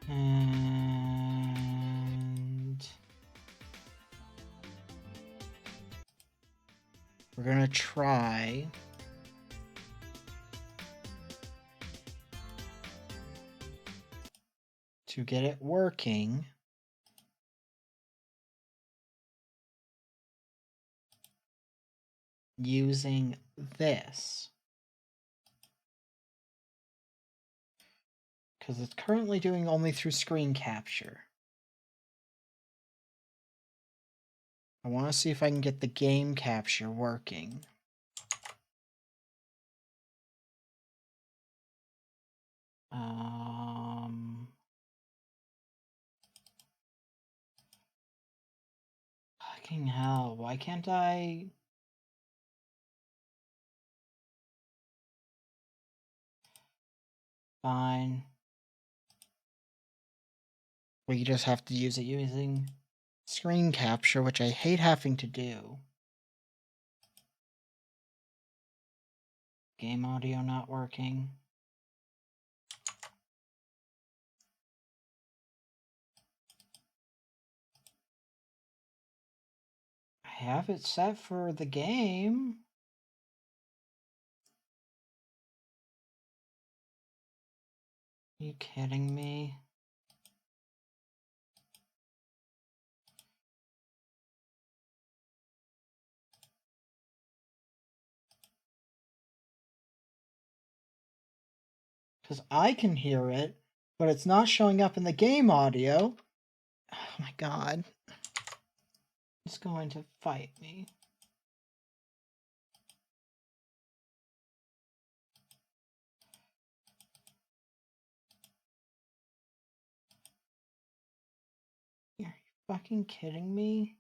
And we're gonna try to get it working using this. Because it's currently doing only through screen capture. I want to see if I can get the game capture working. Fucking hell, why can't I... Fine. We just have to use it using screen capture, which I hate having to do. Game audio not working. I have it set for the game. Are you kidding me? Because I can hear it, but it's not showing up in the game audio. Oh my god. It's going to fight me. Are you fucking kidding me?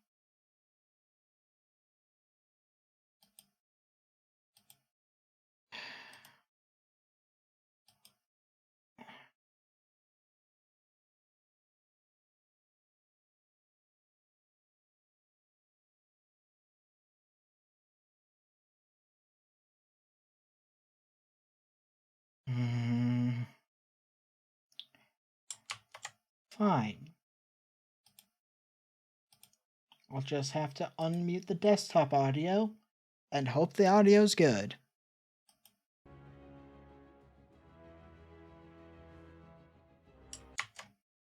Fine. I'll just have to unmute the desktop audio and hope the audio's good.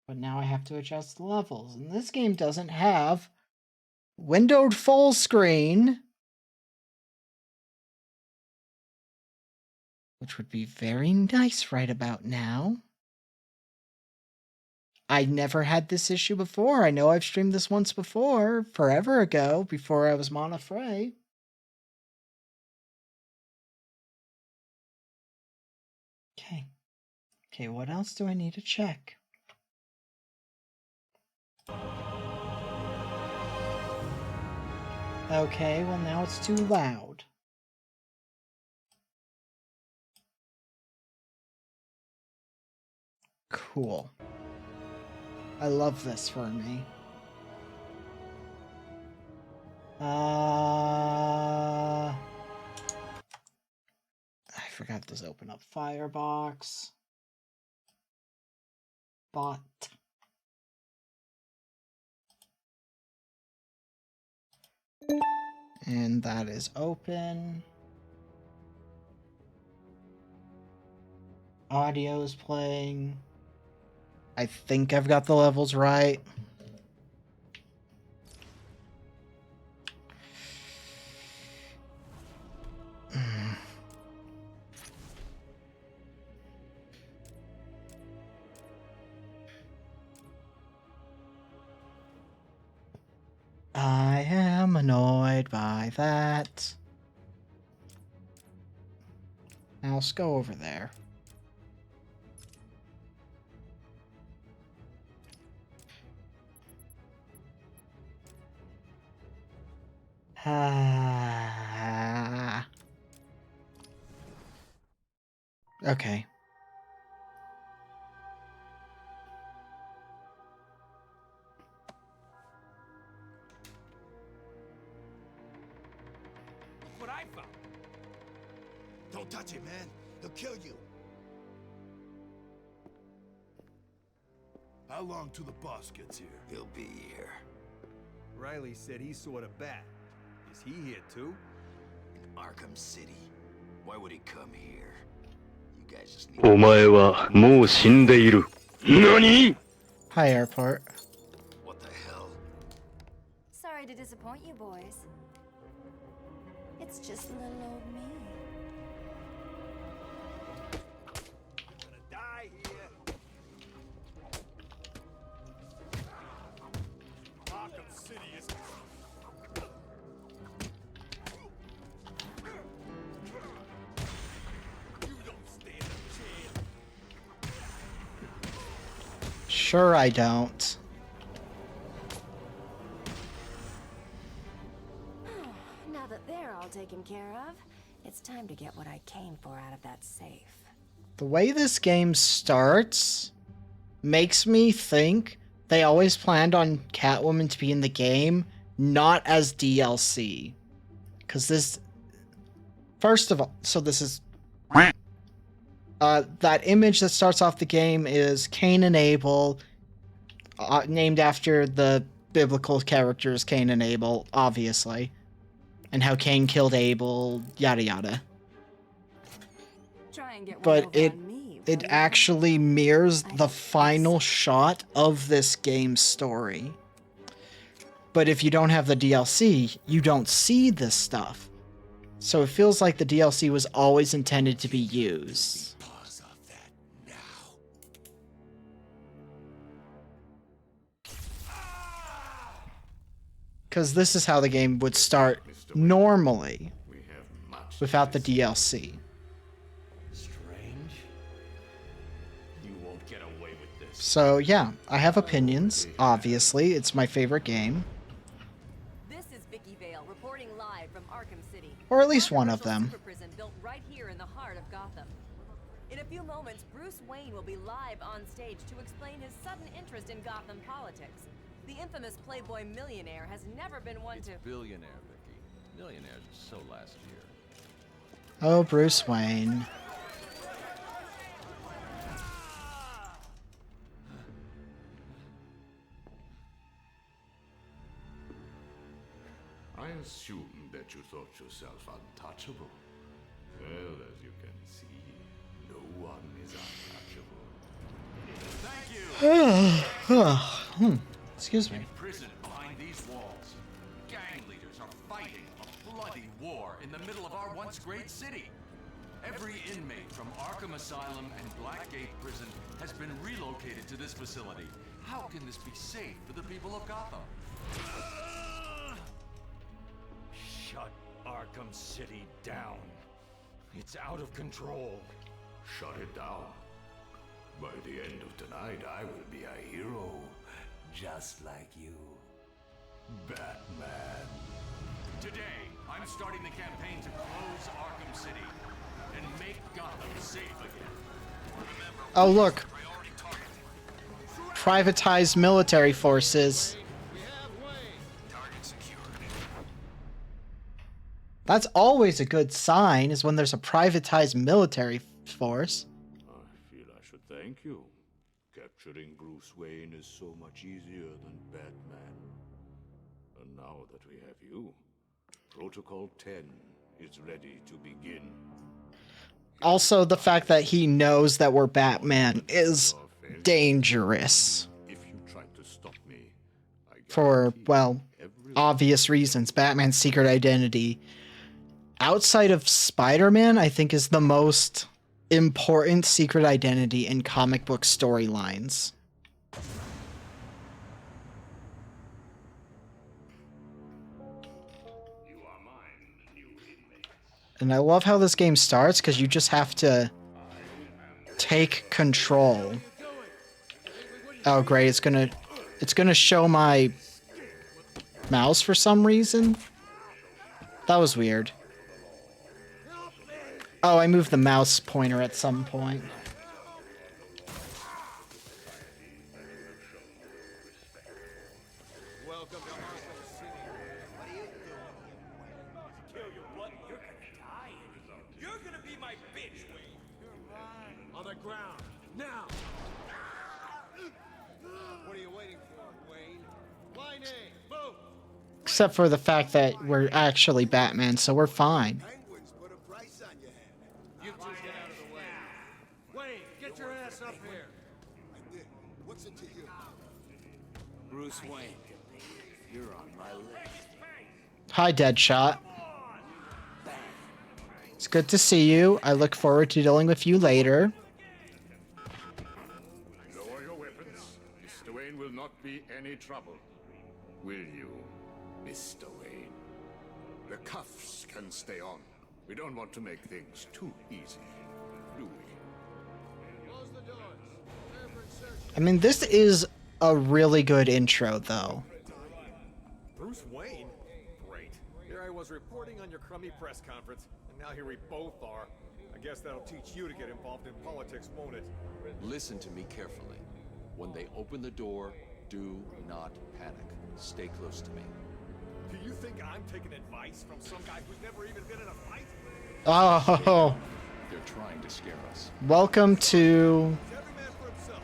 But now I have to adjust the levels, and this game doesn't have windowed full screen, which would be very nice right about now. I never had this issue before. I know I've streamed this once before, forever ago, before I was Monafray. Okay, what else do I need to check? Okay, well now it's too loud. Cool. I love this for me. I forgot to open up Firebox. Bot. And that is open. Audio is playing. I think I've got the levels right. I am annoyed by that. Now let's go over there. Okay. Look what I found. Don't touch it, man. He'll kill you. How long till the boss gets here? He'll be here. Riley said he saw the bat. Is he here too? In Arkham City. Why would he come here? You guys just need お前はもう死んでいる。何？ Hi, airport. What the hell? Sorry to disappoint you boys. It's just little old me. Gonna die here. Arkham City is... You don't stand a chance. Sure, I don't. Now that they're all taken care of, it's time to get what I came for out of that safe. The way this game starts makes me think they always planned on Catwoman to be in the game, not as DLC. Because this... First of all, so this is... that image that starts off the game is Cain and Abel, named after the biblical characters Cain and Abel, obviously. And how Cain killed Abel, yada yada. Try and get one But over it on me, it will ya? actually mirrors the final shot of this game's story. But if you don't have the DLC, you don't see this stuff. So it feels like the DLC was always intended to be used. Pause off that now. Because this is how the game would start normally, We have much... without the DLC. Strange. You won't get away with this. So yeah, I have opinions, obviously. It's my favorite game. This is Vicky Vale reporting live from Arkham City. Or at least one of them. Super prison built right here in the heart of Gotham. In a few moments, Bruce Wayne will be live on stage to explain his sudden interest in Gotham politics. The infamous Playboy millionaire has never been one to... Billionaire, Vicky. Millionaires are so last year. Oh, Bruce Wayne. I assume that you thought yourself untouchable. Well, as you can see, no one is untouchable. Excuse me. Imprisoned behind these walls, gang leaders are fighting a bloody war in the middle of our once great city. Every inmate from Arkham Asylum and Blackgate Prison has been relocated to this facility. How can this be safe for the people of Gotham? Shut Arkham City down. It's out of control. Shut it down. By the end of tonight, I will be a hero, just like you. Batman. Today, I'm starting the campaign to close Arkham City and make Gotham safe again. Oh, look. Privatized military forces. That's always a good sign, is when there's a privatized military force. I feel I should thank you. Capturing Bruce Wayne is so much easier than Batman. And now that we have you, Protocol 10 is ready to begin. Also, the fact that he knows that we're Batman is dangerous. If you try to stop me, I For, guarantee well, everyone obvious reasons. Batman's secret identity, outside of Spider-Man, I think is the most important secret identity in comic book storylines. And I love how this game starts, because you just have to take control. Oh great, it's gonna show my mouse for some reason. That was weird. Oh, I moved the mouse pointer at some point. Welcome to Arkham City. What are you doing? Kill your blood. You're gonna die. You're gonna be my bitch, Wayne. You're mine. On the ground. Now. What are you waiting for, Wayne? My name, move! Except for the fact that we're actually Batman, so we're fine. Penguins put a price on your head. You two get out of the way. Wayne, get your ass up here. I did. What's it to you? Bruce Wayne, you're on my list. Hi, Deadshot. It's good to see you. I look forward to dealing with you later. Lower your weapons. Mr. Wayne will not be any trouble. Will you, Mr. Wayne? The cuffs can stay on. We don't want to make things too easy, do we? Close the doors. Prepare for insertion. I mean, this is a really good intro, though. Bruce Wayne? Great. Here I was reporting on your crummy press conference, and now here we both are. I guess that'll teach you to get involved in politics, won't it? Listen to me carefully. When they open the door, do not panic. Stay close to me. Do you think I'm taking advice from some guy who's never even been in a fight? Oh, They're trying to scare us. welcome to... It's every man for himself.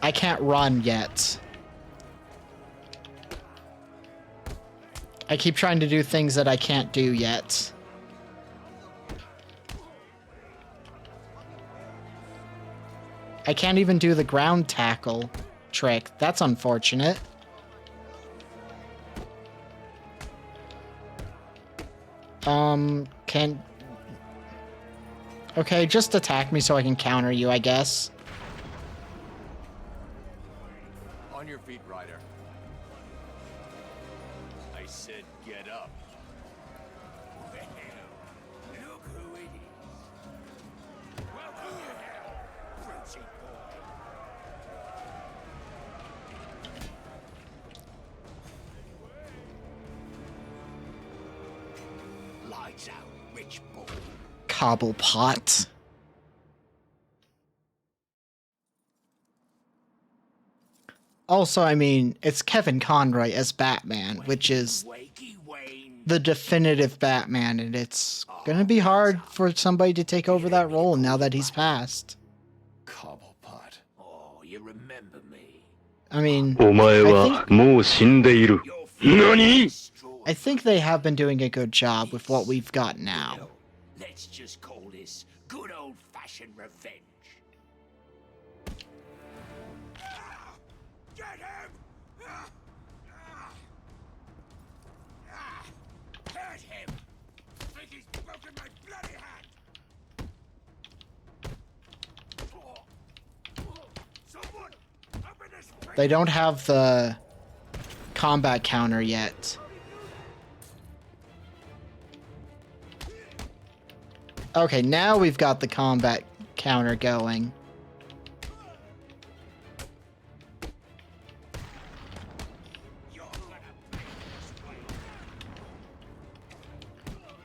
I can't run yet. I keep trying to do things that I can't do yet. I can't even do the ground tackle trick. That's unfortunate. Can... Okay, just attack me so I can counter you, I guess. On your feet, Ryder. I said get up. Look who it is. Welcome here, Brucey boy. Lights out, rich boy. Cobblepot. Also, I mean, it's Kevin Conroy as Batman, which is Wakey Wayne. the definitive Batman, and it's gonna be hard for somebody to take over that role now that he's passed. Cobblepot. Oh, you remember me. I mean, お前はもう死んでいる。 Your 何 I think they have been doing a good job with what we've got now. Let's just call this good old-fashioned revenge. Get him! Hurt him! Think he's broken my bloody hand! Someone, open this They don't have the combat counter yet. Okay, now we've got the combat counter going.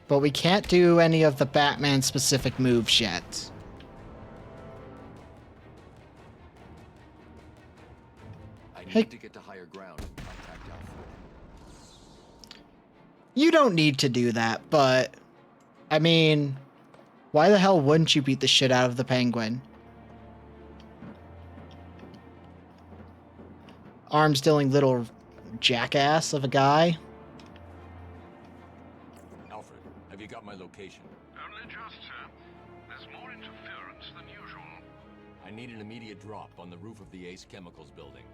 But we can't do any of the Batman-specific moves yet. I need Hey. to get to higher ground and contact Alfred. You don't need to do that, but... I mean... Why the hell wouldn't you beat the shit out of the Penguin? Arms dealing little jackass of a guy. Alfred, have you got my location? Only just, sir. There's more interference than usual. I need an immediate drop on the roof of the Ace Chemicals building.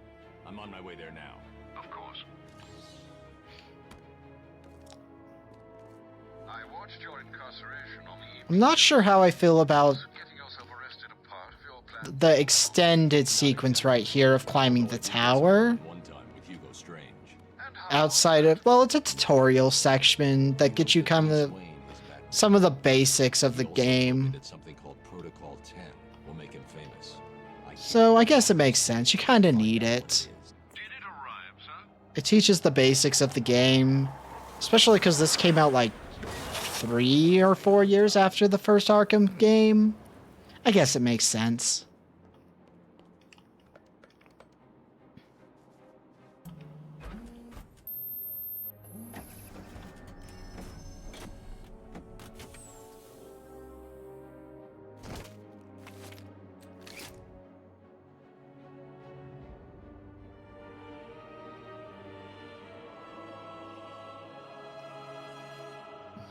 I'm on my way there now. Of course. I watched your incarceration on the I'm not sure how I feel about getting yourself arrested a part of your plan. the extended sequence right here of climbing the tower. One time with Hugo Strange. Outside of, well, it's a tutorial section that gets you kind of Wayne is back. some of the basics of the He also game. invented something called Protocol 10. Will make him famous. So I guess it makes sense. You kind of need it. Did it arrive, sir? It teaches the basics of the game, especially because this came out like 3 or 4 years after the first Arkham game. I guess it makes sense.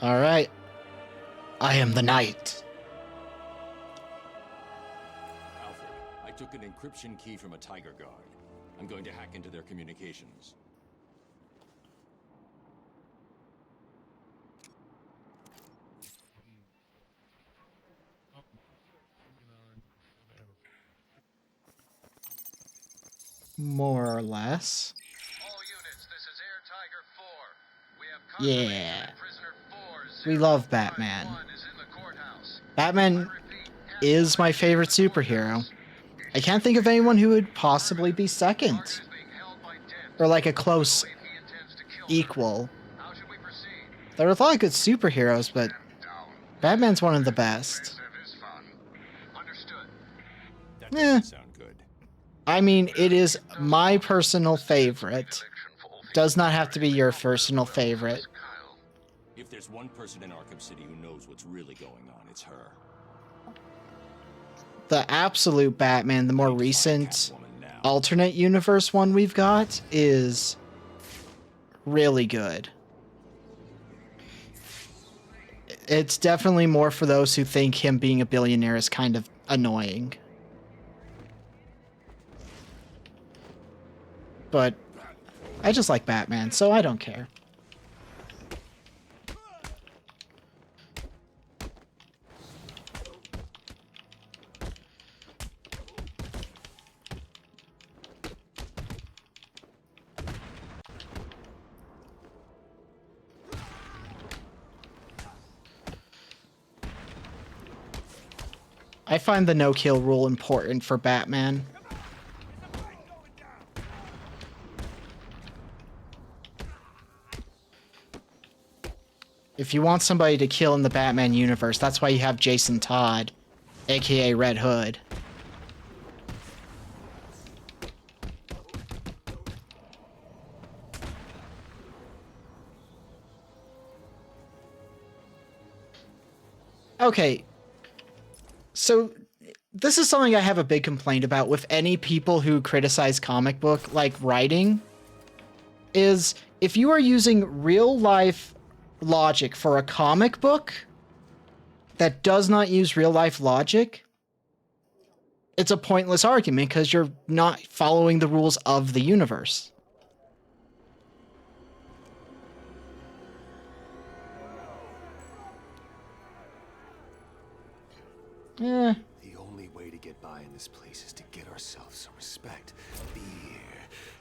All right. I am the knight. Alfred, I took an encryption key from a Tiger Guard. I'm going to hack into their communications. More or less. All units, this is Air Tiger 4. We have Yeah. confirmation that prisoner 4 We love Batman. is in the courthouse. Batman is my favorite superhero. I can't think of anyone who would possibly be second. Or like a close equal. How should we proceed? There are a lot of good superheroes, but Batman's one of the best. Understood. That doesn't sound good. I mean, it is my personal favorite. Does not have to be your personal favorite. If there's one person in Arkham City who knows what's really going on, it's her. The absolute Batman, the more recent alternate universe one we've got, is really good. It's definitely more for those who think him being a billionaire is kind of annoying. But I just like Batman, so I don't care. I find the no-kill rule important for Batman. If you want somebody to kill in the Batman universe, that's why you have Jason Todd, aka Red Hood. Okay. So, this is something I have a big complaint about with any people who criticize comic book, like, writing, is if you are using real-life logic for a comic book that does not use real-life logic, it's a pointless argument because you're not following the rules of the universe. Eh. The only way to get by in this place is to get ourselves some respect. Be here.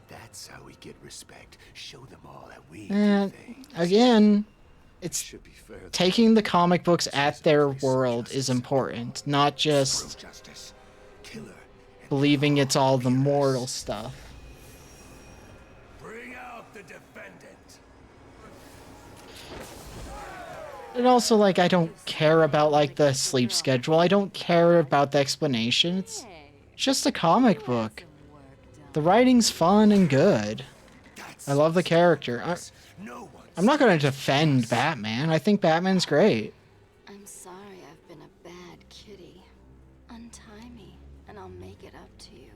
That's how we get respect. Show them all that we do things. Again, it's Should be fair. taking the comic books at their world is important, not just Justice. Killer. believing it's all the mortal stuff. Bring out the defendant. And also, like, I don't care about, like, the sleep schedule. I don't care about the explanation. It's just a comic book. The writing's fun and good. I love the character. I'm not going to defend Batman. I think Batman's great. I'm sorry I've been a bad kitty. Untie me, and I'll make it up to you.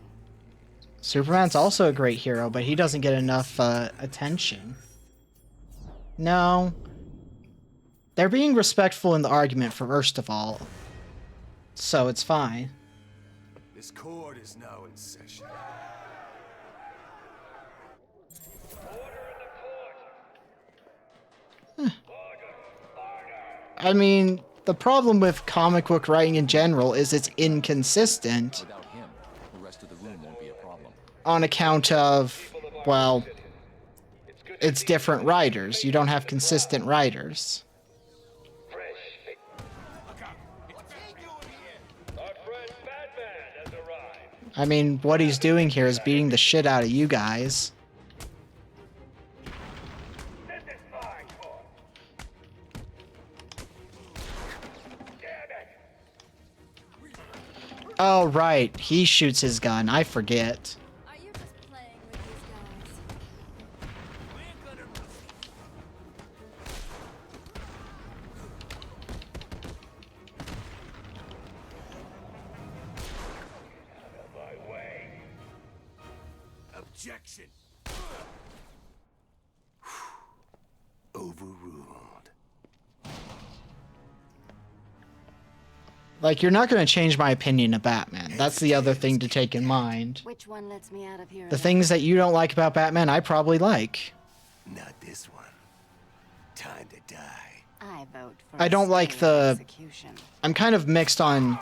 Superman's also a great hero, but he doesn't get enough attention. No. They're being respectful in the argument, first of all. So it's fine. This court is now in session. I mean, the problem with comic book writing in general is it's inconsistent. Without him, the rest of the room won't be a problem. On account of, well, it's different writers. You don't have consistent writers. I mean, what he's doing here is beating the shit out of you guys. Oh, right. He shoots his gun. I forget. Are you just playing with these guys? Objection. Overruled. Like, you're not going to change my opinion of Batman. That's the other thing to take in mind. Which one lets me out of here? The things that you don't like about Batman, I probably like. Not this one. Time to die. I vote for I don't like the... execution. I'm kind of mixed on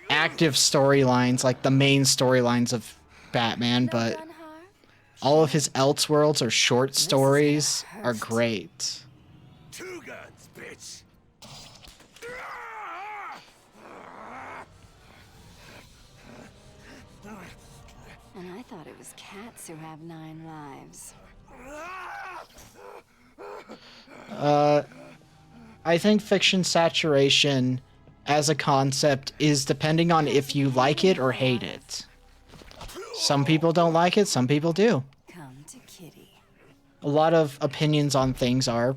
active storylines, like the main storylines of Batman, but all of his Elseworlds or short stories are great. Two guns, bitch. And I thought it was cats who have 9 lives. I think fiction saturation as a concept is depending on if you like it or hate it. Some people don't like it, some people do. Come to Kitty. A lot of opinions on things are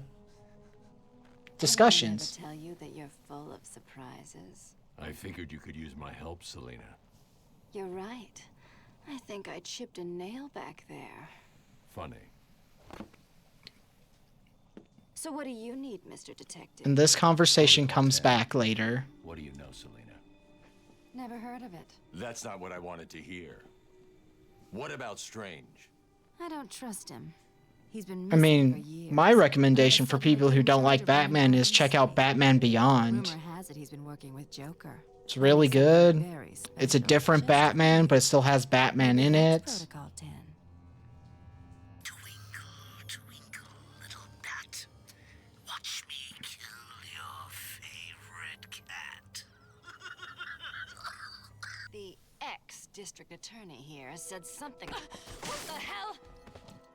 discussions. I never tell you that you're full of surprises. I figured you could use my help, Selena. You're right. I think I chipped a nail back there. Funny. So what do you need, Mr. Detective? And this conversation comes back later. What do you know, Selena? Never heard of it. That's not what I wanted to hear. What about Strange? I don't trust him. He's been I missing for mean, years. my recommendation for people who don't like Batman is check out Batman Beyond. Rumor has it he's been working with Joker. It's really good. Very It's a special. different Batman, but it still has Batman in it. Protocol 10. Twinkle, twinkle, little bat. Watch me kill your favorite cat. The ex-district attorney here has said something. What the hell?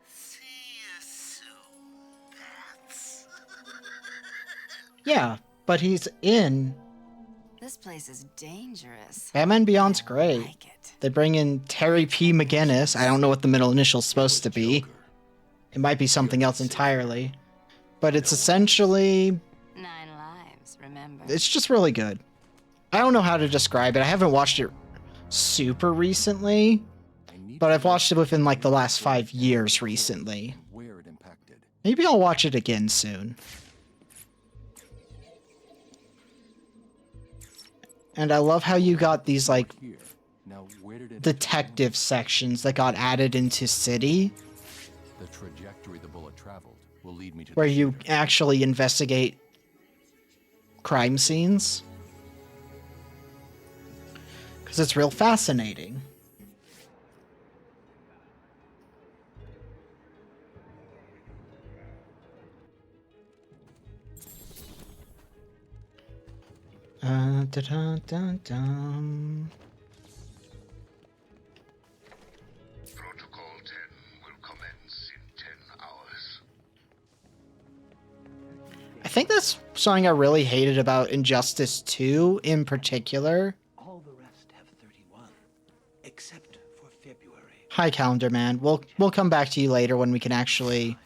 See you soon, bats. Yeah, but he's in. This place is dangerous. Batman Beyond's I great. like it. They bring in Terry P. McGinnis. I don't know what the middle initial's supposed to be. It might be something else entirely. But it's essentially... 9 lives, remember? It's just really good. I don't know how to describe it. I haven't watched it super recently, but I've watched it within like the last 5 years recently. Where it impacted. Maybe I'll watch it again soon. And I love how you got these like Here. Now, where did it detective sections that got added into City, The trajectory the bullet traveled will lead me to where the you shooter. actually investigate crime scenes. Because it's real fascinating. Dun-dun-dun-dun. Protocol 10 will commence in 10 hours. I think that's something I really hated about Injustice 2 in particular. All the rest have 31, except for February. Hi, Calendar Man. We'll come back to you later when we can actually.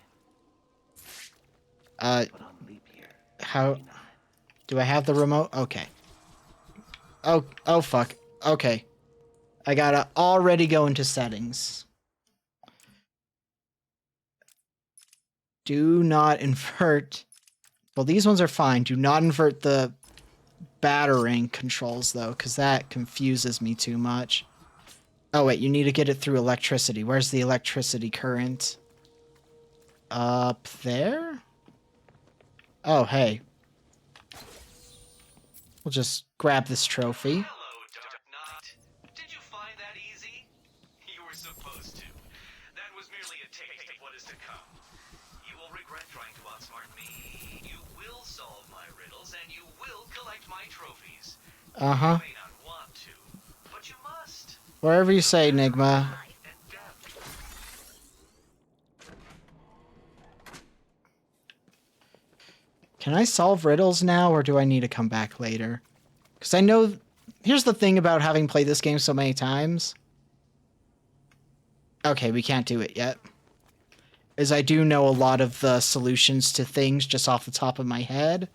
But on leap year, How do I have the remote? Okay. Oh fuck. Okay. I gotta already go into settings. Do not invert. Well, these ones are fine. Do not invert the battering controls though, because that confuses me too much. Oh wait, you need to get it through electricity. Where's the electricity current? Up there? Oh, hey. We'll just grab this trophy. Hello, Dark Knight. Did you find that easy? You were supposed to. That was merely a taste of what is to come. You will regret trying to outsmart me. You will solve my riddles, and you will collect my trophies. Uh-huh. You may not want to, but you must. Wherever you say, Enigma. Life and death. Can I solve riddles now, or do I need to come back later? Because I know... Here's the thing about having played this game so many times. Okay, we can't do it yet. Is I do know a lot of the solutions to things just off the top of my head.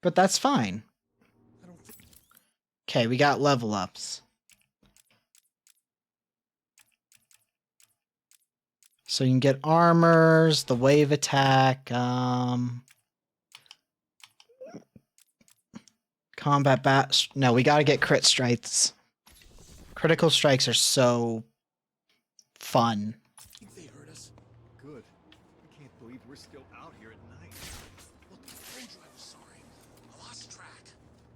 But that's fine. Okay, we got level ups. So you can get armors, the wave attack, combat bat. No, we gotta get crit strikes. Critical strikes are so fun. They heard us. Good. I can't believe we're still out here at night. Look, I told you I was sorry. I lost track.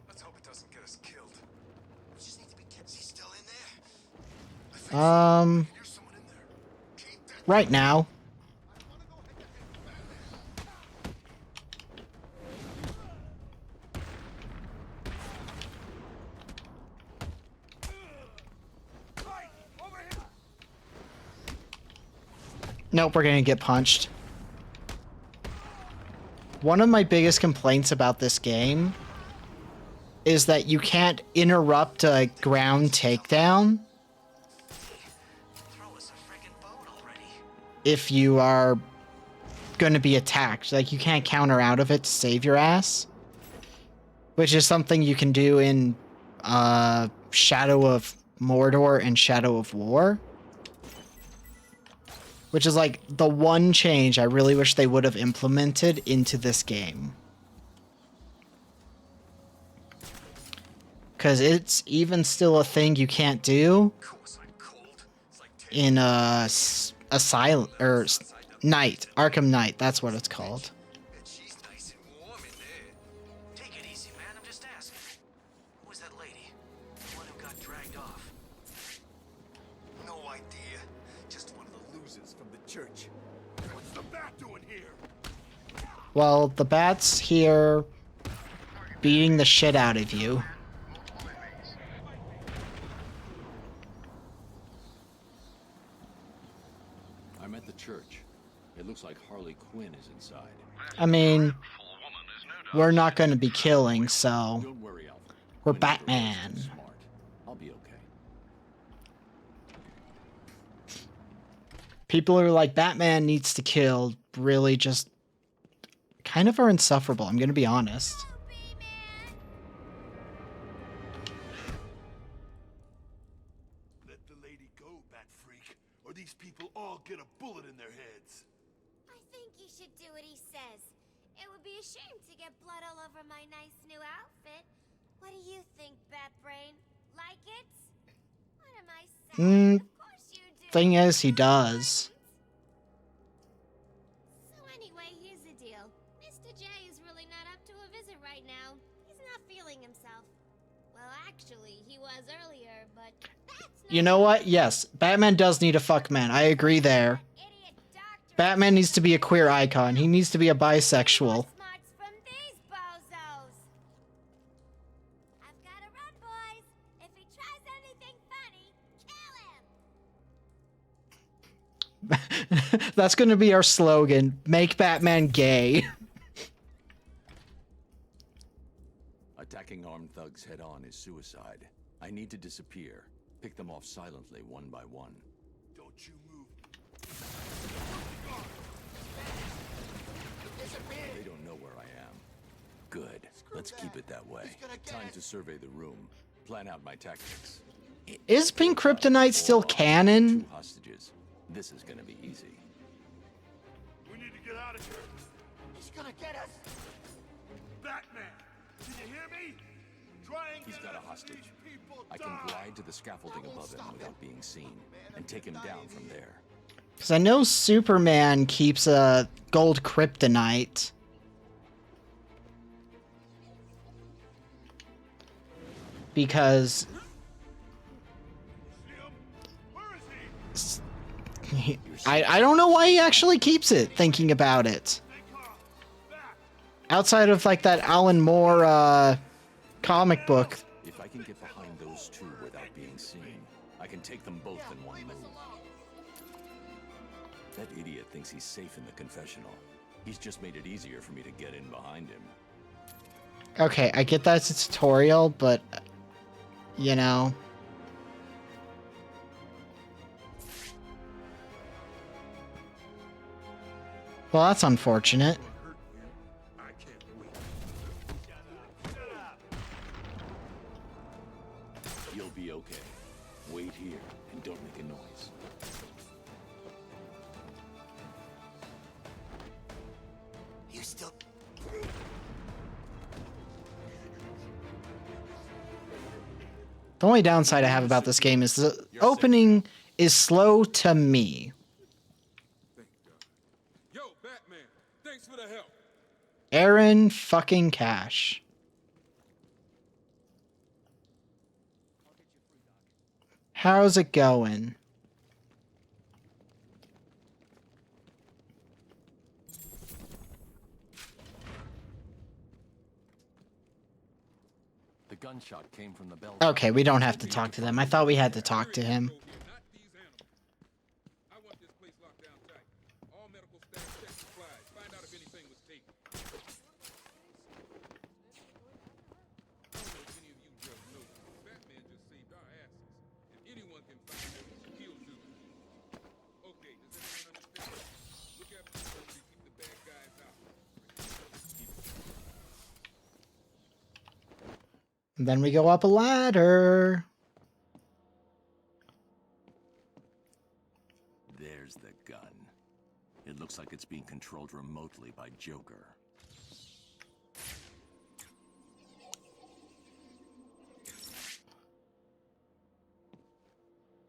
Let's hope it doesn't get us killed. We just need to be careful. Is he still in there? There's someone in there. Keep that. Right now. Nope, we're gonna get punched. One of my biggest complaints about this game is that you can't interrupt a ground takedown if you are going to be attacked. Like, you can't counter out of it to save your ass, which is something you can do in Shadow of Mordor and Shadow of War, which is like the one change I really wish they would have implemented into this game. Because it's even still a thing you can't do in Asylum or Knight, Arkham Knight. That's what it's called. She's nice and warm in there. Take it easy, man. I'm just asking. Who was that lady? The one who got dragged off? No idea. Just one of the losers from the church. What's the bat doing here? Well, the bat's here beating the shit out of you. I'm at the church. It looks like Harley Quinn is inside. I mean, we're not going to be killing, so Don't worry, Alfred. we're When Batman. Nicholas is smart, I'll be okay. People who are like, Batman needs to kill, really just kind of are insufferable, I'm going to be honest. Let the lady go, Bat Freak, or these people all get a bullet in their heads. I think you should do what he says. It would be a shame to get blood all over my nice new outfit. What do you think, Batbrain? Like it? What am I saying? Of course you do. Thing is, he does. So anyway, here's the deal. Mr. J is really not up to a visit right now. He's not feeling himself. Well, actually, he was earlier, but that's not... You know what? Yes, Batman does need a fuck man. I agree there. Batman needs to be a queer icon. He needs to be a bisexual. Smarts from these bozos. I've got to run, boys. If he tries anything funny, kill him. That's going to be our slogan. Make Batman gay. Attacking armed thugs head on is suicide. I need to disappear. Pick them off silently, one by one. Don't you move. They don't know where I am. Good. Let's keep it that way. Time to survey the room. Plan out my tactics. Is Pink Kryptonite still canon? 2 hostages. This is gonna be easy. We need to get out of here. He's gonna get us. Batman, can you hear me? Try and He's get got a us. hostage. These people I can die. glide to the scaffolding above him without being seen, and take him down from there. Because I know Superman keeps a gold kryptonite. Because I don't know why he actually keeps it, thinking about it. Outside of like that Alan Moore comic book. If I can get behind those 2 without being seen, I can take them both in one move. That idiot thinks he's safe in the confessional. He's just made it easier for me to get in behind him. Okay, I get that it's a tutorial, but you know. Well, that's unfortunate. I can't wait. You'll be okay. Wait here and don't make a noise. The only downside I have about this game is the opening is slow to me. Yo, Batman, thanks for the help. Aaron fucking Cash. How's it going? The gunshot came from the bell. Okay, we don't have to talk to them. I thought we had to talk to him. I want this place locked down tight. All medical staff check supplies. Find out if anything was taken. I don't know if any of you just know, Batman just saved our asses. If anyone can find them, he'll do it. Okay, does everyone understand? Look after the road and keep the bad guys out. And then we go up a ladder. There's the gun. It looks like it's being controlled remotely by Joker.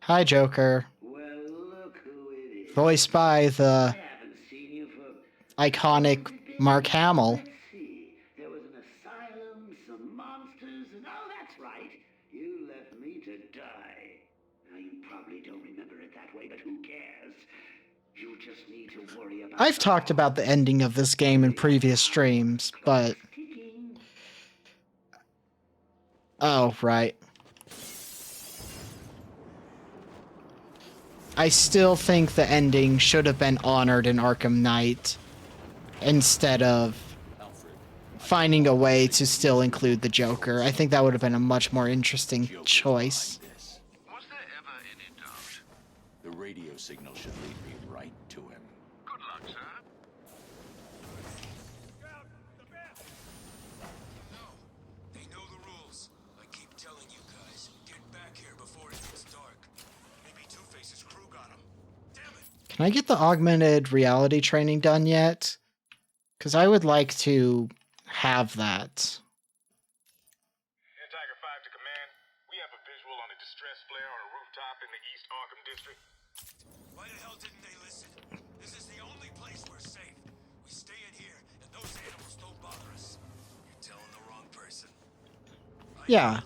Hi, Joker. Well, look who it is. Voiced by the I haven't seen you for... iconic Mark Hamill. Let's see. There was an asylum, some monsters, and oh, that's right. You left me to die. Now, you probably don't remember it that way, but who cares? You just need to worry about... I've talked about the ending of this game in previous streams, but... Oh, right. I still think the ending should have been honored in Arkham Knight instead of finding a way to still include the Joker. I think that would have been a much more interesting choice. Was there ever any doubt? The radio signal should lead me right to him. Good luck, sir. No, they know the rules. I keep telling you guys, get back here before it gets dark. Maybe Two-Face's crew got him. Damn it! Can I get the augmented reality training done yet? Because I would like to have that. Air Tiger 5 to command. We have a visual on a distress flare on a rooftop in the East Arkham district. Why the hell didn't they listen? This is the only place we're safe. We stay in here, and those animals don't bother us. You're telling the wrong person. Yeah.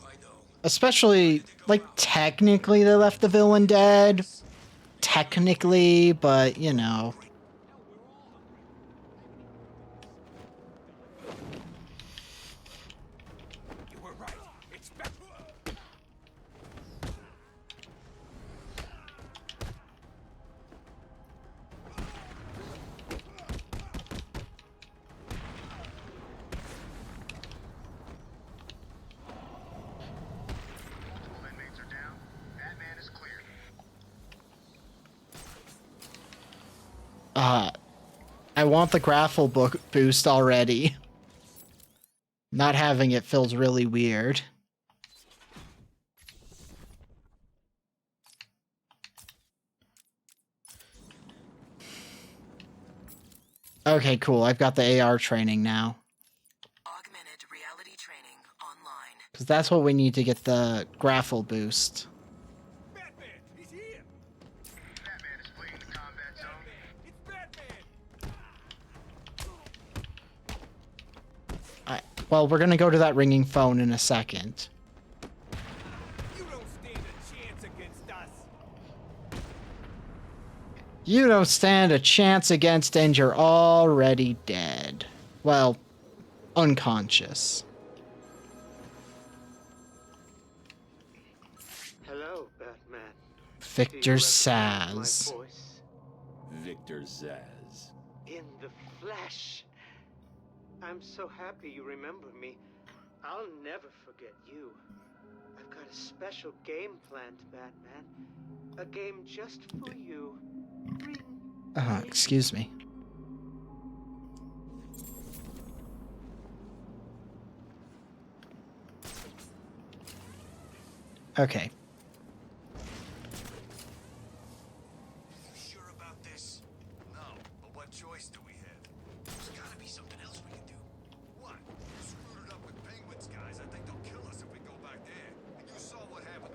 Especially, like, technically they left the villain dead. Technically, but, you know. You were right. It's back. Multiple inmates are down. Batman is clear. I want the grapple book boost already. Not having it feels really weird. Okay, cool. I've got the AR training now. Augmented reality training online. Because that's what we need to get the grapple boost. Batman, he's here. Batman is fleeing the combat zone. It's Batman. Well, we're gonna go to that ringing phone in a second. You don't stand a chance against us. You don't stand a chance against, and you're already dead. Well, unconscious. Hello, Batman. Victor Saz. Victor Zaz. In the flesh. I'm so happy you remember me. I'll never forget you. I've got a special game planned, Batman. A game just for you. Excuse me. Okay. Sure about this? No, but what choice do we have? There's gotta be something else we can do. What? You screwed it up with Penguin's guys. I think they'll kill us if we go back there. And you saw what happened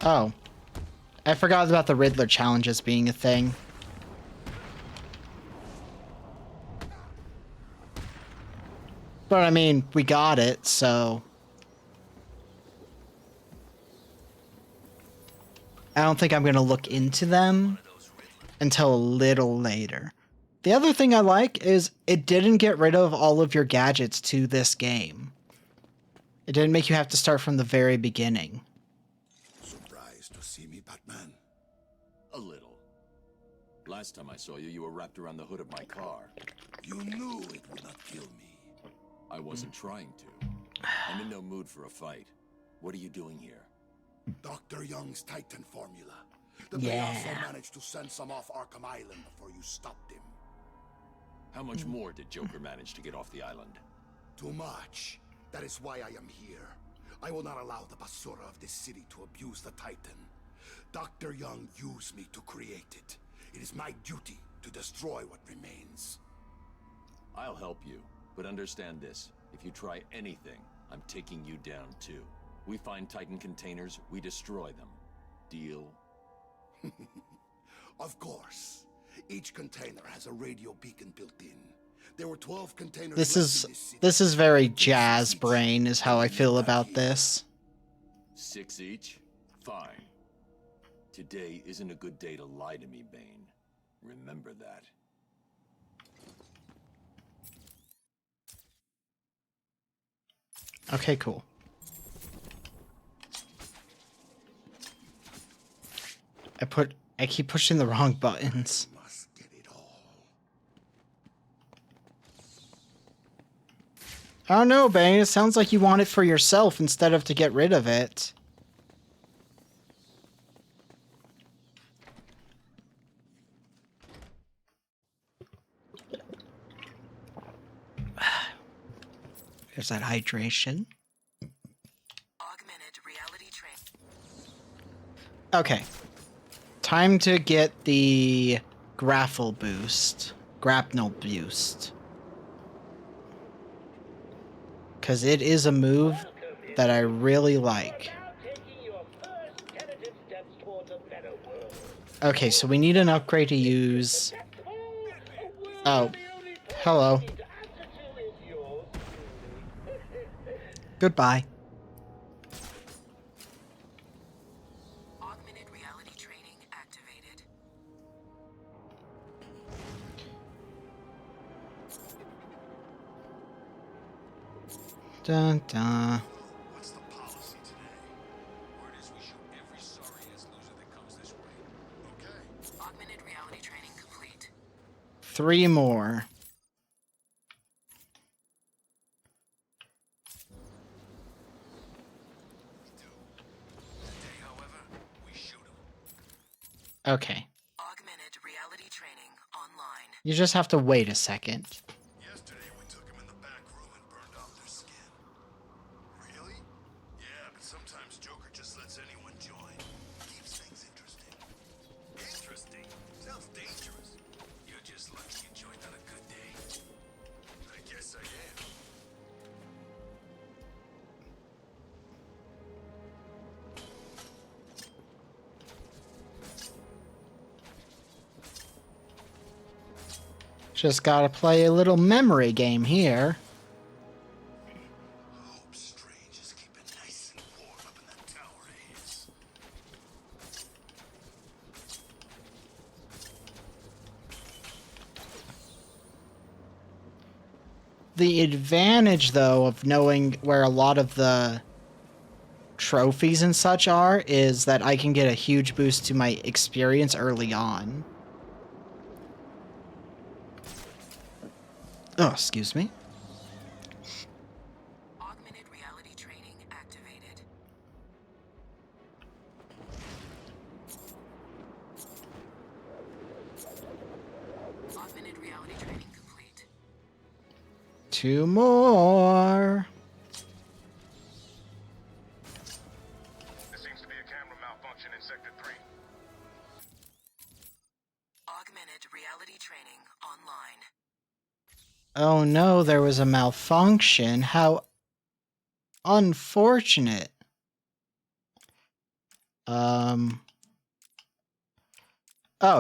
Oh. I forgot about the Riddler challenges being a thing. But I mean, we got it, so... I don't think I'm going to look into them until a little later. The other thing I like is it didn't get rid of all of your gadgets to this game. It didn't make you have to start from the very beginning. Surprised to see me, Batman? A little. Last time I saw you, you were wrapped around the hood of my car. You knew it would not kill me. I wasn't trying to. I'm in no mood for a fight. What are you doing here? Dr. Young's Titan formula. The Yeah. also managed to send some off Arkham Island before you stopped him. How much more did Joker manage to get off the island? Too much. That is why I am here. I will not allow the Basura of this city to abuse the Titan. Dr. Young used me to create it. It is my duty to destroy what remains. I'll help you, but understand this. If you try anything, I'm taking you down too. We find Titan containers, we destroy them. Deal? Of course. Each container has a radio beacon built in. There were 12 containers. This is very Jazz Brain is how I feel about this. 6 each? Fine. Today isn't a good day to lie to me, Bane. Remember that. Okay, cool. I keep pushing the wrong buttons. I don't know, Bane. It sounds like you want it for yourself instead of to get rid of it. There's that hydration. Augmented reality train. Okay. Time to get the grapnel boost. Because it is a move that I really like. Okay, so we need an upgrade to use... Oh. Hello. Goodbye. Augmented reality training activated. Dun dun. What's the policy today? Word is we shoot every sorry-ass loser that comes this way. Okay? Augmented reality training complete. 3 more. Today, however, we shoot 'em. Okay. Augmented reality training online. You just have to wait a second. Yesterday, we took 'em in the back room and burned off their skin. Really? Yeah, but sometimes Joker just lets anyone join. Keeps things interesting. Interesting? Sounds dangerous. You're just lucky you joined on a good day. I guess I am. Just gotta play a little memory game here. Hope Strange is keeping nice and warm up in that tower of his. The advantage, though, of knowing where a lot of the trophies and such are is that I can get a huge boost to my experience early on. Oh, excuse me. Augmented reality training activated. Augmented reality training complete. 2 more. There seems to be a camera malfunction in Sector 3. Augmented reality training online. Oh no, there was a malfunction. How unfortunate. Oh,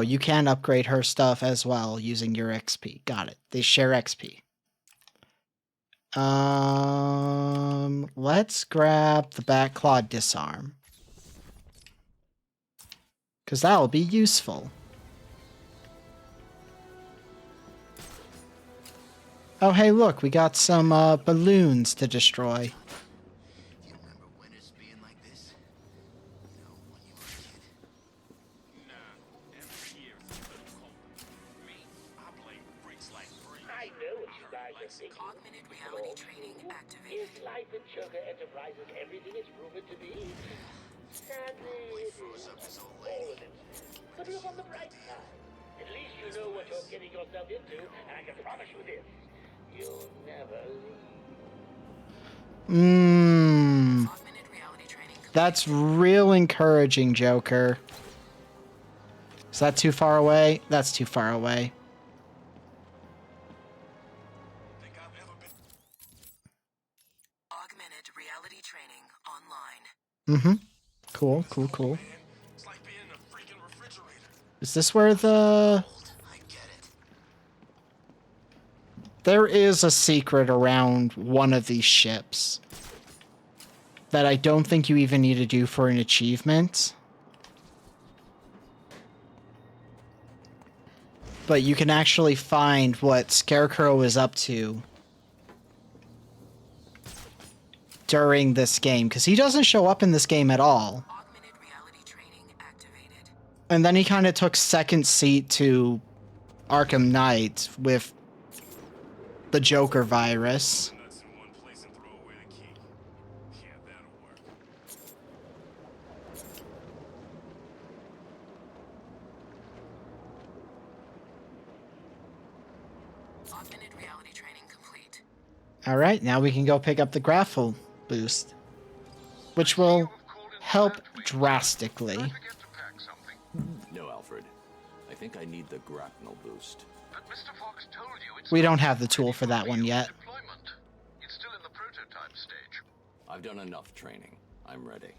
you can upgrade her stuff as well using your XP. Got it. They share XP. Let's grab the Bat Claw Disarm. Because that'll be useful. Oh, hey, look, we got some balloons to destroy. Augmented reality training activated. Is life in Joker Enterprises everything it's rumored to be? Sadly, it is all of it. But look on the bright side. At least you know what you're getting yourself into, and I can promise you this: you'll never leave. That's real encouraging, Joker. Is that too far away? That's too far away. Augmented reality training online. Mm-hmm. Cool, cool, cool. Is this where the... There is a secret around one of these ships that I don't think you even need to do for an achievement. But you can actually find what Scarecrow is up to during this game, because he doesn't show up in this game at all. And then he kind of took second seat to Arkham Knight with the Joker virus. Augmented reality training complete. All right, now we can go pick up the grapple boost, which will help drastically. No, Alfred. I think I need the grapnel boost. But Mr. Fox told you it's We don't have the tool for that one yet. deployment. It's still in the prototype stage. I've done enough training. I'm ready.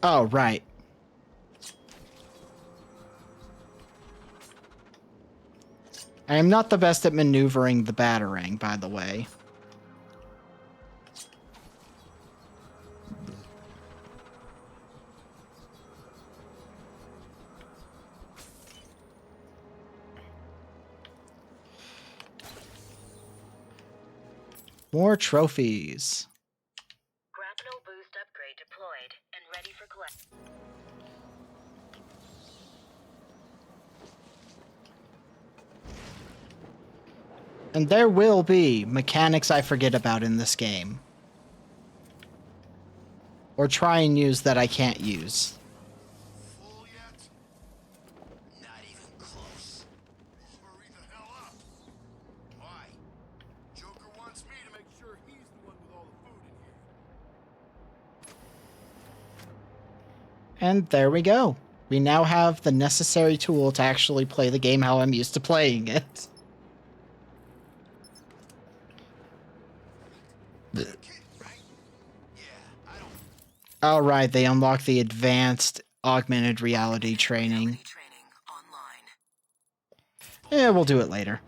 Oh, right. I am not the best at maneuvering the Batarang, by the way. More trophies. Grapnel boost upgrade deployed and ready for collect. And there will be mechanics I forget about in this game. Or try and use that I can't use. And there we go. We now have the necessary tool to actually play the game how I'm used to playing it. Alright, they unlock the advanced augmented reality training. Yeah, we'll do it later.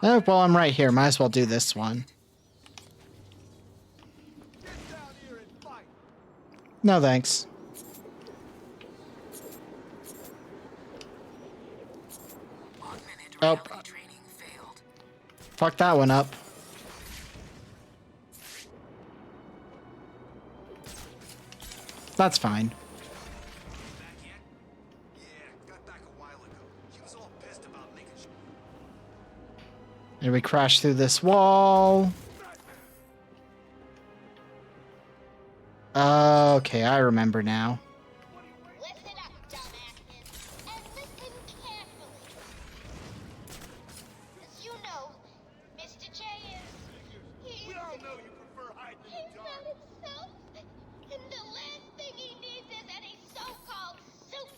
Oh, well, I'm right here. Might as well do this one. No, thanks. Oh. Fuck that one up. That's fine. And we crash through this wall. Okay, I remember now.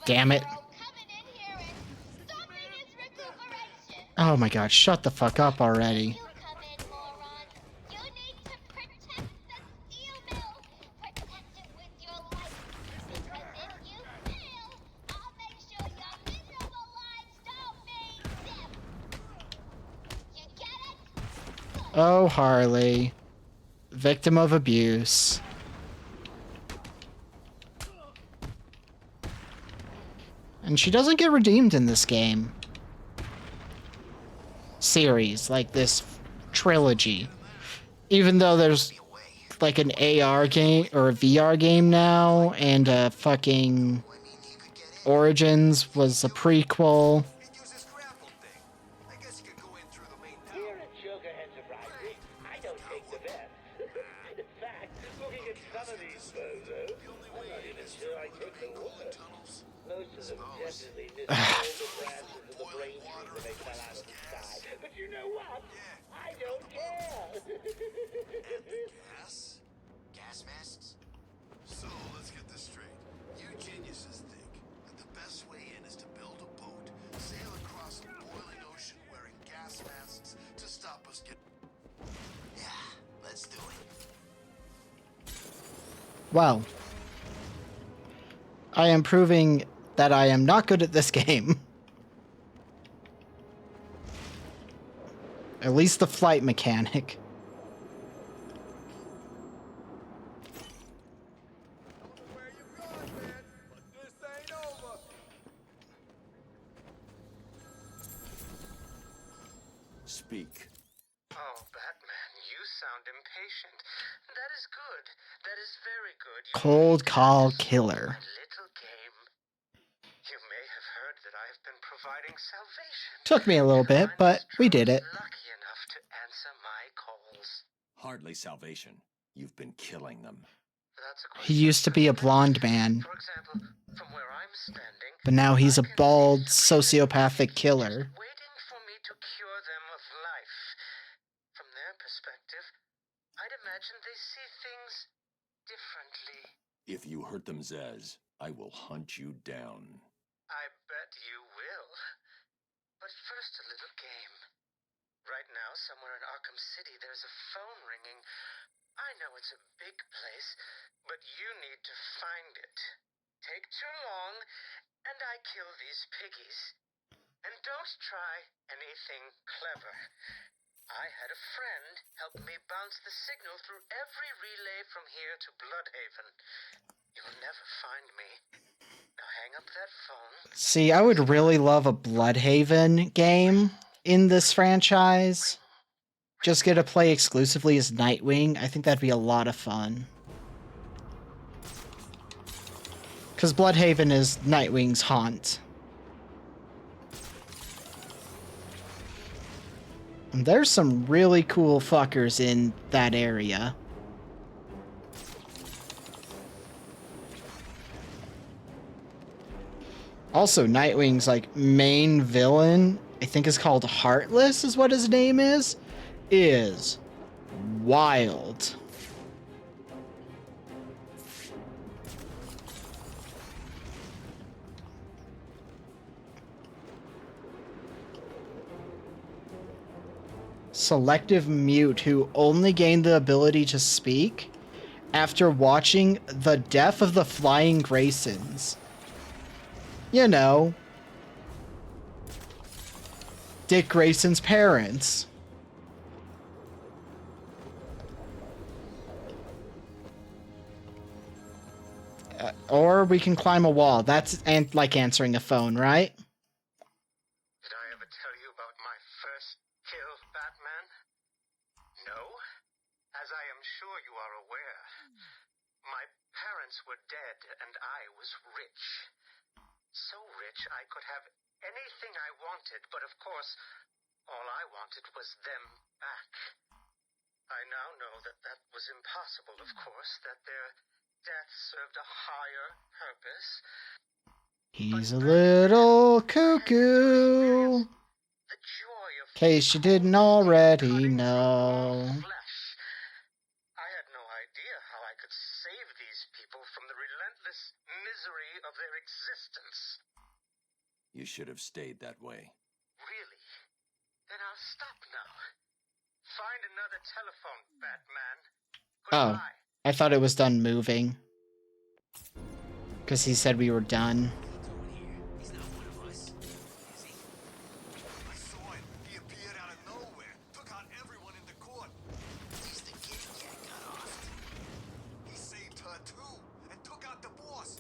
Damn it. Oh my god, shut the fuck up already. Oh, Harley. Victim of abuse. And she doesn't get redeemed in this game. Series, like this trilogy. Even though there's like an AR game or a VR game now, and fucking Origins was a prequel. Here at Joker Enterprises, I don't take the best. In fact, looking at some of these bozos, I'm not even sure I take the worst. Most of them definitely miss all the branches of the brain tree when they fell out of the sky. But you know what? I don't care. Gas? Gas masks? So, let's get this straight. You geniuses think that the best way in is to build a boat, sail across the boiling ocean wearing gas masks to stop us get... Yeah, let's do it. Well, I am proving that I am not good at this game. At least the flight mechanic. Speak. Oh, Batman, you sound impatient. That is good. That is very good. Cold Call Killer. Little game. You may have heard that I've been providing salvation. Took me a little bit, but we did it. Lucky enough to answer my calls. Hardly salvation. You've been killing them. He used to be a blonde man, For example, from where I'm standing, but now he's a bald, sociopathic killer. waiting for me to cure them of life. From their perspective, I'd imagine they see things differently. If you hurt them, Zez, I will hunt you down. I bet you will. But first, a little game. Right now, somewhere in Arkham City, there's a phone ringing. I know it's a big place, but you need to find it. Take too long, and I kill these piggies. And don't try anything clever. I had a friend help me bounce the signal through every relay from here to Bloodhaven. You'll never find me. Now hang up that phone. See, I would really love a Bloodhaven game in this franchise. Just get to play exclusively as Nightwing. I think that'd be a lot of fun. Because Bloodhaven is Nightwing's haunt. And there's some really cool fuckers in that area. Also, Nightwing's like main villain, I think is called Heartless is what his name is wild. Selective mute who only gained the ability to speak after watching The Death of the Flying Graysons. You know, Dick Grayson's parents. Or we can climb a wall. That's like answering a phone, right? Did I ever tell you about my first kill, Batman? No? As I am sure you are aware, my parents were dead and I was rich. So rich I could have anything I wanted, but of course, all I wanted was them back. I now know that that was impossible, of course, that their death served a higher purpose. He's a little cuckoo. In case you didn't already know. I had no idea how I could save these people from the relentless misery of their existence. You should have stayed that way. Really? Then I'll stop now. Find another telephone, Batman. Oh, I thought it was done moving. Because he said we were done. I saw him. He appeared out of nowhere. Took out everyone in the court. He's the kitty cat got off. He saved her too. And took out the boss.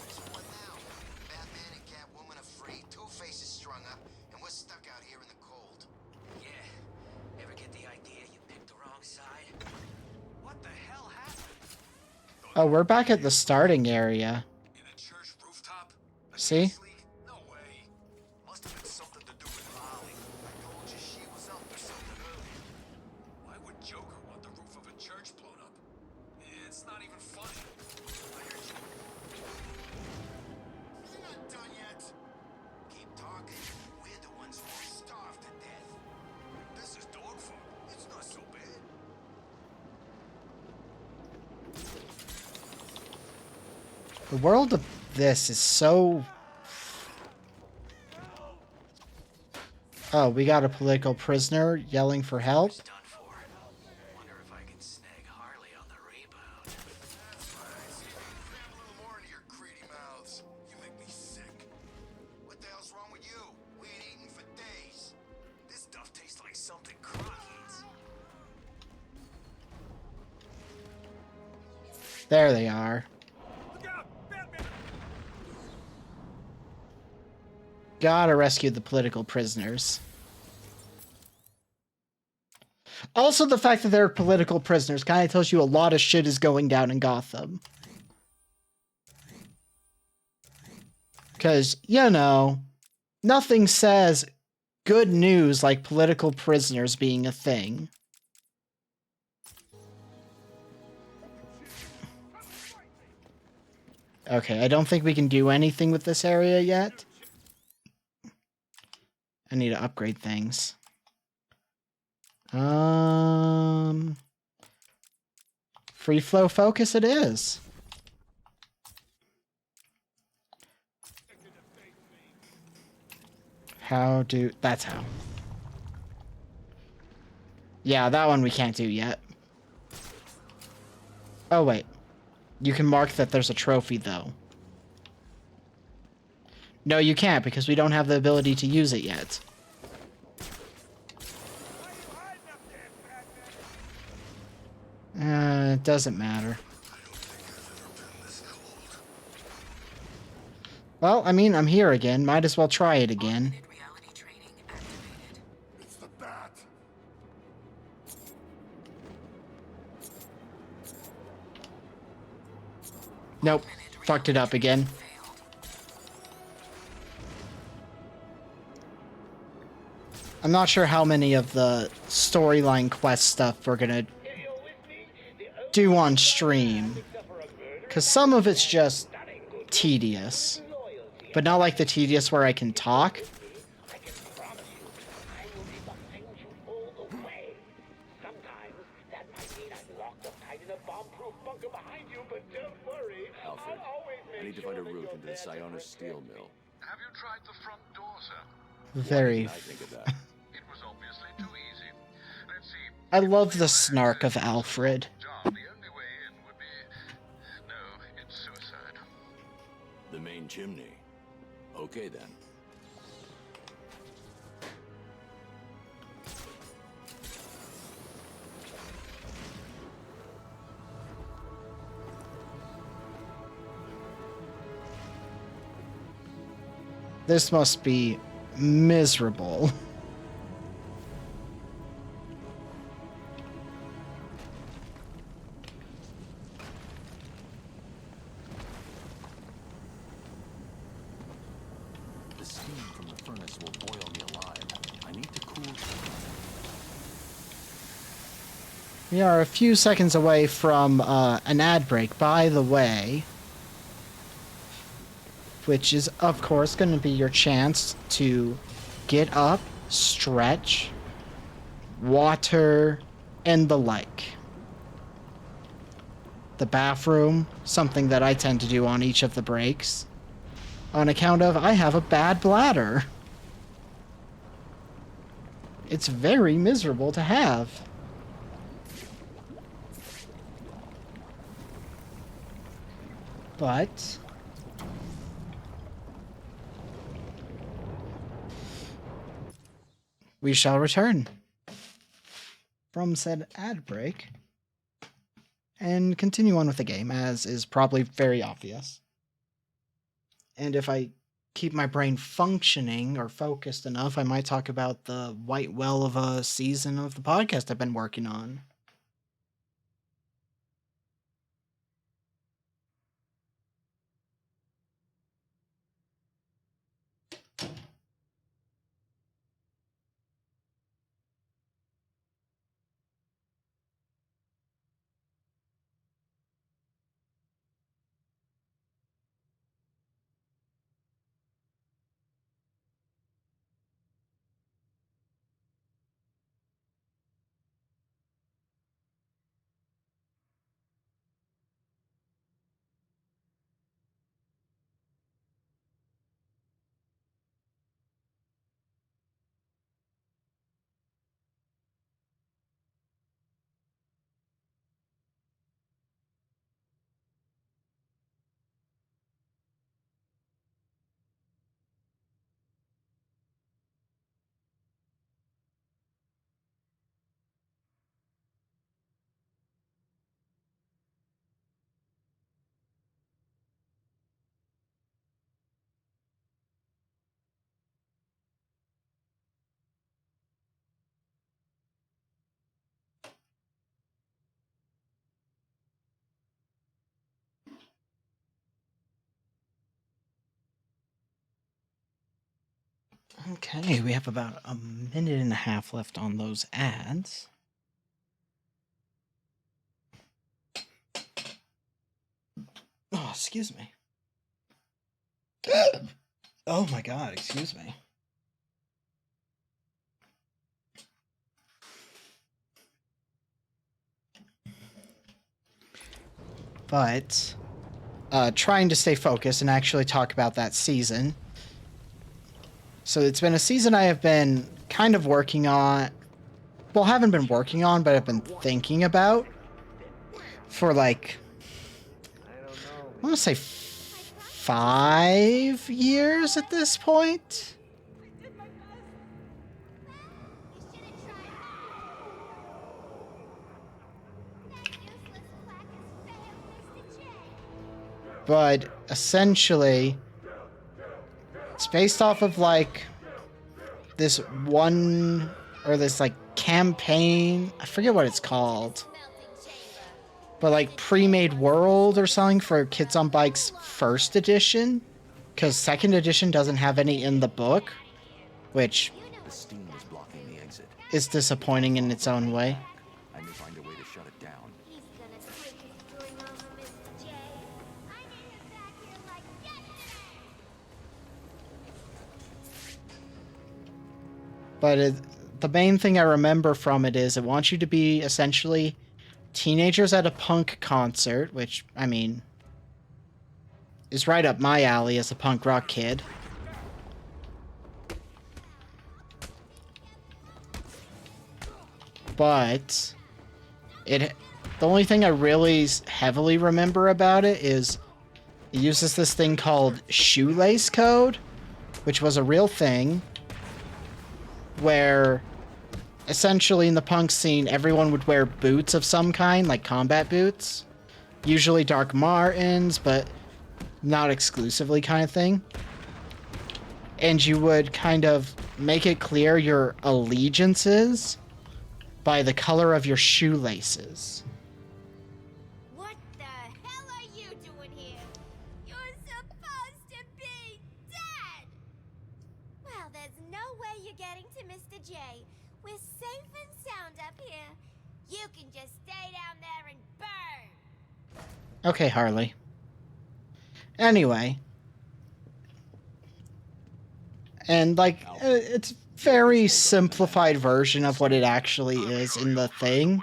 So what now? Batman and Catwoman are free. Two-Face is strung up. And we're stuck out here in the cold. Yeah. Ever get the idea you picked the wrong side? What the hell happened? Oh, we're back at the starting area. In a church rooftop? See? No way. Must have been something to do with Harley. I told you she was up to something earlier. Why would Joker want the roof of a church blown up? It's not even funny. I heard you. You're not done yet. Keep talking. We're the ones who are starved to death. This is dog food. It's not so bad. The world of this is so... Oh, we got a political prisoner yelling for help. Wonder if I can snag Harley on the rebound. That's right. Cram a little more into your greedy mouths. You make me sick. What the hell's wrong with you? We ain't eaten for days. This stuff tastes like something Croc eats. There they are. Gotta rescue the political prisoners. Also, the fact that they're political prisoners kind of tells you a lot of shit is going down in Gotham. Because, you know, nothing says good news like political prisoners being a thing. Okay, I don't think we can do anything with this area yet. I need to upgrade things. Free flow focus it is. That's how. Yeah, that one we can't do yet. Oh, wait. You can mark that there's a trophy, though. No, you can't, because we don't have the ability to use it yet. It doesn't matter. Well, I mean, I'm here again. Might as well try it again. It's the bat. Nope. Fucked it up again. I'm not sure how many of the storyline quest stuff we're gonna do on stream. Because some of it's just tedious. But not like the tedious where I can talk. Alfred, I need to find a route into the Sionis steel mill. Have you tried the front door, sir? Very. I think of that. It was obviously too easy. Let's see. I love the snark of Alfred. John, the only way in would be... No, it's suicide. The main chimney. Okay, then. This must be miserable. The steam from the furnace will boil me alive. I need to cool down. We are a few seconds away from an ad break, by the way. Which is, of course, going to be your chance to get up, stretch, water, and the like. The bathroom, something that I tend to do on each of the breaks. on account of I have a bad bladder. It's very miserable to have. But we shall return from said ad break and continue on with the game, as is probably very obvious. And if I keep my brain functioning or focused enough, I might talk about the white well of a season of the podcast I've been working on. Okay, we have about a minute and a half left on those ads. Oh, excuse me. Oh my god, excuse me. But, trying to stay focused and actually talk about that season. So it's been a season I have been kind of working on. Well, haven't been working on, but I've been thinking about for like, I want to say 5 years at this point. But essentially, it's based off of like this one, or this like campaign, I forget what it's called, but like pre-made world or something for Kids on Bikes first edition, because second edition doesn't have any in the book, which The steam is blocking the exit. is disappointing in its own way. I may find a way to shut it down. But the main thing I remember from it is it wants you to be essentially teenagers at a punk concert, which, I mean, is right up my alley as a punk rock kid. But the only thing I really heavily remember about it is it uses this thing called shoelace code, which was a real thing, where essentially in the punk scene everyone would wear boots of some kind, like combat boots, usually Doc Martens, but not exclusively, kind of thing. And you would kind of make it clear your allegiances by the color of your shoelaces. What the hell are you doing here? You're supposed to be dead! Well, there's no way you're getting to Mr. J. We're safe and sound up here. You can just stay down there and burn! Okay, Harley. Anyway. And, like, it's very simplified version of what it actually is in the thing.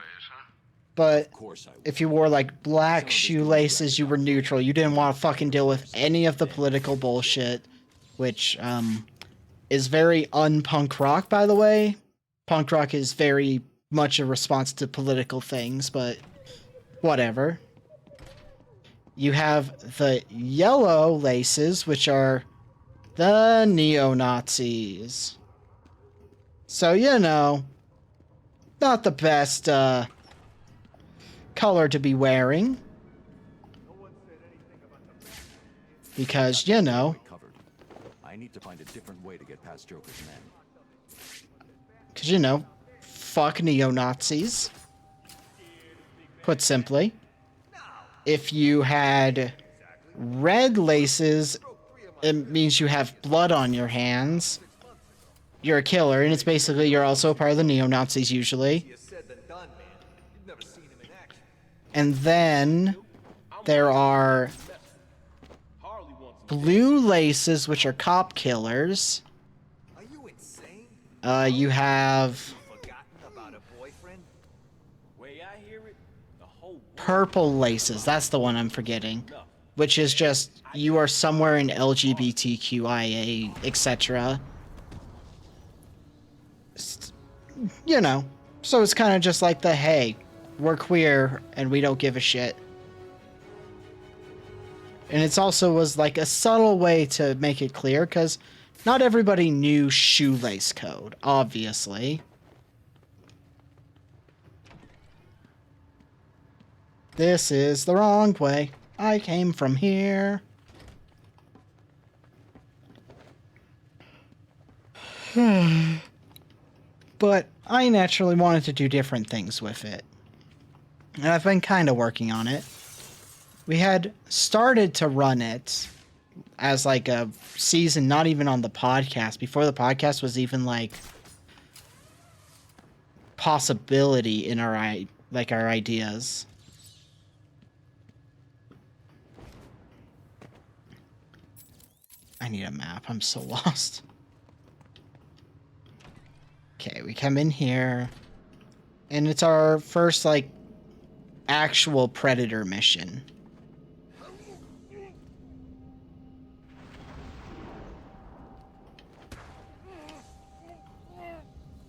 But if you wore like black shoelaces, you were neutral. You didn't want to fucking deal with any of the political bullshit, which is very un-punk rock, by the way. Punk rock is very much a response to political things, but whatever. You have the yellow laces, which are the neo-Nazis. So, you know, not the best color to be wearing. Because, you know. I need to find a different way to get past Joker's men. Because, you know, fuck neo-Nazis. Put simply. If you had red laces, it means you have blood on your hands. You're a killer, and it's basically you're also a part of the neo-Nazis usually. And then there are blue laces, which are cop killers. You have purple laces. That's the one I'm forgetting. Which is just you are somewhere in LGBTQIA, etc. You know. So it's kind of just like the, hey, we're queer and we don't give a shit. And it's also was like a subtle way to make it clear, because not everybody knew shoelace code, obviously. This is the wrong way. I came from here. But I naturally wanted to do different things with it. And I've been kind of working on it. We had started to run it as like a season, not even on the podcast, before the podcast was even like possibility in our ideas. I need a map. I'm so lost. Okay, we come in here, and it's our first like actual Predator mission.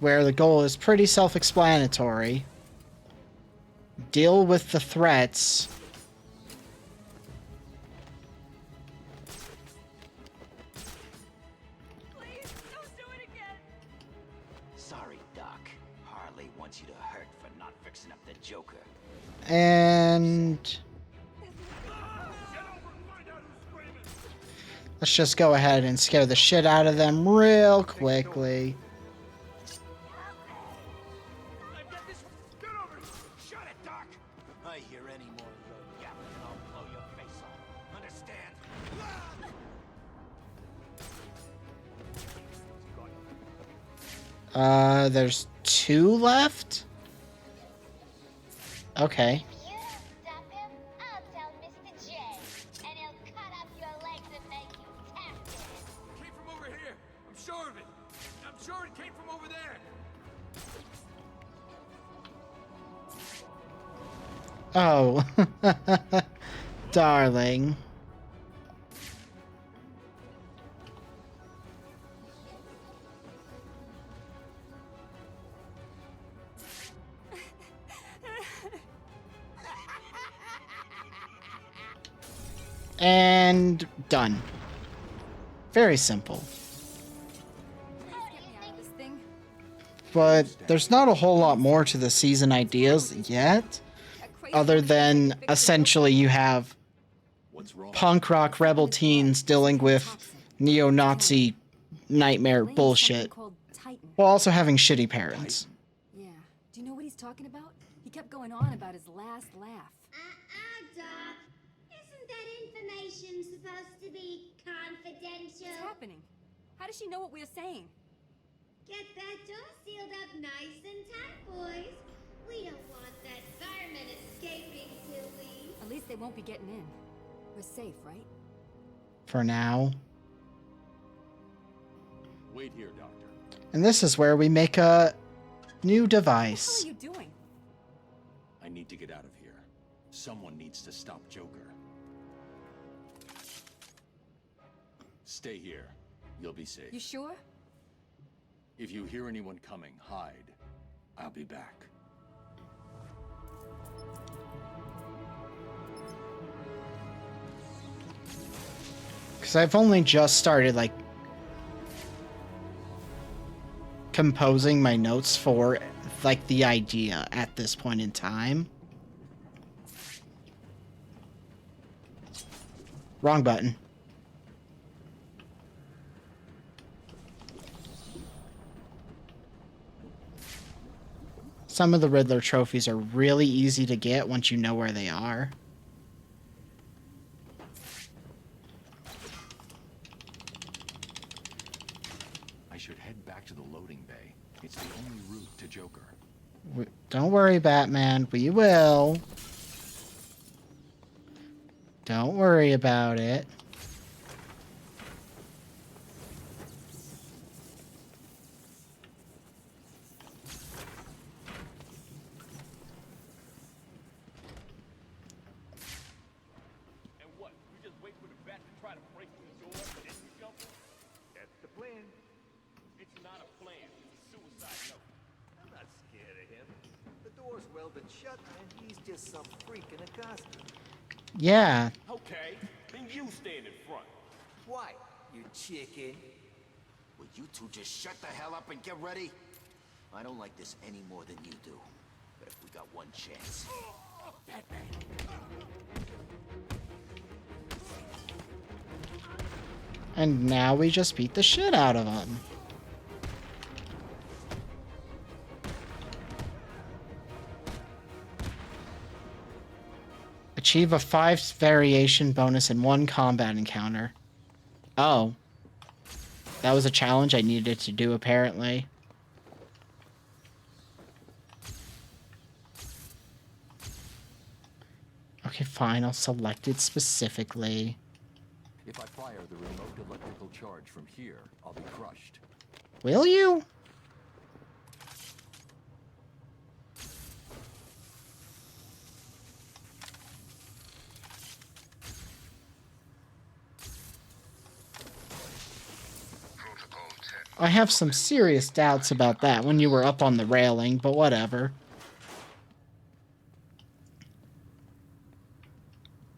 Where the goal is pretty self-explanatory. Deal with the threats. Please, don't do it again. Sorry, Doc. Harley wants you to hurt for not fixing up the Joker. And let's just go ahead and scare the shit out of them real quickly. I hear any more low yapping and I'll blow your face off. Understand? There's 2 left? Okay. Came from over here. I'm sure of it. I'm sure it came from over there. Oh. Darling. And done. Very simple. But there's not a whole lot more to the season ideas yet, other than essentially you have punk rock rebel teens dealing with neo-Nazi nightmare bullshit, while also having shitty parents. Yeah. Do you know what he's talking about? He kept going on about his last laugh. Doc. Isn't that information supposed to be confidential? What's happening? How does she know what we're saying? Get that door sealed up nice and tight, boys. We don't want that fireman escaping, do we? At least they won't be getting in. We're safe, right? For now. Wait here, Doctor. And this is where we make a new device. What are you doing? I need to get out of here. Someone needs to stop Joker. Stay here. You'll be safe. You sure? If you hear anyone coming, hide. I'll be back. Because I've only just started, like, composing my notes for, like, the idea at this point in time. Wrong button. Some of the Riddler trophies are really easy to get once you know where they are. I should head back to the loading bay. It's the only route to Joker. Don't worry, Batman. We will. Don't worry about it. Some freak in a costume. Yeah. Okay, then you stand in front. Why, you chicken? Will you two just shut the hell up and get ready? I don't like this any more than you do. But if we got one chance... And now we just beat the shit out of him. Achieve a 5 variation bonus in 1 combat encounter. Oh. That was a challenge I needed to do, apparently. Okay, fine. I'll select it specifically. If I fire the remote electrical charge from here, I'll be crushed. Will you? I have some serious doubts about that when you were up on the railing, but whatever.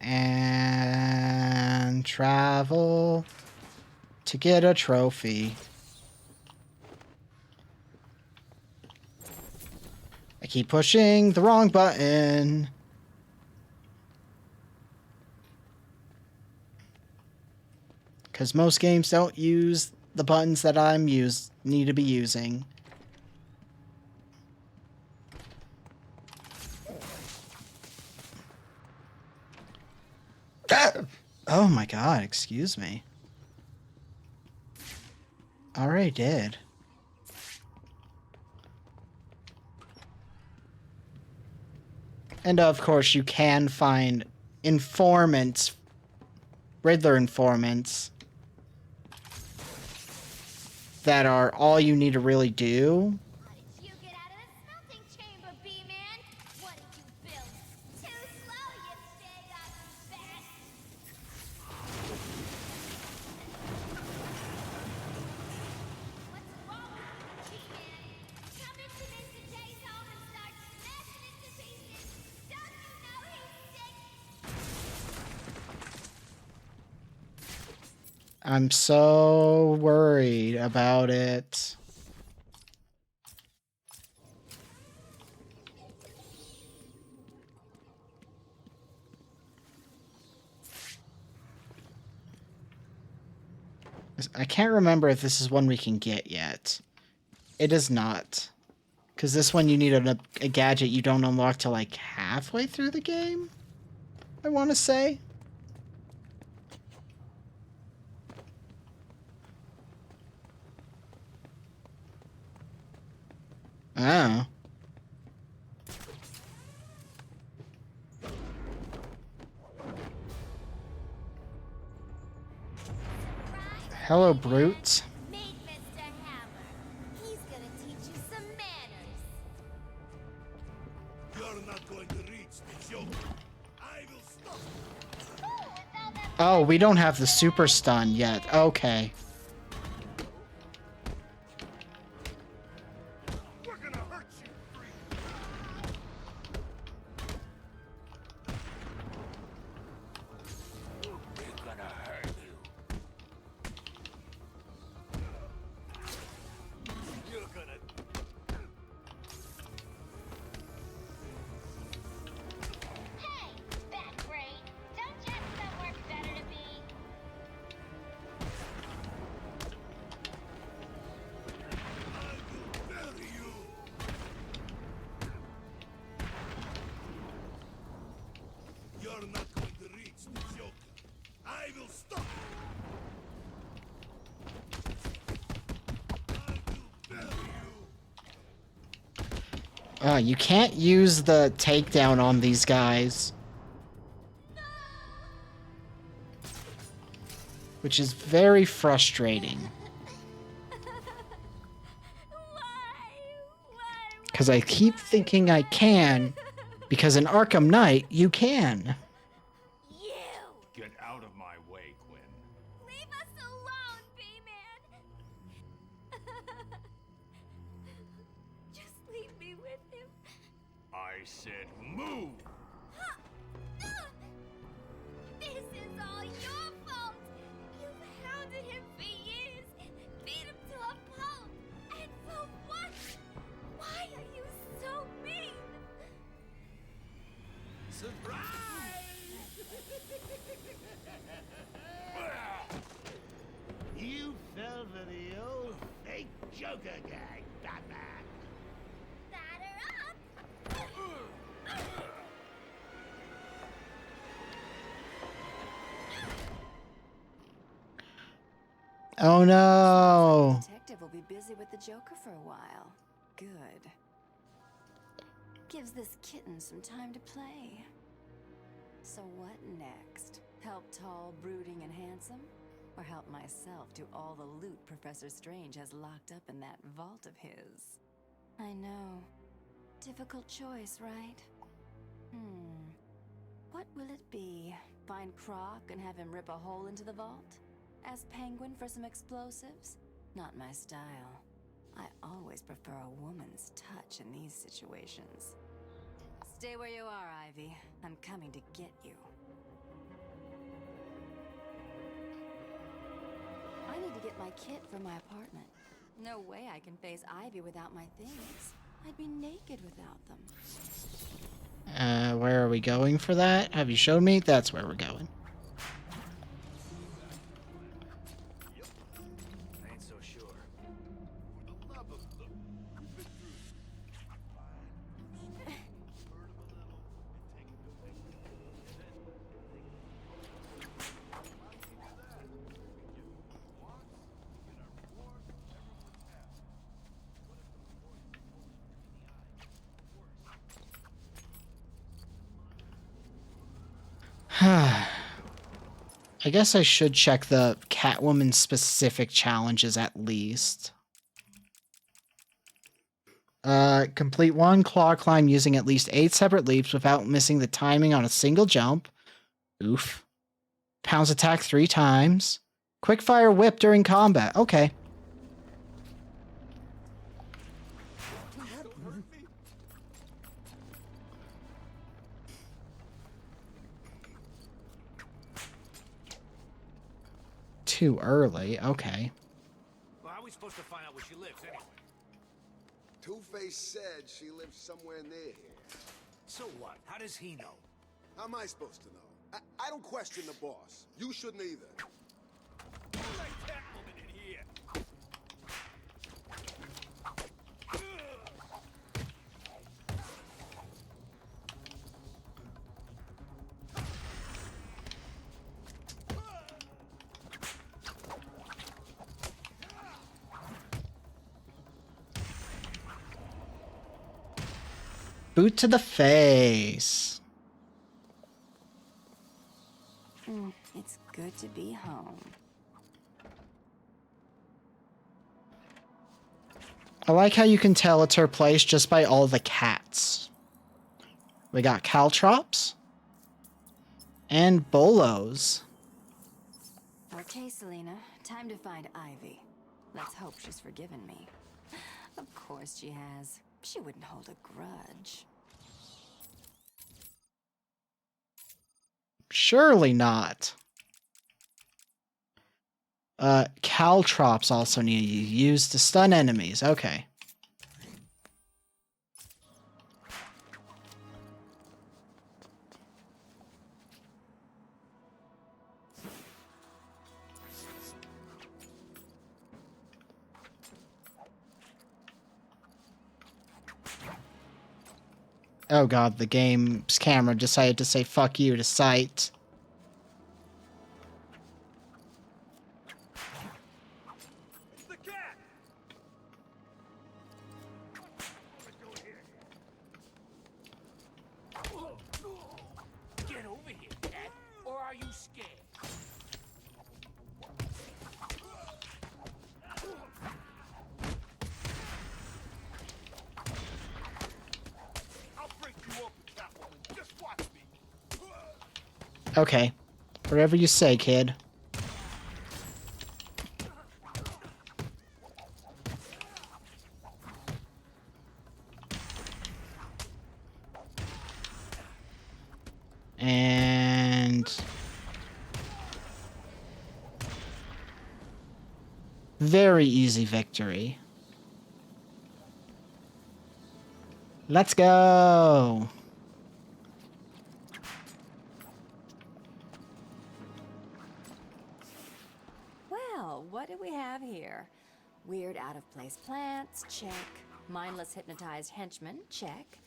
And travel to get a trophy. I keep pushing the wrong button. Because most games don't use the buttons that need to be using. Oh my god, excuse me. Already did. And of course you can find informants, Riddler informants, that are all you need to really do. You get out of the smelting chamber, B-Man. What did you build? Too slow, you big ugly bat. What's wrong with you, B-Man? Come into Mr. J's home and start smashing it to pieces. Don't you know he's sick? I'm so worried about it. I can't remember if this is one we can get yet. It is not. Because this one you need a gadget you don't unlock till like halfway through the game, I want to say. Oh. Hello, brute. Meet Mr. Hammer. He's gonna teach you some manners. You're not going to reach Oh, we don't have the super stun yet. Okay. You can't use the takedown on these guys. Which is very frustrating. Because I keep thinking I can, because in Arkham Knight, you can. Get out of my way, Quinn. Leave us alone, B-Man! Just leave me with him. I said move! This is all your fault! You've hounded him for years, beat him to a pulp, and for what? Why are you so mean? Surprise! You fell for the old fake Joker gag, Batman. Batter up! Oh no! Detective will be busy with the Joker for a while. Good. Gives this kitten some time to play. So what next? Help tall, brooding, and handsome? Or help myself do all the loot Professor Strange has locked up in that vault of his? I know. Difficult choice, right? What will it be? Find Croc and have him rip a hole into the vault? Ask Penguin for some explosives? Not my style. I always prefer a woman's touch in these situations. Stay where you are, Ivy. I'm coming to get you. I need to get my kit from my apartment. No way I can face Ivy without my things. I'd be naked without them. Where are we going for that? Have you showed me? That's where we're going. I ain't so sure. I guess I should check the Catwoman specific challenges at least. Complete one claw climb using at least 8 separate leaps without missing the timing on a single jump. Oof. Pounce attack 3 times. Quick fire whip during combat. Okay. Too early. Okay. Well, how are we supposed to find out where she lives anyway? Two-Face said she lives somewhere near here. So what? How does he know? How am I supposed to know? I don't question the boss. You shouldn't either. Who let Catwoman in here? Boot to the face. It's good to be home. I like how you can tell it's her place just by all the cats. We got caltrops and bolos. Okay, Selena, time to find Ivy. Let's hope she's forgiven me. Of course she has. She wouldn't hold a grudge. Surely not. Caltrops also need to be used to stun enemies. Okay. Oh god, the game's camera decided to say fuck you to sight. Get over here, cat, or are you scared? I'll break you open, Catwoman. Just watch me. Okay. Whatever you say, kid. And very easy victory. Let's go. Well, what do we have here? Weird out-of-place plants, check. Mindless hypnotized henchmen, check.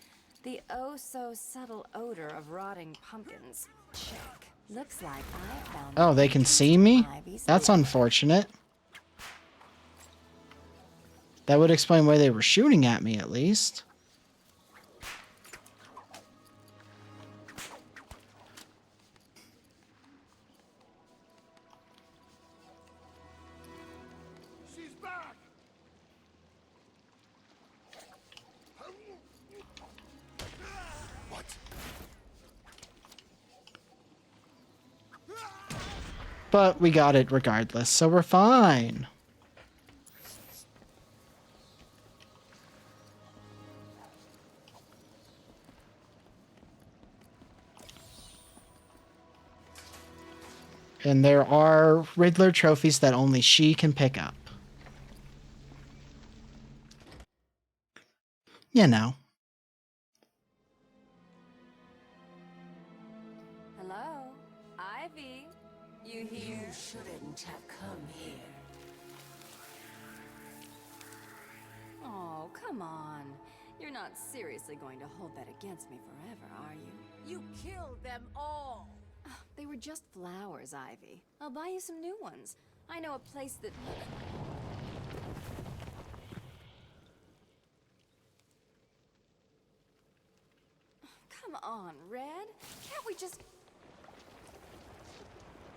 The oh-so-subtle odor of rotting pumpkins, check. Looks like I found... Oh, they can see me? Ivy's That's lab. unfortunate. That would explain why they were shooting at me, at least. She's back. What? But we got it regardless, so we're fine. And there are Riddler trophies that only she can pick up. You know. Hello? Ivy? You here? You shouldn't have come here. Oh, come on. You're not seriously going to hold that against me forever, are you? You killed them all. They were just flowers, Ivy. I'll buy you some new ones. I know a place that... Come on, Red. Can't we just...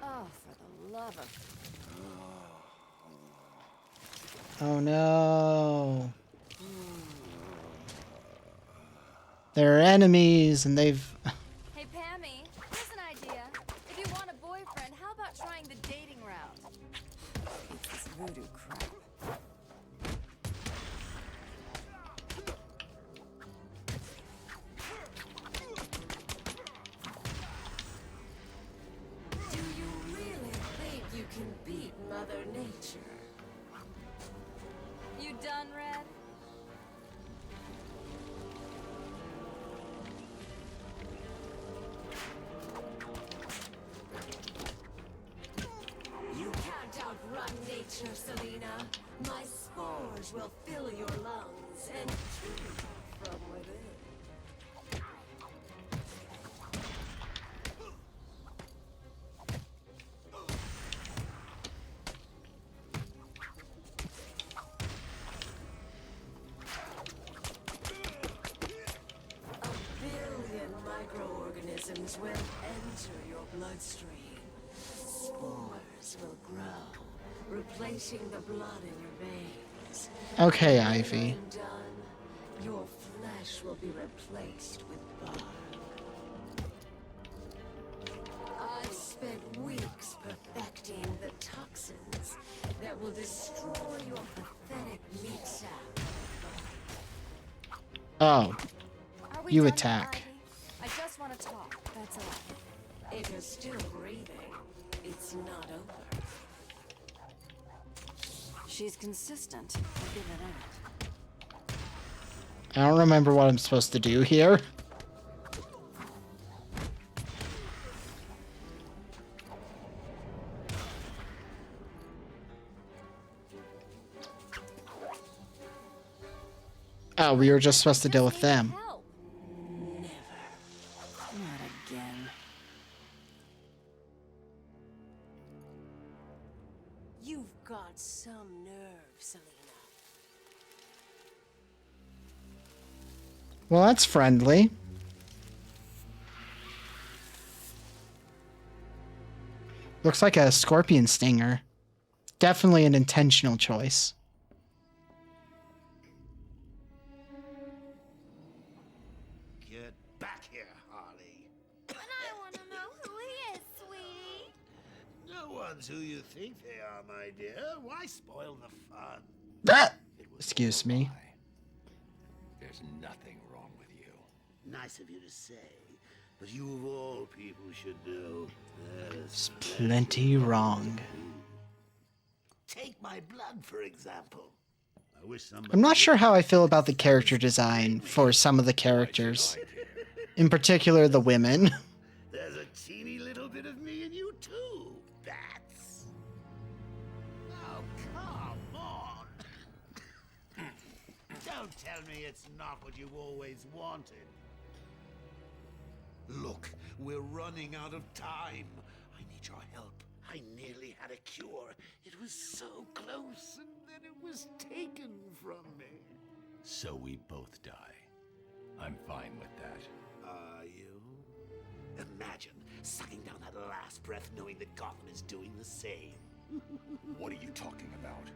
Oh, for the love of... Oh no. They're enemies and they've... Hey, Pammy, here's an idea. If you want a boyfriend, how about trying the dating route? It's this voodoo crap. Do you really think you can beat Mother Nature? You done, Red? You can't outrun nature, Selena. My spores will fill your lungs and kill you from within. A billion microorganisms will enter your bloodstream. Spores will grow, replacing the blood in your veins. Okay, When Ivy. I'm done, your flesh will be replaced with barbs. perfecting the toxins that will destroy your pathetic meat sack. Oh, Are we you done, attack. Ivy? I just want to talk, that's all. If you're still breathing, it's not over. She's consistent, I'll give her that. I don't remember what I'm supposed to do here. Oh, we were just supposed to deal with them. Not again. You've got some nerve, Selena. Well, that's friendly. Looks like a scorpion stinger. Definitely an intentional choice. Get back here, Harley. But I want to know who he is, sweetie. No one's who you think they are, my dear. Why spoil the fun? Ah! Excuse me. There's nothing wrong with you. Nice of you to say, but you of all people should know There's plenty wrong. Take my blood, for example. I wish somebody I'm not sure how I feel about the character design for some of the characters. In particular, the women. There's a teeny little bit of me in you too, bats. Oh, come on. Don't tell me it's not what you've always wanted. Look, we're running out of time. I need your help. I nearly had a cure. It was so close, and then it was taken from me. So we both die. I'm fine with that. Are you? Imagine sucking down that last breath knowing that Gotham is doing the same. What are you talking about?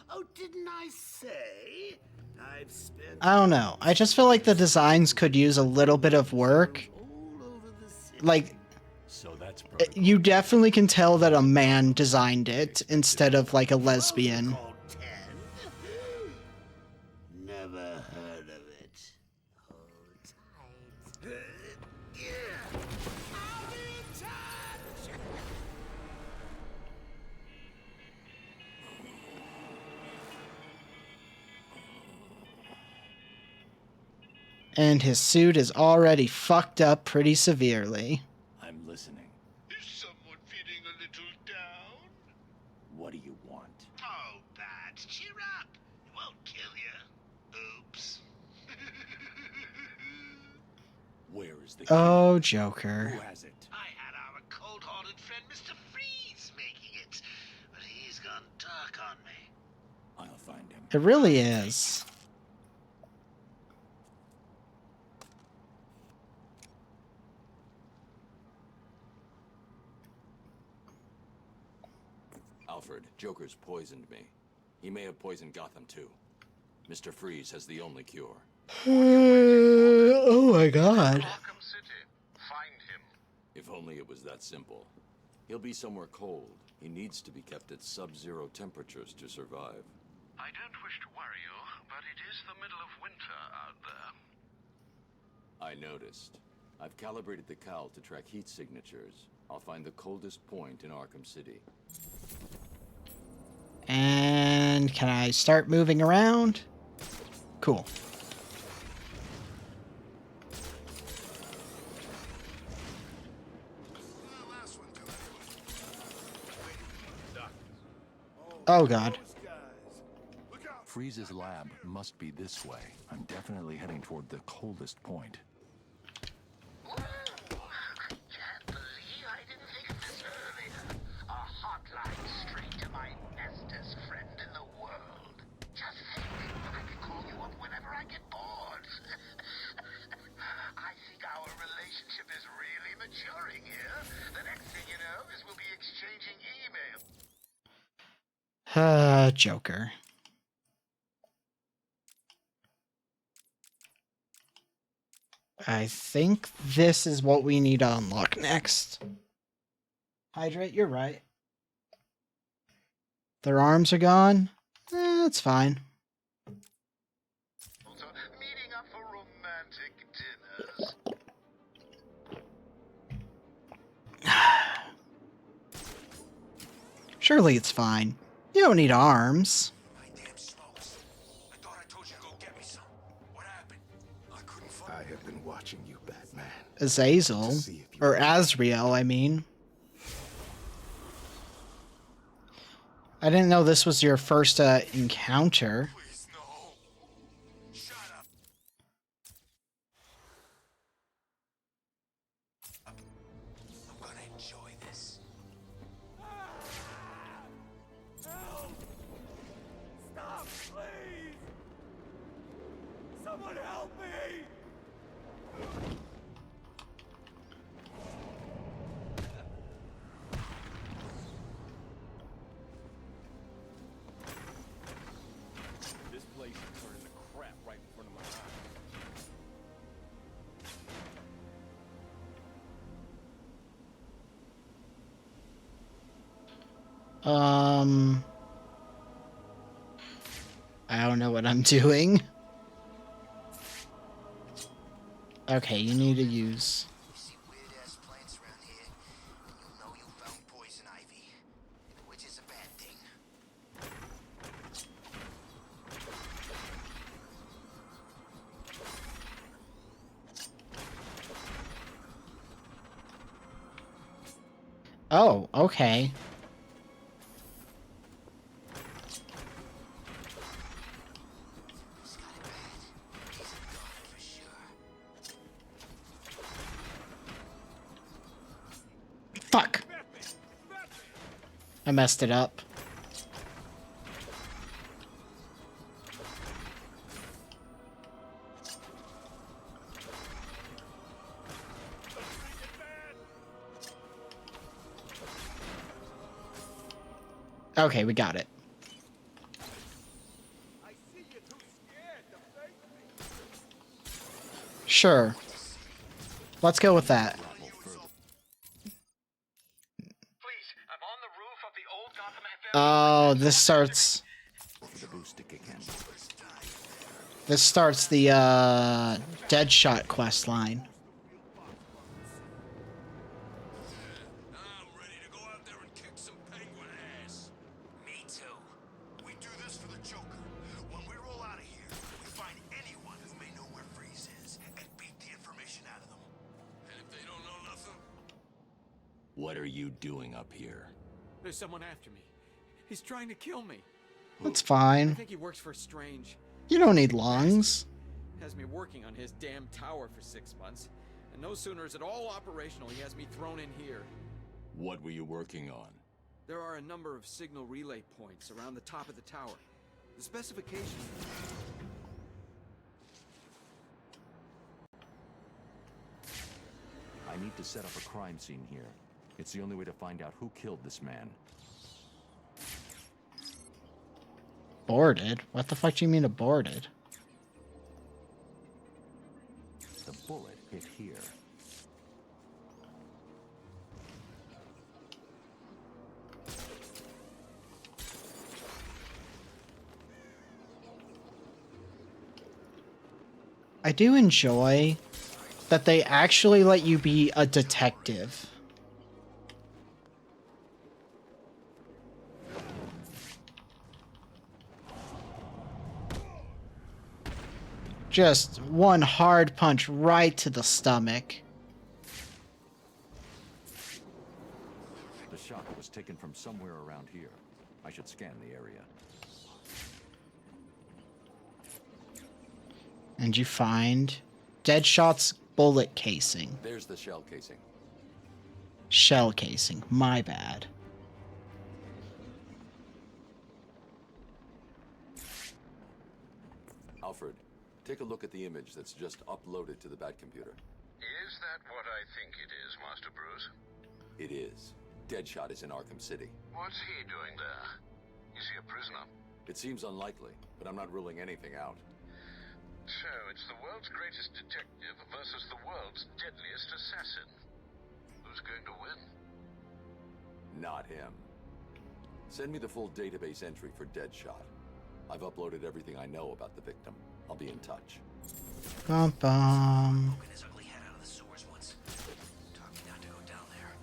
Oh, didn't I say? I've spent... I don't know. I just feel like the designs could use a little bit of work. Like, so that's you definitely can tell that a man designed it instead of like a lesbian. Never heard of it. Hold tight. I'll be in touch. And his suit is already fucked up pretty severely. I'm listening. Is someone feeling a little down? What do you want? Oh, Bats, cheer up. It won't kill you. Oops. Where is the Oh, Joker. Who has it? I had our cold-hearted friend Mr. Freeze making it, but he's gone dark on me. I'll find him. It really is. Alfred, Joker's poisoned me. He may have poisoned Gotham too. Mr. Freeze has the only cure. Oh my god. Arkham City. Find him. If only it was that simple. He'll be somewhere cold. He needs to be kept at sub-zero temperatures to survive. I don't wish to worry you, but it is the middle of winter out there. I noticed. I've calibrated the cowl to track heat signatures. I'll find the coldest point in Arkham City. And can I start moving around? Cool. Oh god. Freeze's lab must be this way. I'm definitely heading toward the coldest point. Can't believe I didn't think of this earlier. A hotline straight to my bestest friend in the world. Just think, I can call you up whenever I get bored. I think our relationship is really maturing here. The next thing you know is we'll be exchanging emails. Joker. I think this is what we need to unlock next. Hydrate, you're right. Their arms are gone. That's fine. Meeting up for romantic dinners. Surely it's fine. You don't need arms. I have been watching you, Batman. Azazel. Or Azrael, I mean. I didn't know this was your first encounter. Stop, please! Someone help me! This place is turning to crap right in front of my eyes. I don't know what I'm doing. Okay, you need to use... Oh, okay. Fuck! I messed it up. Okay, we got it. Sure. Let's go with that. Oh, this starts... This starts the, Deadshot quest line. Me too. We do this for the Joker. When we roll out of here, we find anyone who may know where Freeze is and beat the information out of them. And if they don't know nothing? What are you doing up here? There's someone after me. He's trying to kill me. That's I fine. think he works for Strange. You don't need lungs. Has me working on his damn tower for 6 months. And no sooner is it all operational, he has me thrown in here. What were you working on? There are a number of signal relay points around the top of the tower. The specifications... I need to set up a crime scene here. It's the only way to find out who killed this man. Boarded? What the fuck do you mean aborted? The bullet hit here. I do enjoy that they actually let you be a detective. Just one hard punch right to the stomach. The shot was taken from somewhere around here. I should scan the area. And you find Deadshot's bullet casing. There's the shell casing. Shell casing, my bad. Alfred, take a look at the image that's just uploaded to the Batcomputer. Is that what I think it is, Master Bruce? It is. Deadshot is in Arkham City. What's he doing there? Is he a prisoner? It seems unlikely, but I'm not ruling anything out. So, it's the world's greatest detective versus the world's deadliest assassin. Who's going to win? Not him. Send me the full database entry for Deadshot. I've uploaded everything I know about the victim. I'll be in touch. Bum bum. His ugly head out of the sewers once. Taught me not to go down there.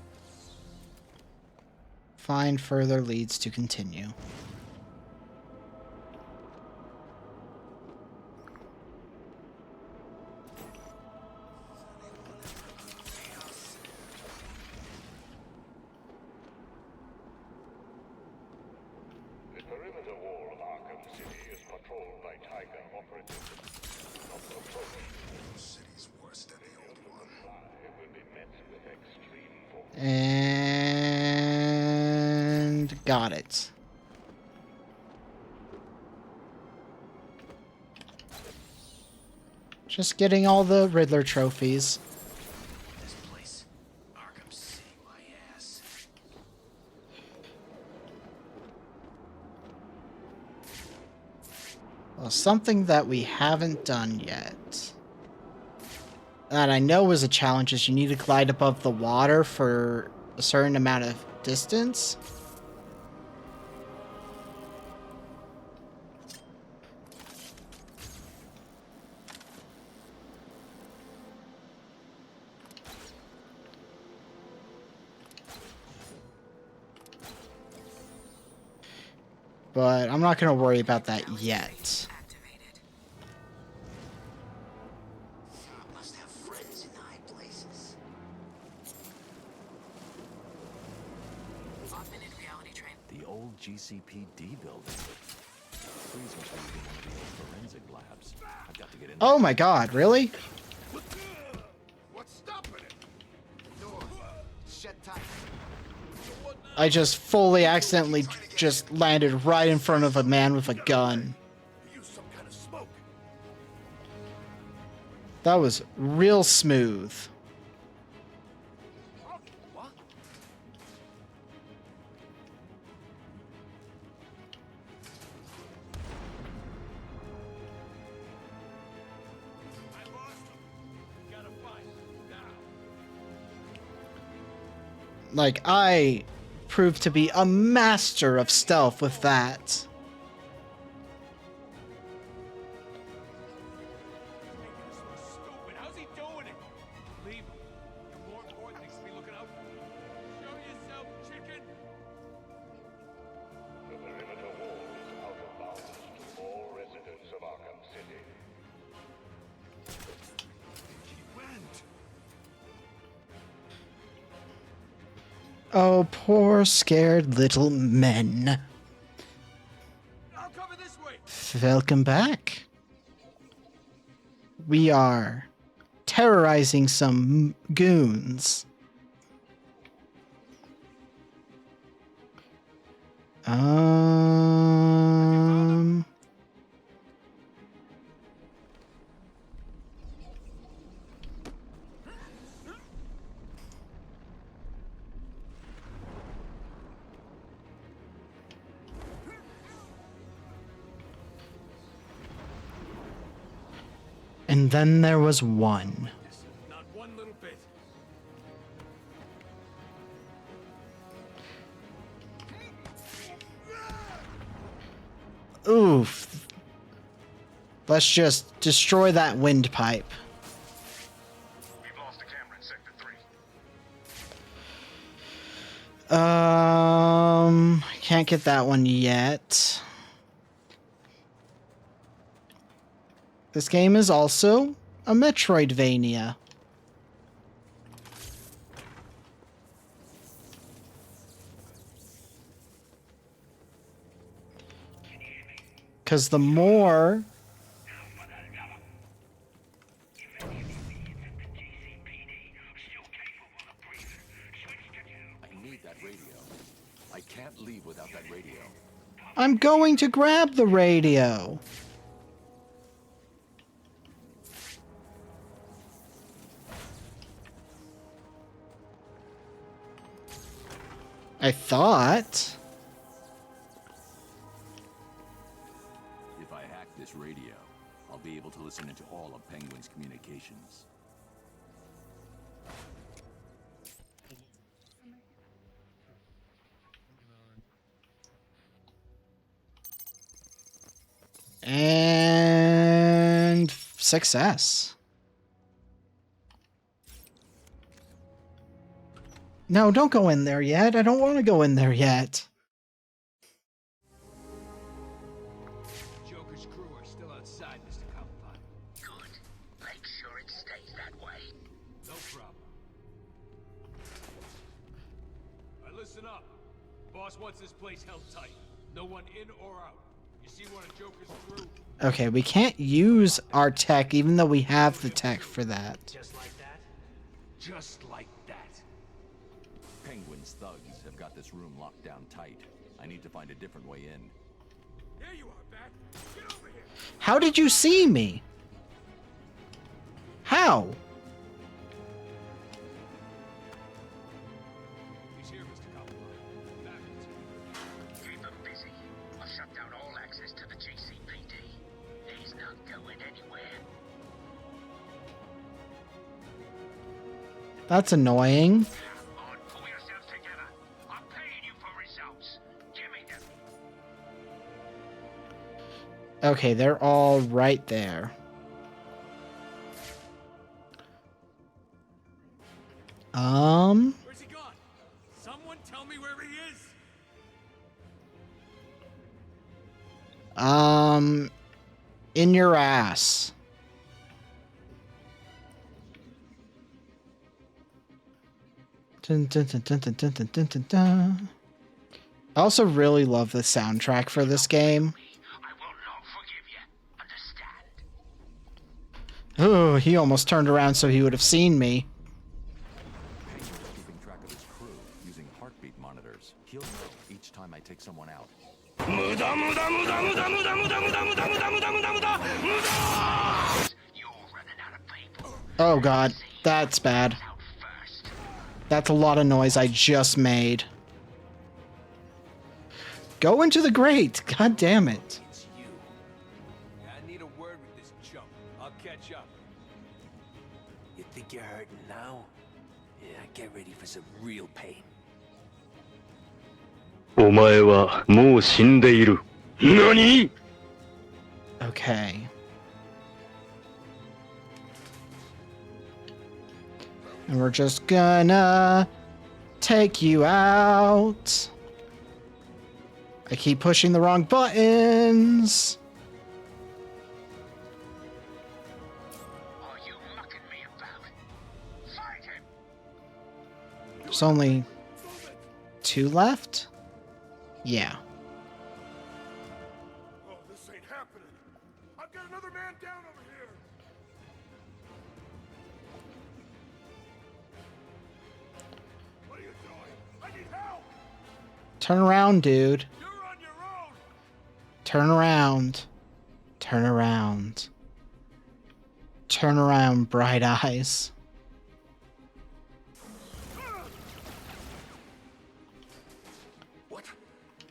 Find further leads to continue. The perimeter wall of Arkham City is patrolled by Tiger operatives. The city's worse than the old one. It will be met with extreme force. And got it. Just getting all the Riddler trophies. This place, Arkham City, my ass. Well, something that we haven't done yet. That I know is a challenge is you need to glide above the water for a certain amount of distance. But I'm not going to worry about that yet. Must have friends in high places. Augmented reality train. The old GCPD building. Please must be one of the old forensic labs. I've got to get in. Oh my god, really? What's stopping it? Door. Shut tight. I just fully accidentally just landed right in front of a man with a gun. Use some kind of smoke. That was real smooth. What? I lost him. Gotta find him now. Like, I proved to be a master of stealth with that. Stupid. How's he doing it? Leave him. You're more important things to be looking out for. Show yourself, chicken. The perimeter wall is out of bounds to all residents of Arkham City. He went. Oh, poor scared little men. I'll cover this way. Welcome back. We are terrorizing some goons. And then there was one. Not one little bit. Oof. Let's just destroy that windpipe. We've lost a camera in Sector 3. Can't get that one yet. This game is also a Metroidvania. Because the more... I need that radio. I can't leave without that radio. I'm going to grab the radio. I thought. If I hack this radio, I'll be able to listen into all of Penguin's communications. And success. No, don't go in there yet. I don't want to go in there yet. Joker's crew are still outside, Mr. Cobblepot. Good. Make sure it stays that way. No problem. All right, listen up. Boss wants this place held tight. No one in or out. You see one of Joker's crew? Okay, we can't use our tech even though we have the tech for that. Just like that? Just like that. Penguin's thugs have got this room locked down tight. I need to find a different way in. There you are, Bat. Get over here. How did you see me? How? He's here, Mr. Cobblepot. Batman's here. Keep him busy. I'll shut down all access to the GCPD. He's not going anywhere. That's annoying. On, pull yourselves together. I'm paying you for results. Give me them. Okay, they're all right there. Where's he gone? Someone tell me where he is. In your ass. Dun, dun, dun, dun, dun, dun, dun, dun, dun. I also really love the soundtrack for this game. Oh, he almost turned around so he would have seen me. Penguin's keeping track of his crew using heartbeat monitors. He'll know each time I take someone out. Oh god, that's bad. That's a lot of noise I just made. Go into the grate! God damn it. It's you. I need a word with this chump. I'll catch up. You think you're hurting now? Yeah, get ready for some real pain. お前はもう死んでいる。何？ Okay. And we're just gonna take you out. I keep pushing the wrong buttons. There's only 2 left? Yeah. Oh, this ain't happening. I've got another man down over here. What are you doing? I need help. Turn around, dude. Turn around. Turn around. Turn around, bright eyes. What?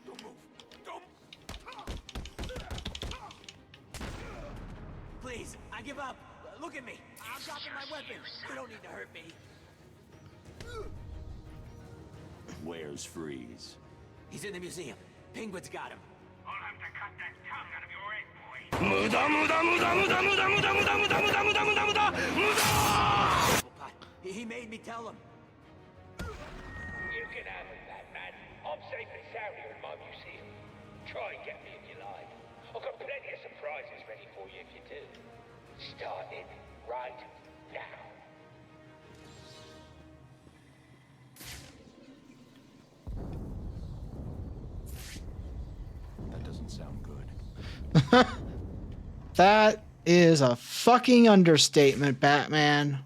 Don't move. Don't. Please, I give up. Look at me. I'm dropping my weapon. You don't need to hurt me. Where's Freeze? He's in the museum. Penguin's got him. I'll have to cut that tongue out of your head, boy. 無駄無駄無駄無駄無駄無駄無駄無駄無駄無駄無駄無駄無駄無駄 He made me tell him. You can have it, Batman. I'm safe and sound here in my museum. Try and get me if you like. I've got plenty of surprises ready for you if you do. Starting right now. That doesn't sound good. That is a fucking understatement, Batman.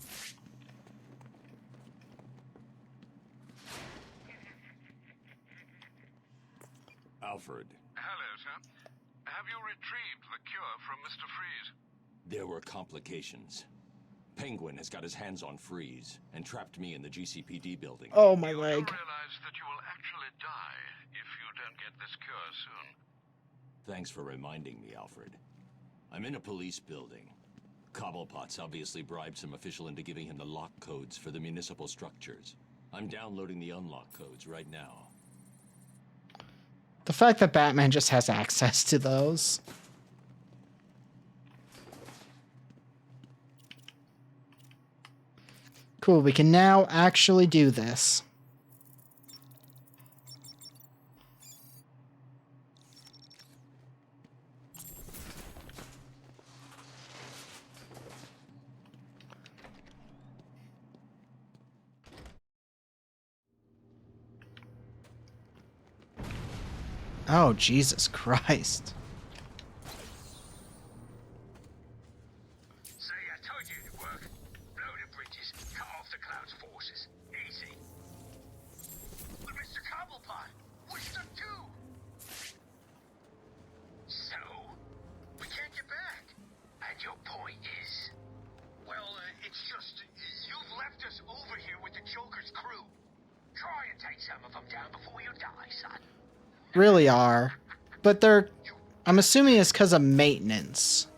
Alfred, Hello, sir. Have you retrieved the cure from Mr. Freeze? there were complications. Penguin has got his hands on Freeze and trapped me in the GCPD building. Oh, my leg. Realize that you will actually die if you don't get this cure soon. Thanks for reminding me, Alfred. I'm in a police building. Cobblepot's obviously bribed some official into giving him the lock codes for the municipal structures. I'm downloading the unlock codes right now. The fact that Batman just has access to those. Cool, we can now actually do this. Oh, Jesus Christ. See, I told you it'd work. Blow the bridges, cut off the Cloud's forces. Easy. But Mr. Cobblepot, we're stuck too. So, we can't get back. And your point is? Well, it's just, you've left us over here with the Joker's crew. Try and take some of them down before you die, son. Really are. But they're... I'm assuming it's because of maintenance.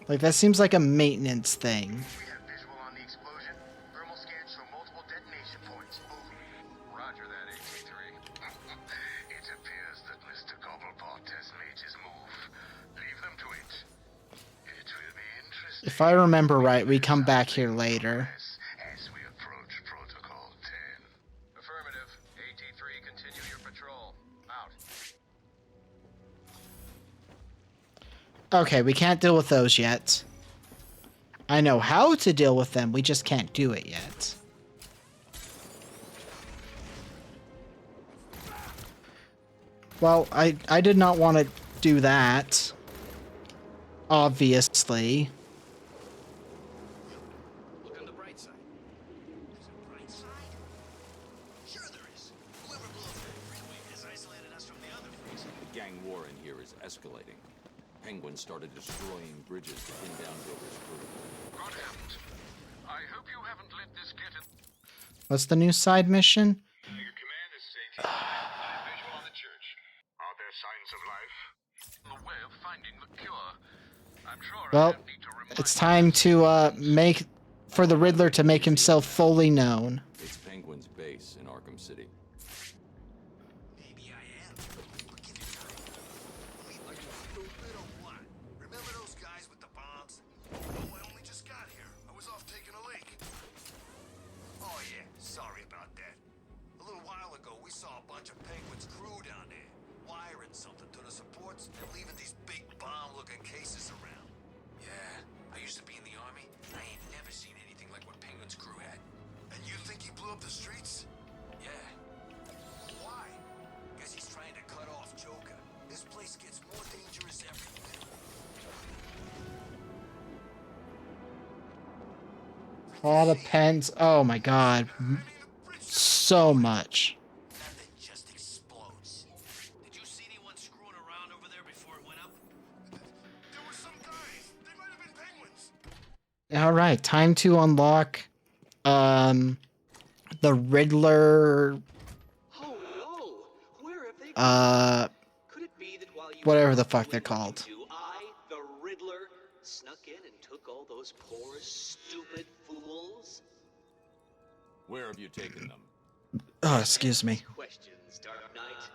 Like, that seems like a maintenance thing. We have visual on the explosion. Thermal scans show multiple detonation points. Over. Roger that, 83. It appears that Mr. Cobblepot has made his move. Leave them to it. It will be interesting. If I remember right, we come back here later. As we approach Protocol 10. Affirmative. 83, continue your patrol. Out. Okay, we can't deal with those yet. I know how to deal with them, we just can't do it yet. Well, I did not want to do that. Obviously. Look on the bright side. There's a bright side? Sure there is. Whoever blew up that freeway has isolated us from the other freaks. The gang war in here is escalating. Penguins started destroying bridges to pin down Joker's crew. Good heavens. I hope you haven't let this get in. What's the new side mission? Your command is safe. Visual on the church. Are there signs of life? The way of finding the cure. I'm sure Well, it's time to make... for the Riddler to make himself fully known. It's Penguin's base in Arkham City. Maybe I am. But give it time. Lead like stupid or what? Remember those guys with the bombs? Oh, I only just got here. I was off taking a leak. Oh yeah, sorry about that. A little while ago, we saw a bunch of Penguin's crew down there, wiring something to the supports and leaving these big bomb-looking cases around. Yeah, I used to be in the army. I ain't never seen anything like what Penguin's crew had. And you think he blew up the streets? Yeah. Why? Guess he's trying to cut off Joker. This place gets more dangerous every day. A lot of pens. Oh my god. So much. Nothing just explodes. Did you see anyone screwing around over there before it went up? There were some guys. They might have been penguins. Alright, time to unlock the Riddler Oh no! Where have they Could it be that while you whatever were the fuck doing they're what you called. do, I, the Riddler, snuck in and took all those poor, stupid fools? Where have you taken them? Oh, excuse me. Questions, Dark Knight.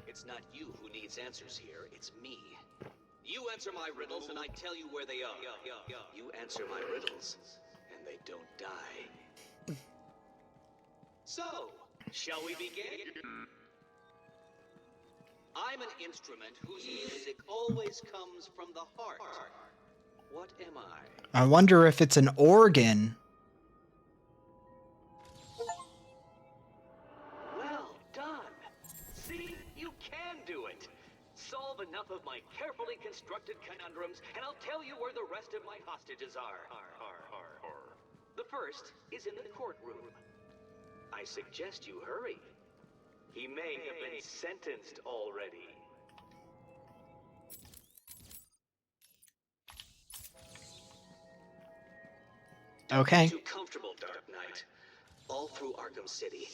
It's not you who needs answers here, it's me. You answer my riddles and I tell you where they are. You answer my riddles and they don't die. So, shall we begin? I'm an instrument whose music always comes from the heart. What am I? I wonder if it's an organ. Well done! See, you can do it! Solve enough of my carefully constructed conundrums, and I'll tell you where the rest of my hostages are. The first is in the courtroom. I suggest you hurry. He may have been sentenced already. Okay. Too comfortable, Dark Knight. All through Arkham City,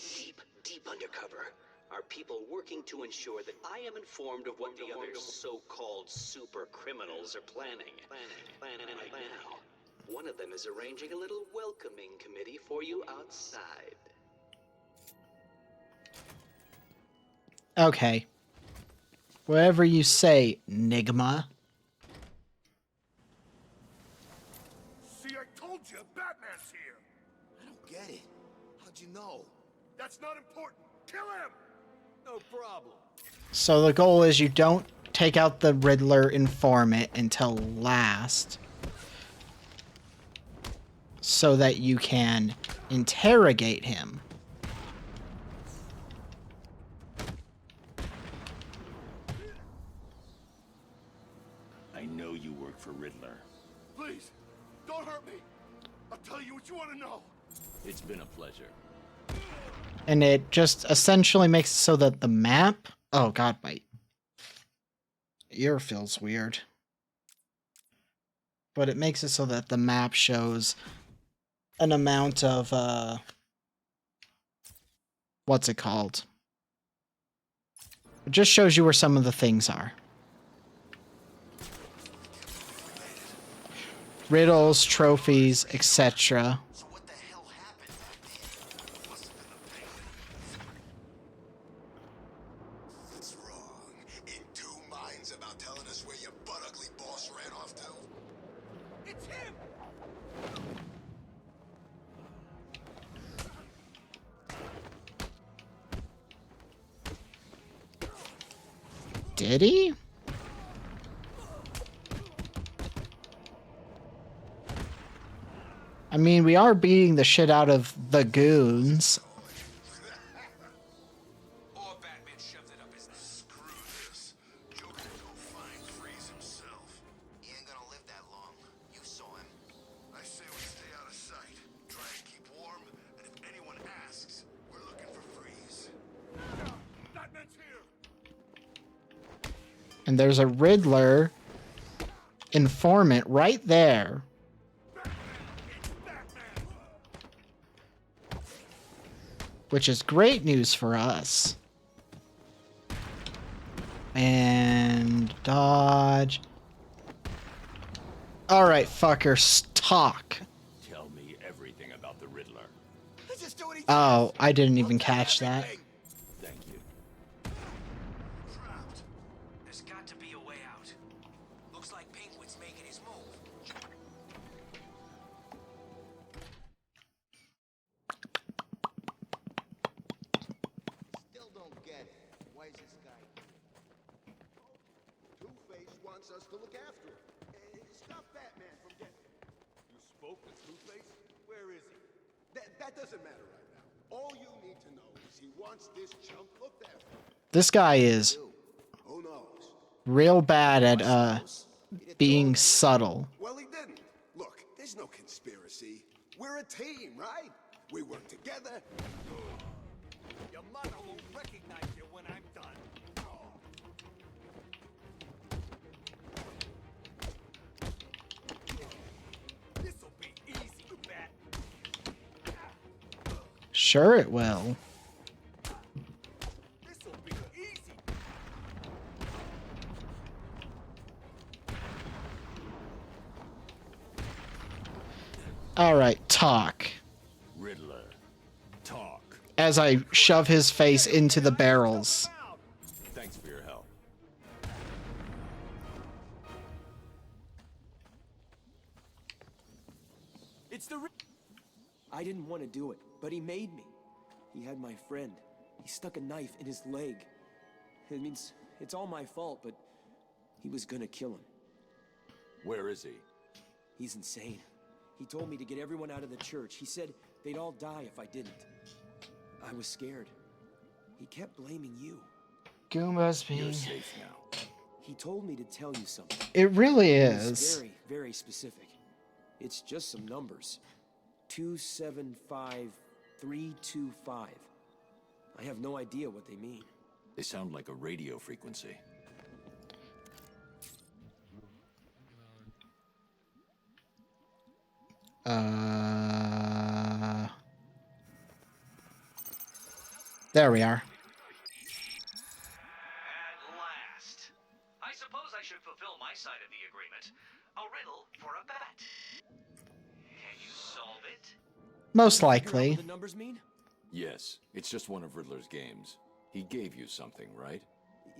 deep undercover, are people working to ensure that I am informed of what the other so-called super criminals are planning. Planning right now. One of them is arranging a little welcoming committee for you outside. Okay. Whatever you say, Nigma. See, I told you, Batman's here. don't get it. How'd you know? That's not important. Kill him! No problem. So the goal is you don't take out the Riddler informant until last, so that you can interrogate him. I know you work for Riddler. Please, don't hurt me. I'll tell you what you want to know. It's been a pleasure. And it just essentially makes it so that the map... Oh god, my ear feels weird. But it makes it so that the map shows an amount of, what's it called? It just shows you where some of the things are. Riddles, trophies, etc. What's wrong? In two minds about telling us where your butt ugly boss ran off to? It's him! Did he? I mean, we are beating the shit out of the goons. Or Batman shoved it up his ass. Screw this. Joker can go find Freeze himself. He ain't gonna live that long. You saw him. I say we stay out of sight. Try and keep warm, and if anyone asks, we're looking for Freeze. Batman's here! And there's a Riddler informant right there. Which is great news for us. And dodge. Alright, fuckers, talk. Tell me everything about the Riddler. Oh, I didn't even catch that. Thank you. Trapped. There's got to be a way out. Looks like Penguin's making his move. Still don't get it. Why is this guy here? Two-Face wants us to look after him. Stop Batman from getting him. You spoke to Two-Face? Where is he? That doesn't matter right now. All you need to know is he wants this chump looked after. This guy is Who knows? real bad at being subtle. Well, he didn't. Look, there's no conspiracy. We're a team, right? We work together. Your mother won't recognize you when I'm done. This'll be easy, Bat. Sure it will. This'll be easy. Alright, talk. Riddler. Talk. As I shove his face into the barrels. Thanks for your help. It's the I didn't want to do it, but he made me. He had my friend. He stuck a knife in his leg. It means it's all my fault, but he was gonna kill him. Where is he? He's insane. He told me to get everyone out of the church. He said they'd all die if I didn't. I was scared. He kept blaming you. Goombas being... You're safe now. He told me to tell you something. It really He was is. very, very specific. It's just some numbers. 275325. I have no idea what they mean. They sound like a radio frequency. There we are. At last. I suppose I should fulfill my side of the agreement. A riddle for a bat. Can you solve it? Most Figure out likely. what the numbers mean? Yes, it's just one of Riddler's games. He gave you something, right?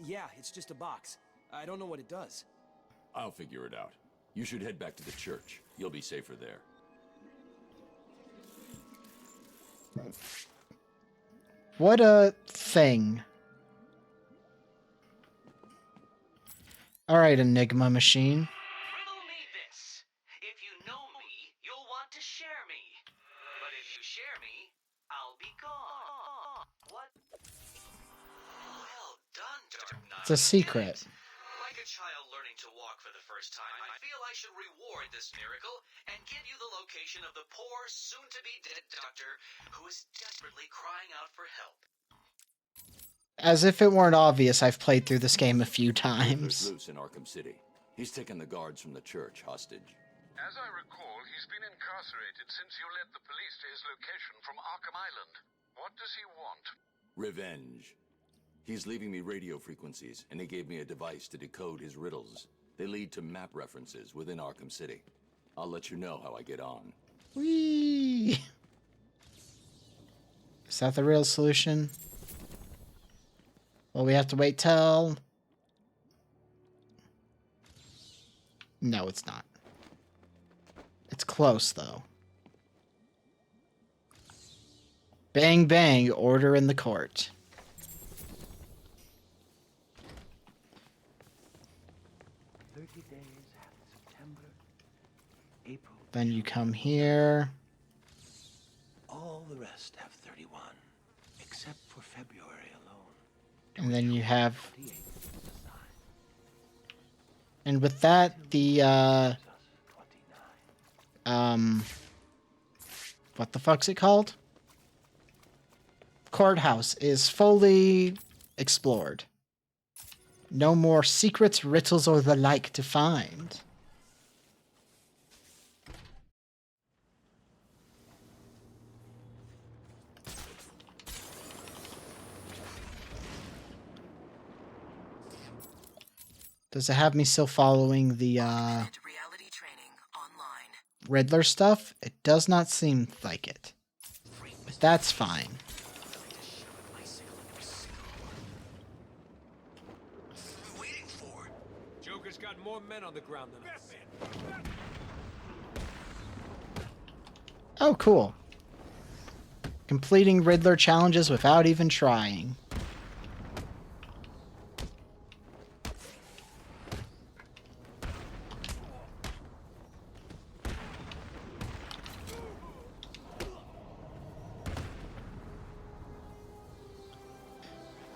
Yeah, it's just a box. I don't know what it does. I'll figure it out. You should head back to the church. You'll be safer there. What a thing. Alright, Enigma machine. Riddle me this. If you know me, you'll want to share me. But if you share me, I'll be gone. What? Well done, Dark Knight. It's a secret. Like a child learning to walk for the first time, I feel I should reward this miracle and give you the location of the poor, soon-to-be dead doctor who is desperately crying out for help. As if it weren't obvious, I've played through this game a few There's times. loose in Arkham City. He's taken the guards from the church hostage. As I recall, he's been incarcerated since you led the police to his location from Arkham Island. What does he want? Revenge. He's leaving me radio frequencies, and he gave me a device to decode his riddles. They lead to map references within Arkham City. I'll let you know how I get on. Whee! Is that the real solution? Well, we have to wait till... No, it's not. It's close, though. Bang, bang, order in the court. Then you come here. All the rest have 31, except for February alone. And then you have... And with that, the, what the fuck's it called? Courthouse is fully explored. No more secrets, riddles, or the like to find. Does it have me still following the, Riddler stuff? It does not seem like it. But that's fine. Joker's got more men on the ground than us. Oh, cool. Completing Riddler challenges without even trying.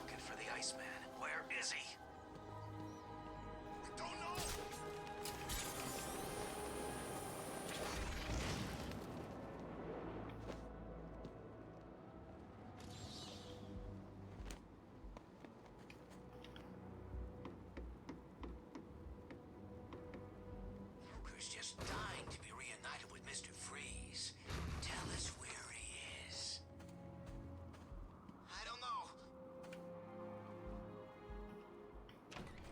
Looking for the Iceman. Where is he? I don't know. Joker's just dying to be reunited with Mr. Freeze. Tell us where he is. I don't know.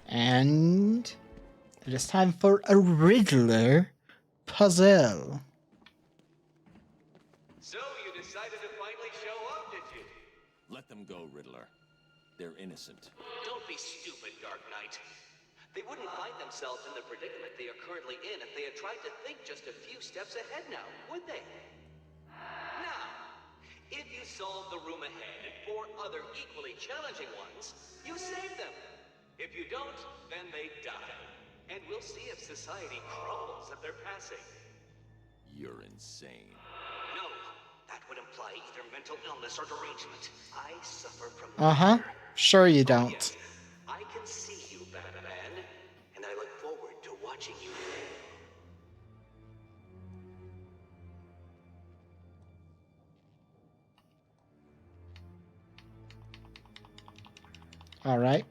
And it is time for a Riddler puzzle. So you decided to finally show up, did you? Let them go, Riddler. They're innocent. Don't be stupid, Dark Knight. They wouldn't find themselves in the predicament they are currently in if they had tried to think just a few steps ahead now, would they? Now, if you solve the room ahead and 4 other equally challenging ones, you save them. If you don't, then they die. And we'll see if society crumbles at their passing. You're insane. No, that would imply either mental illness or derangement. I suffer from Uh-huh. Sure you Oh, don't. yes. I can see you, Batman, and I look forward to watching you fail. All right.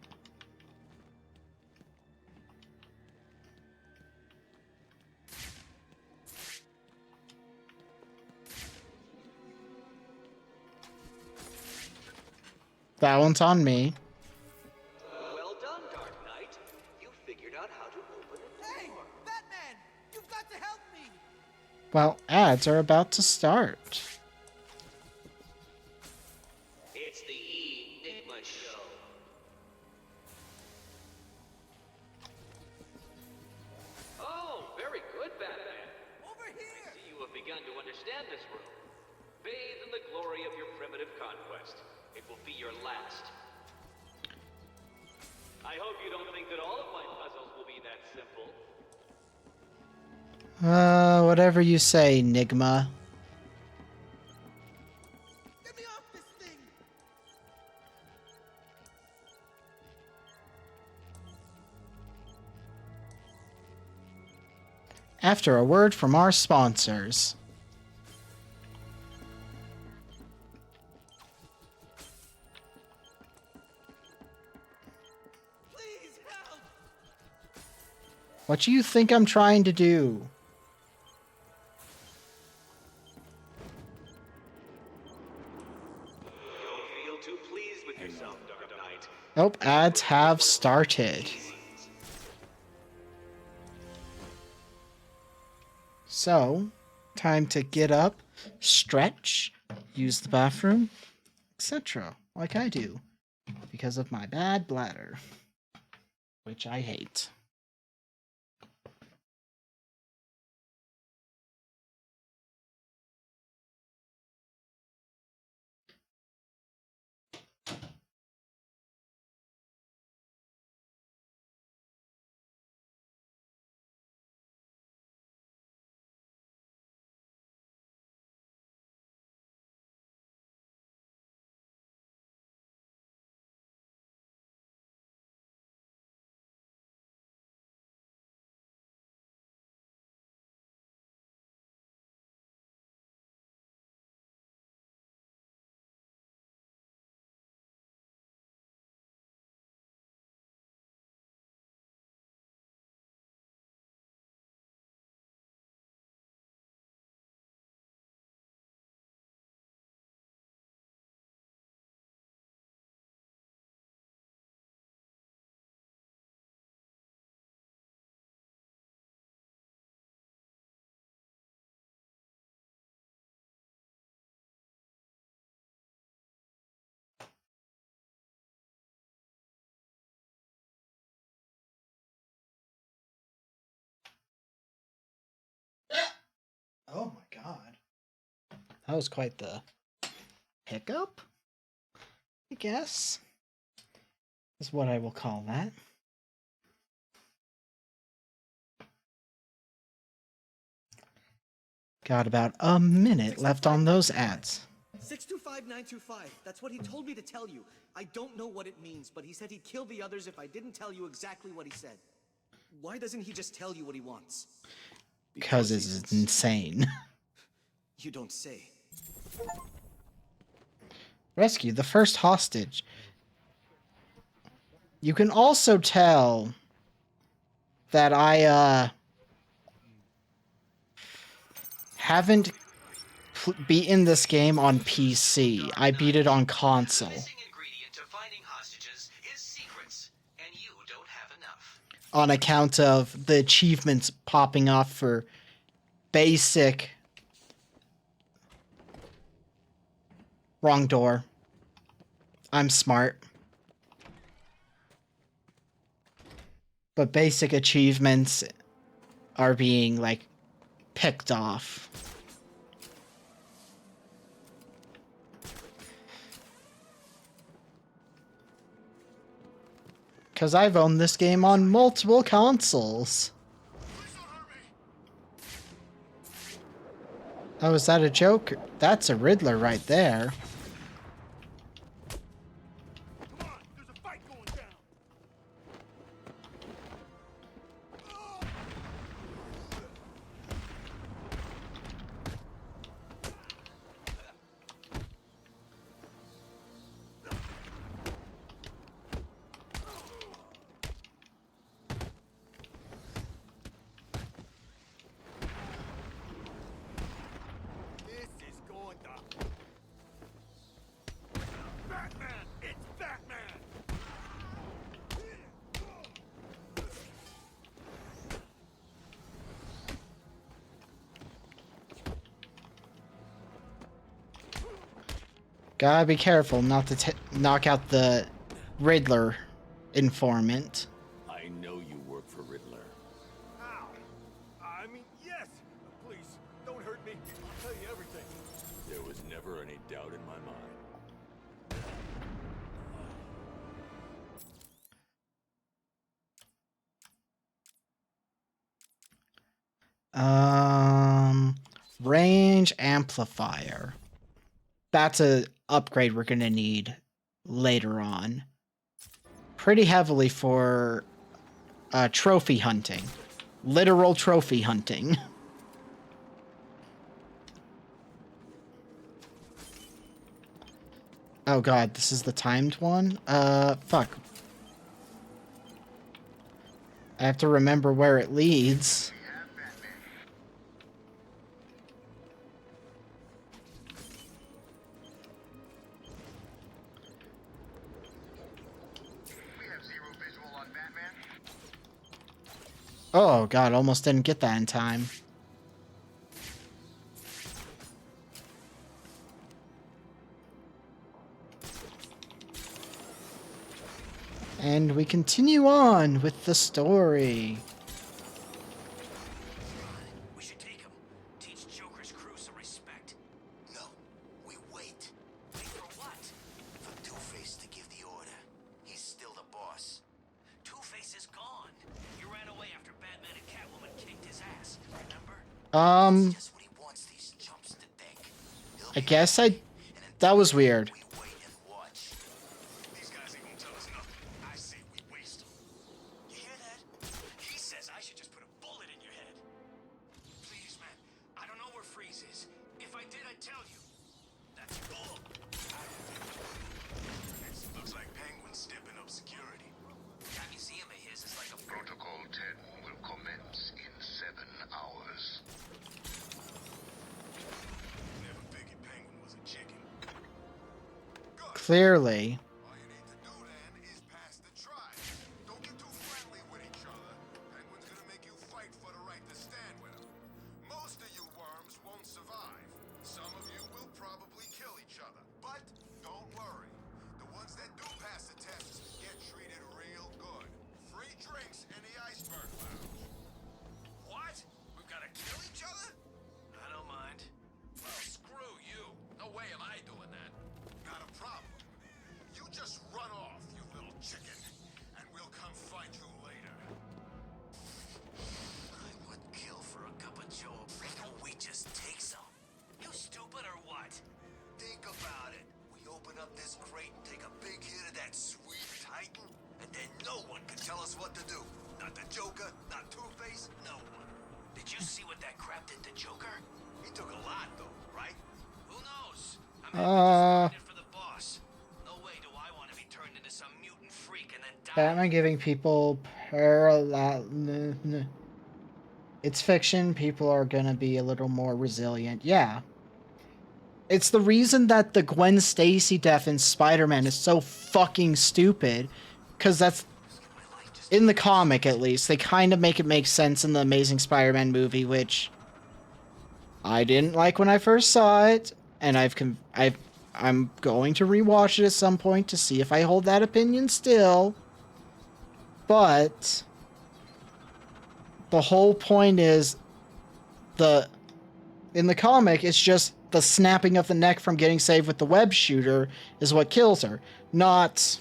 That one's on me. Well done, Dark Knight. You figured out how to open the door. Hey, Batman! You've got to help me! Well, ads are about to start. It's the Enigma Show. Oh, very good, Batman. Over here! I see you have begun to understand this room. Bathe in the glory of your primitive conquest. It will be your last. I hope you don't think that all of my puzzles will be that simple. Whatever you say, Nigma. Get me off this thing! After a word from our sponsors. Please help! What do you think I'm trying to do? Don't feel too pleased with yourself, Dark Knight. Nope, ads have started. So, time to get up, stretch, use the bathroom, etc. Like I do, because of my bad bladder, which I hate. Oh my god. That was quite the hiccup, I guess, is what I will call that. Got about a minute left on those ads. 625925. That's what he told me to tell you. I don't know what it means, but he said he'd kill the others if I didn't tell you exactly what he said. Why doesn't he just tell you what he wants? Because it's insane. You don't say. Rescue the first hostage. You can also tell that I haven't beaten this game on PC. I beat it on console. Ingredient to finding hostages is secrets, and you don't have enough. On account of the achievements popping off for basic... Wrong door. I'm smart. But basic achievements are being, like, picked off. Because I've owned this game on multiple consoles. Oh, is that a joke? That's a Riddler right there. Gotta be careful not to knock out the Riddler informant. I know you work for Riddler. How? I mean, yes, Please, don't hurt me. I'll tell you everything. There was never any doubt in my mind. Range amplifier. That's a upgrade we're gonna need later on. Pretty heavily for trophy hunting. Literal trophy hunting. Oh god, this is the timed one? Fuck. I have to remember where it leads. Oh god, almost didn't get that in time. And we continue on with the story. We should take him. Teach Joker's crew some respect. No, we wait. Wait for what? For Two-Face to give the order. He's still the boss. Two-Face is gone. You ran away after Batman and Catwoman kicked his ass, remember? I guess that was weird. These guys ain't gonna tell us nothing. I say we waste them. You hear that? He says I should just put a bullet in your head. Please, man. I don't know where Freeze is. If I did, I'd tell you. That's bull. Looks like Penguin's stepping up security. That museum of his is like a Protocol 10 will commence in 7 hours. Never figured Penguin was a chicken. Clearly. All you need to do then is pass the try. Don't get too friendly with each other. Penguin's gonna make you fight for the right to stand with him. Most of you worms won't survive. Some of you will probably kill each other. But don't worry. The ones that do pass the tests get treated real good. Free drinks in the Iceberg Lounge. What? We've got to kill each other? I don't mind. Well, screw you. No way am I doing that. Not a problem. You just run off, you little chicken, and we'll come find you later. I would kill for a cup of joe. Don't we just take some? You stupid or what? Think about it. We open up this crate and take a big hit of that sweet Titan, and then no one can tell us what to do. Not the Joker, not Two-Face, no one. Did you see what that crap did to Joker? He took a lot, though, right? Who knows? I'm happy for the boss. No way do I want to be turned into some mutant freak and then die. Batman giving people It's fiction. People are gonna be a little more resilient. Yeah. It's the reason that the Gwen Stacy death in Spider-Man is so fucking stupid. Because that's... in the comic, at least. They kind of make it make sense in the Amazing Spider-Man movie, which... I didn't like when I first saw it. And I'm going to rewatch it at some point to see if I hold that opinion still. But... the whole point is... in the comic, it's just the snapping of the neck from getting saved with the web shooter is what kills her, not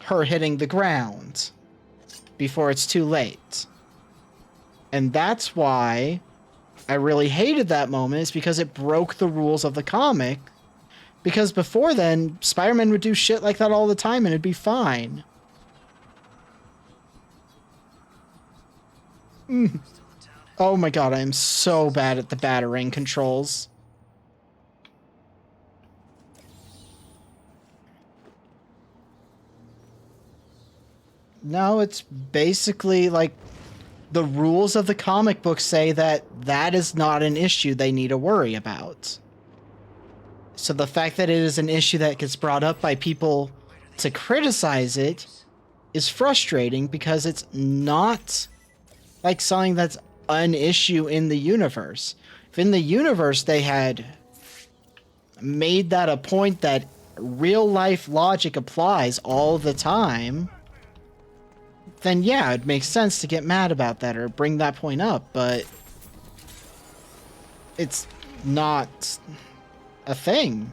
her hitting the ground before it's too late. And that's why I really hated that moment, is because it broke the rules of the comic. Because before then, Spider-Man would do shit like that all the time and it'd be fine. Oh my god, I am so bad at the Batarang controls. No, it's basically like the rules of the comic book say that that is not an issue they need to worry about. So the fact that it is an issue that gets brought up by people to criticize it is frustrating because it's not like something that's an issue in the universe. If in the universe they had made that a point that real life logic applies all the time, then yeah, it makes sense to get mad about that or bring that point up, but it's not a thing.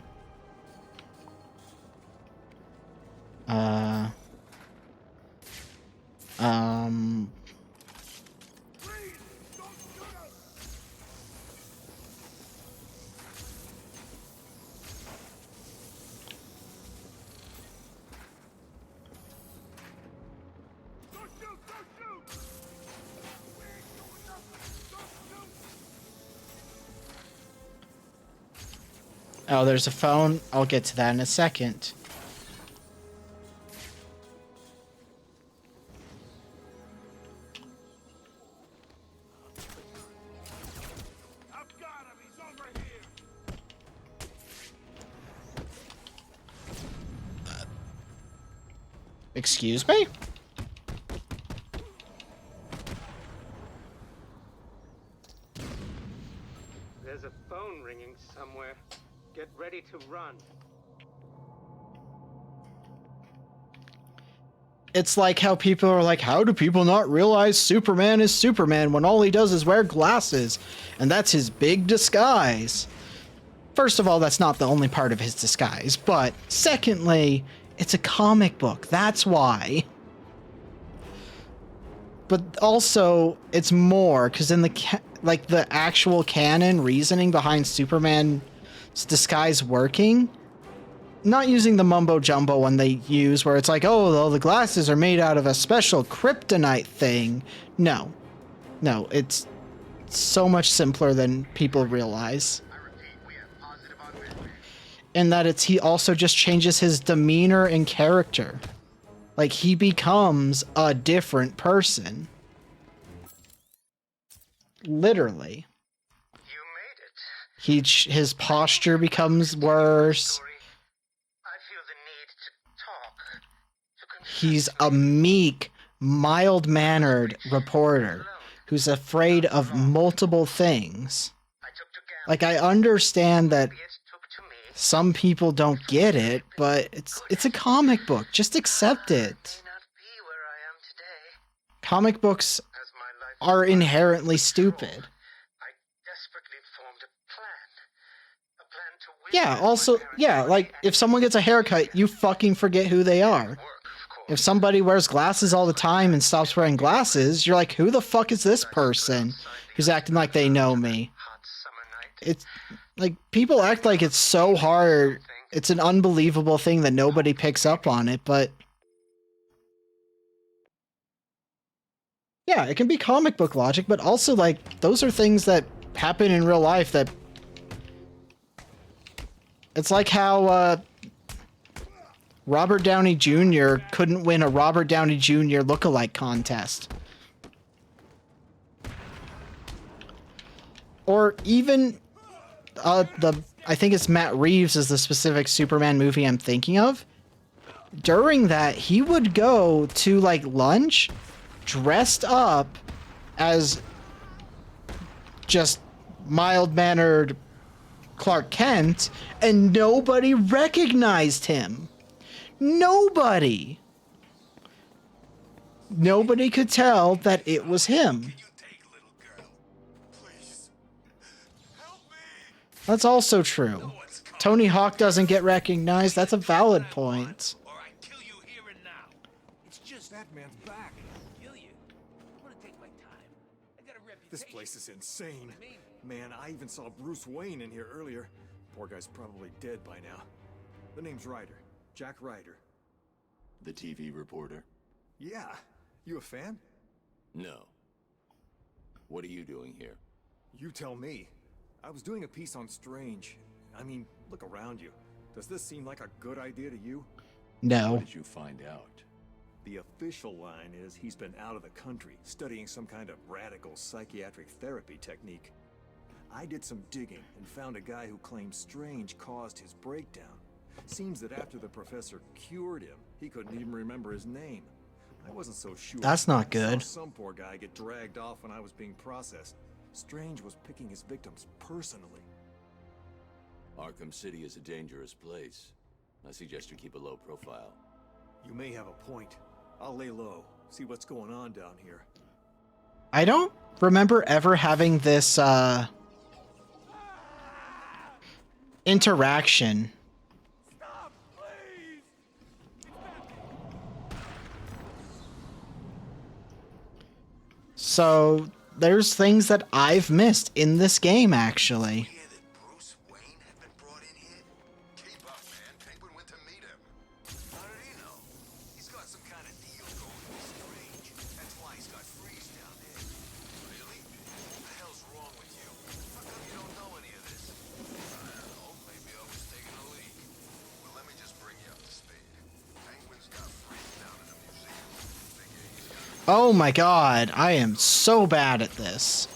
Oh, there's a phone. I'll get to that in a second. Excuse me? There's a phone ringing somewhere. Get ready to run. It's like how people are like, how do people not realize Superman is Superman when all he does is wear glasses? And that's his big disguise. First of all, that's not the only part of his disguise. But secondly, it's a comic book. That's why. But also, it's more, because in the the actual canon reasoning behind Superman's disguise working, not using the mumbo jumbo one they use where it's like, oh, well, the glasses are made out of a special kryptonite thing. No, it's so much simpler than people realize. In that he also just changes his demeanor and character. Like, he becomes a different person. Literally. His posture becomes worse. He's a meek, mild-mannered reporter who's afraid of multiple things. Like, I understand that some people don't get it, but it's a comic book. Just accept it. Comic books are inherently stupid. Yeah, also, yeah, like, if someone gets a haircut, you fucking forget who they are. If somebody wears glasses all the time and stops wearing glasses, you're like, who the fuck is this person who's acting like they know me? It's like, people act like it's so hard. It's an unbelievable thing that nobody picks up on it, but yeah, it can be comic book logic, but also, like, those are things that happen in real life that it's like how Robert Downey Jr. couldn't win a Robert Downey Jr. lookalike contest. Or even I think it's Matt Reeves is the specific Superman movie I'm thinking of. During that, he would go to, like, lunch dressed up as just mild-mannered Clark Kent, and nobody recognized him. Nobody could tell that it was him. That's also true. Tony Hawk doesn't get recognized. That's a valid point. This place is insane. Man, I even saw Bruce Wayne in here earlier. Poor guy's probably dead by now. The name's Ryder. Jack Ryder. The TV reporter? Yeah. You a fan? No. What are you doing here? You tell me. I was doing a piece on Strange. I mean, look around you. Does this seem like a good idea to you? No. What did you find out? The official line is he's been out of the country, studying some kind of radical psychiatric therapy technique. I did some digging and found a guy who claims Strange caused his breakdown. Seems that after the professor cured him, he couldn't even remember his name. I wasn't so sure. That's not I good. saw some poor guy get dragged off when I was being processed. Strange was picking his victims personally. Arkham City is a dangerous place. I suggest you keep a low profile. You may have a point. I'll lay low, see what's going on down here. I don't remember ever having this interaction. So there's things that I've missed in this game, actually. Oh my god, I am so bad at this.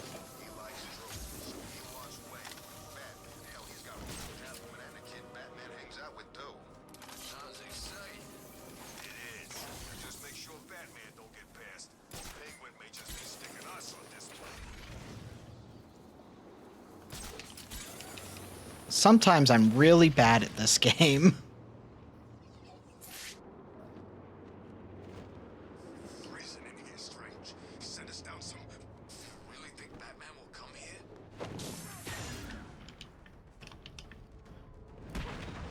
Sometimes I'm really bad at this game.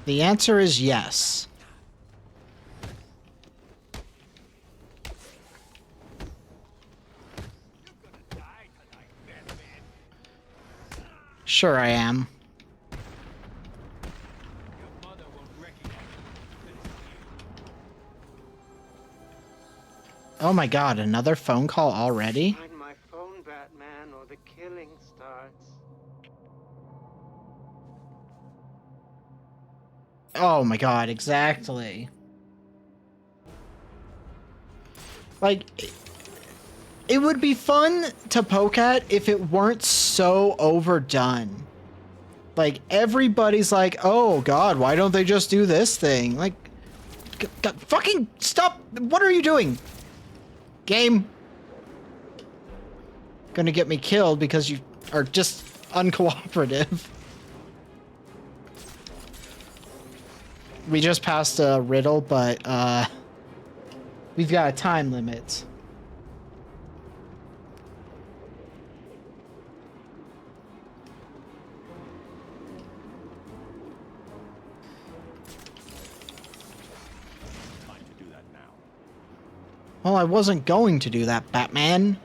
The answer is yes. Sure I am. Oh my god, another phone call already? Find my phone, Batman, or the killing starts. Oh my god, exactly. Like, it would be fun to poke at if it weren't so overdone. Like, everybody's like, oh god, why don't they just do this thing? Like, fucking stop! What are you doing? Game. Gonna get me killed because you are just uncooperative. We just passed a riddle, but we've got a time limit. Well, I wasn't going to do that, Batman.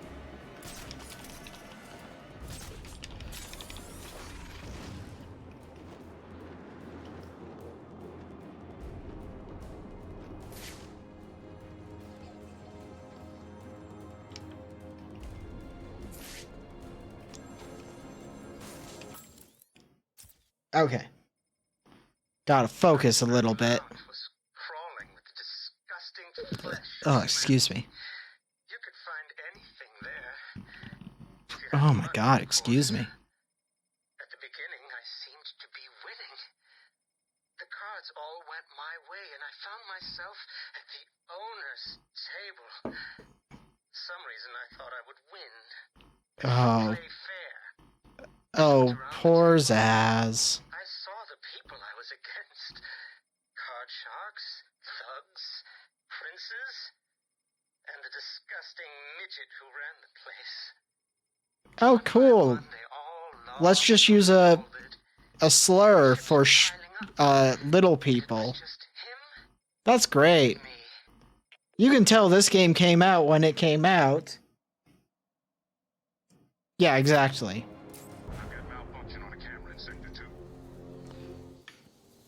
Okay. Gotta focus a little bit. Oh, excuse me. Oh my god, excuse me. At the beginning, I seemed to be winning. The cards all went my way, and I found myself at the owner's table. Some reason I thought I would win. Oh. Oh, poor Zaz. I saw the people I was against. Card sharks, thugs, princes, and the disgusting midget who ran the place. Oh, cool. Let's just use a slur for little people. That's great. You can tell this game came out when it came out. Yeah, exactly.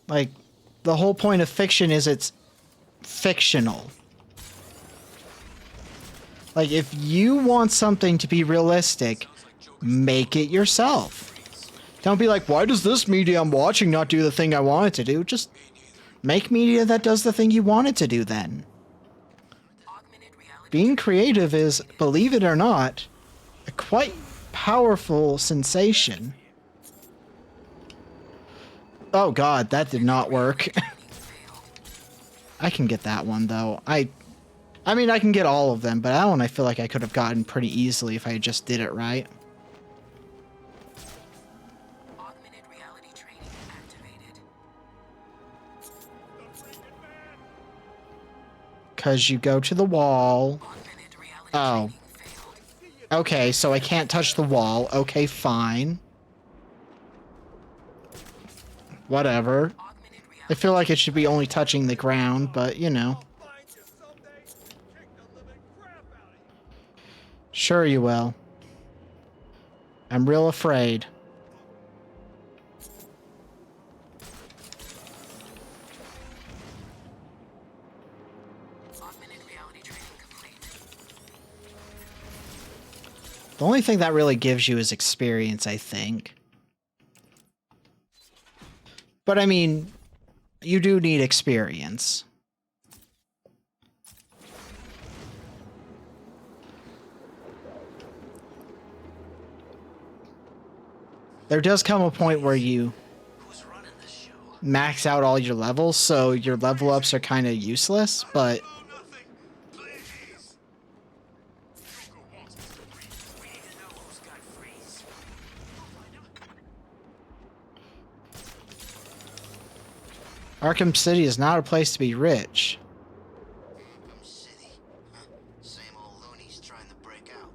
Like, the whole point of fiction is it's fictional. Like, if you want something to be realistic, make it yourself. Don't be like, why does this media I'm watching not do the thing I want it to do? Just make media that does the thing you want it to do then. Being creative is, believe it or not, a quite powerful sensation. Oh god, that did not work. I can get that one, though. I mean, I can get all of them, but that one I feel like I could have gotten pretty easily if I just did it right. Augmented reality training activated. Because you go to the wall. Oh. Okay, so I can't touch the wall. Okay, fine. Whatever. I feel like it should be only touching the ground, but you know. Sure you will. I'm real afraid. The only thing that really gives you is experience, I think. But I mean, you do need experience. There does come a point where you max out all your levels, so your level ups are kind of useless, but Arkham City is not a place to be rich. Arkham City. Huh. Same old loonies trying to break out.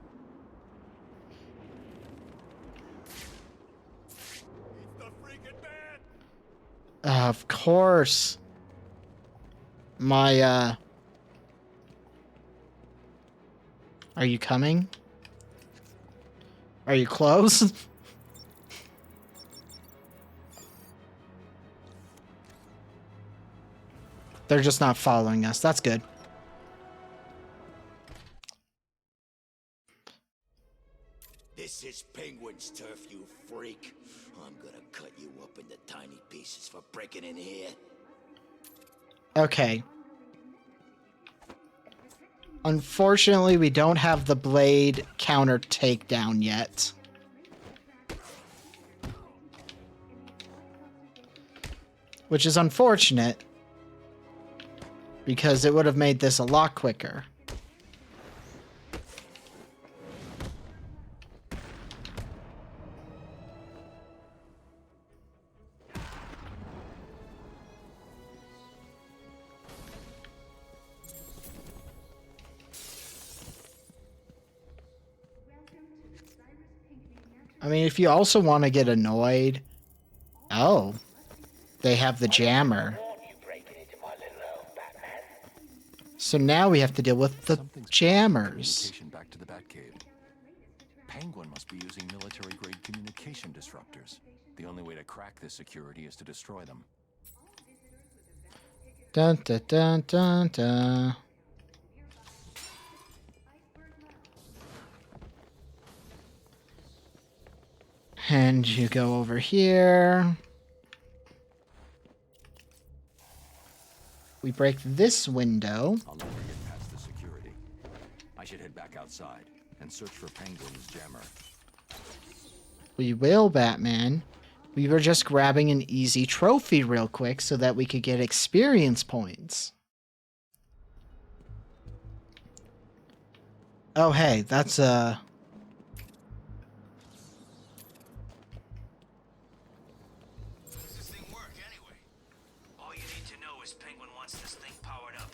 Of course. My, Are you coming? Are you close? They're just not following us. That's good. This is Penguin's turf, you freak. I'm gonna cut you up into tiny pieces for breaking in here. Okay. Unfortunately, we don't have the blade counter takedown yet. Which is unfortunate, because it would have made this a lot quicker. I mean, if you also want to get annoyed... Oh. They have the jammer. So now we have to deal with the jammers. Back to the Batcave. Penguin must be using military-grade communication disruptors. The only way to crack this security is to destroy them. Dun dun dun dun dun. And you go over here. We break this window. I'll never get past the security. I should head back outside and search for Penguin's jammer. We will, Batman. We were just grabbing an easy trophy real quick so that we could get experience points. Oh, hey, that's Does this thing work anyway? All you need to know is Penguin wants this thing powered up.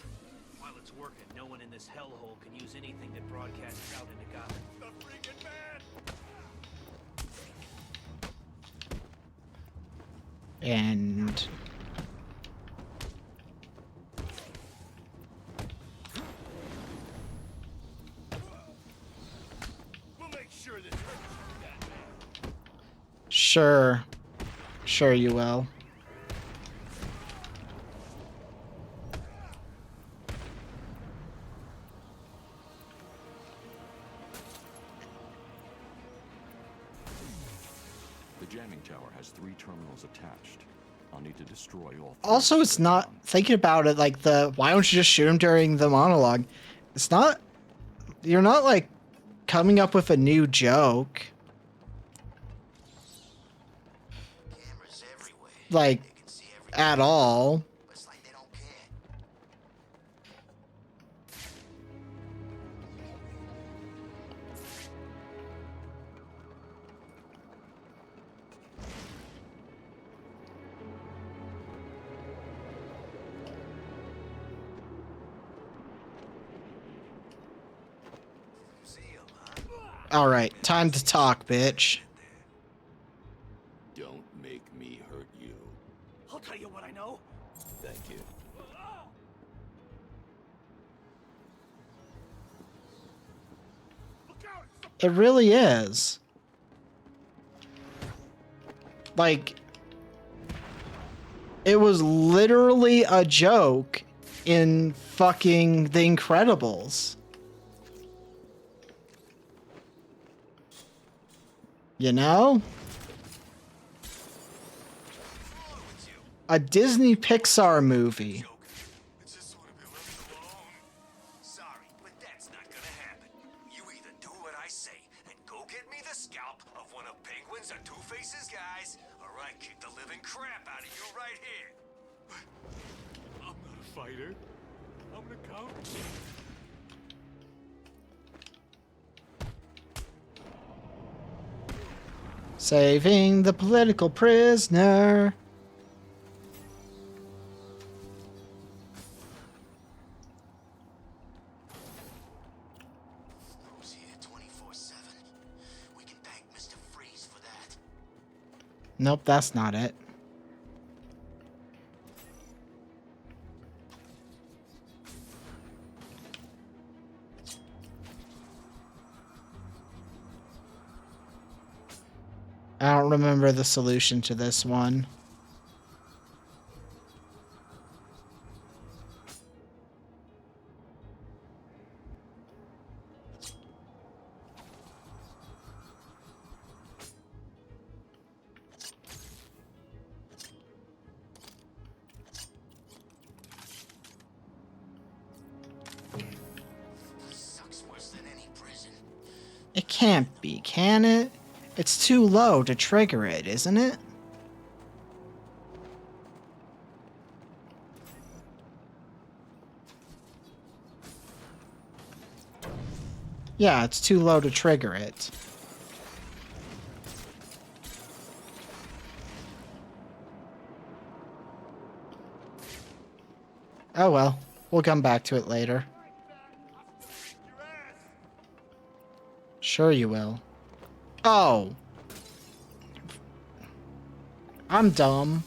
While it's working, no one in this hellhole can use anything that broadcasts out into Gotham. The freaking man! And We'll make sure this sure. Sure you will. The jamming tower has 3 terminals attached. I'll need to destroy all 3. Also, it's not, thinking about it, like why don't you just shoot him during the monologue? It's not, you're not like coming up with a new joke. Like, at all. Alright, time to talk, bitch. Don't make me hurt you. I'll tell you what I know. Thank you. It really is. Like, it was literally a joke in fucking The Incredibles. You know? A Disney Pixar movie. Sorry, but that's not gonna happen. You either do what I say and go get me the scalp of one of Penguin's or Two-Face's guys, or I kick the living crap out of you right here. I'm not a fighter. I'm an accountant. Saving the political prisoner. Who's here 24/7? We can thank Mr. Freeze for that. Nope, that's not it. I don't remember the solution to this one. Sucks worse than any prison. It can't be, can it? It's too low to trigger it, isn't it? Yeah, it's too low to trigger it. Oh well, we'll come back to it later. Sure you will. Oh. I'm dumb.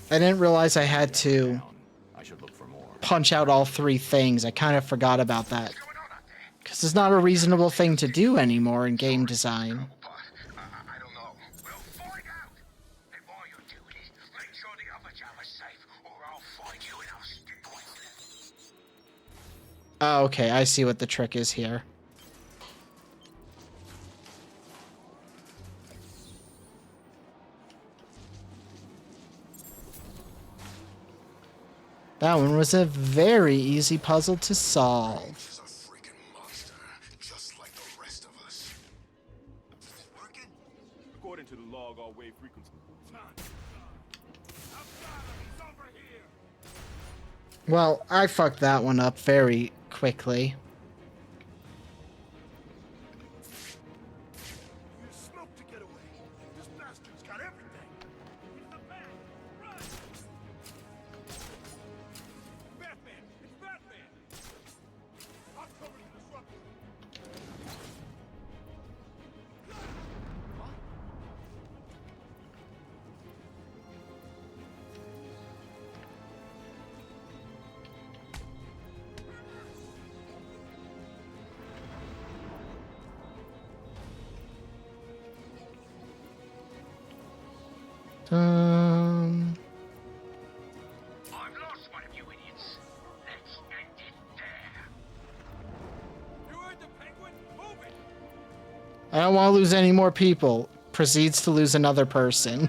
I didn't realize I had to punch out all three things. I kind of forgot about that. Because it's not a reasonable thing to do anymore in game design. Oh, okay, I see what the trick is here. That one was a very easy puzzle to solve. According to the log, our wave frequency. Well, I fucked that one up very quickly. Smoke to get away. This bastard's got everything. He's the man. Run! Batman! It's Batman! I'll cover the disruptor. I've lost one of you idiots. Let's end it there. You heard the Penguin? Move it! I don't want to lose any more people. Proceeds to lose another person.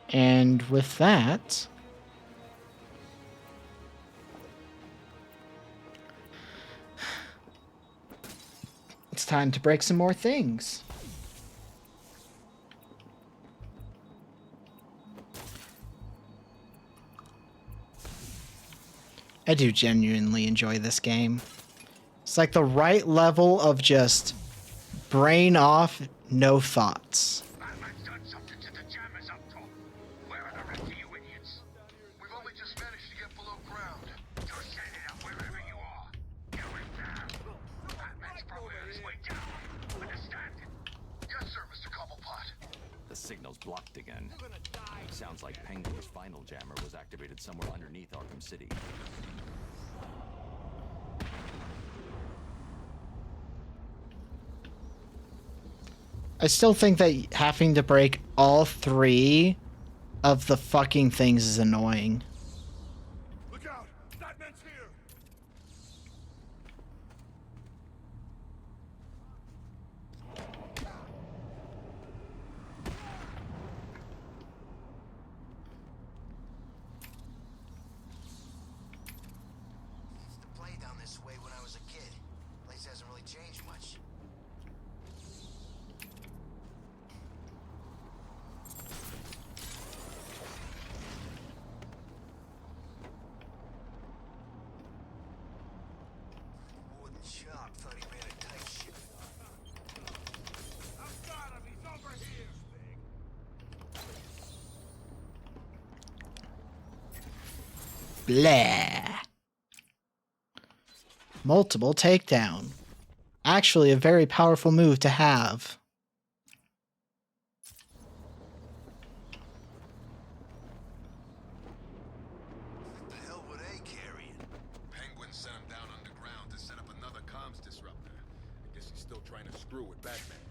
And with that, it's time to break some more things. I do genuinely enjoy this game. It's like the right level of just brain off, no thoughts. Batman's done something to the jammers The signal's blocked again. Sounds like Penguin's final jammer was activated somewhere underneath Arkham City. I still think that having to break all 3 of the fucking things is annoying. Look out! Batman's here! Used to play down this way when I was a kid. Place hasn't really changed much. Wooden shop thought he made a tight ship. I've got him! He's over here! Blah. Multiple takedown. Actually, a very powerful move to have. What the hell were they carrying? Penguin sent him down underground to set up another comms disruptor. I guess he's still trying to screw with Batman.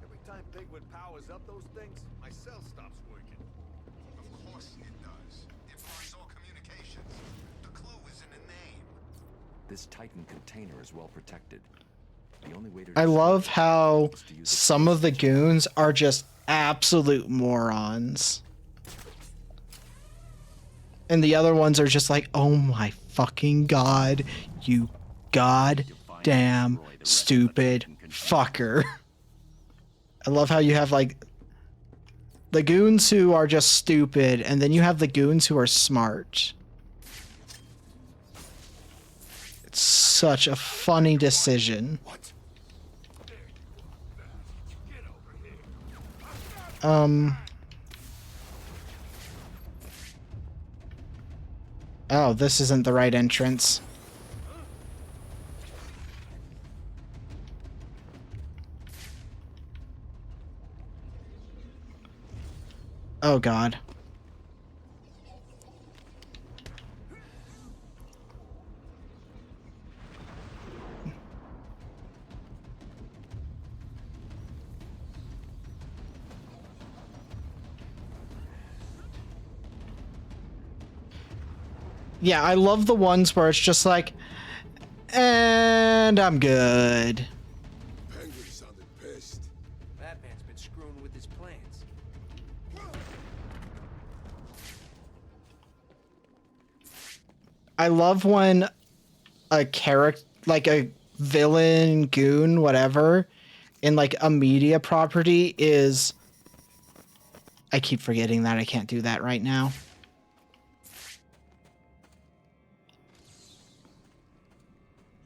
Every time Penguin powers up those things, my cell stops working. Of course it does. It blocks all communications. The clue is in the name. This Titan container is well protected. The only way to I love how some of the goons are just absolute morons. And the other ones are just like, oh my fucking god, you goddamn stupid fucker. I love how you have like the goons who are just stupid, and then you have the goons who are smart. It's such a funny decision. Oh, this isn't the right entrance. Oh god. Yeah, I love the ones where it's just like, and I'm good. Penguin sounded pissed. Batman's been screwing with his plans. I love when a character, like a villain, goon, whatever, in like a media property is... I keep forgetting that I can't do that right now.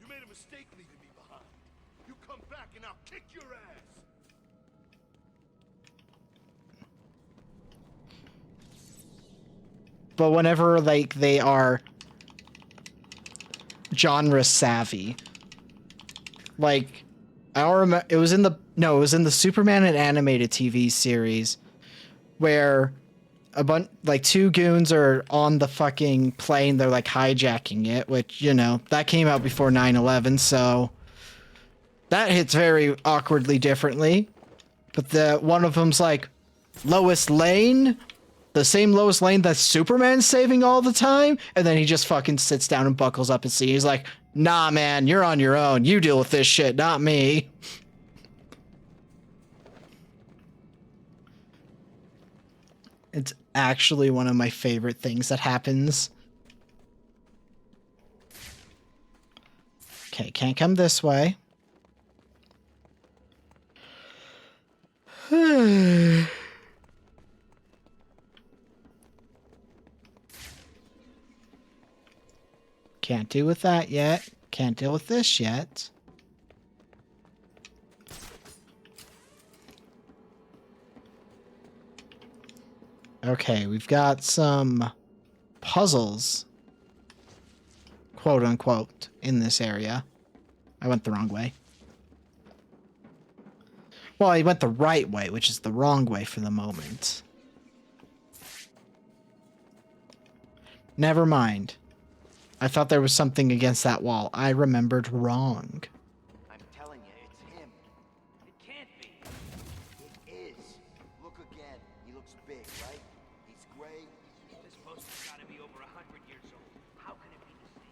You made a mistake leaving me behind. You come back and I'll kick your ass. But whenever like they are genre savvy, like I don't remember, it was in the Superman and animated TV series where a bunch, like 2 goons are on the fucking plane, they're like hijacking it, which, you know, that came out before 9/11, so that hits very awkwardly differently. But the one of them's like, Lois Lane? The same Lois Lane that Superman's saving all the time? And then he just fucking sits down and buckles up his seat. He's like, nah, man, you're on your own. You deal with this shit, not me. It's actually one of my favorite things that happens. Okay, can't come this way. Can't deal with that yet. Can't deal with this yet. Okay, we've got some puzzles, quote unquote, in this area. I went the wrong way. Well, he went the right way, which is the wrong way for the moment. Never mind. I thought there was something against that wall. I remembered wrong. I'm telling you, it's him. It can't be. It is. Look again. He looks big, right? He's gray. This poster's gotta be over 100 years old. How can it be the same?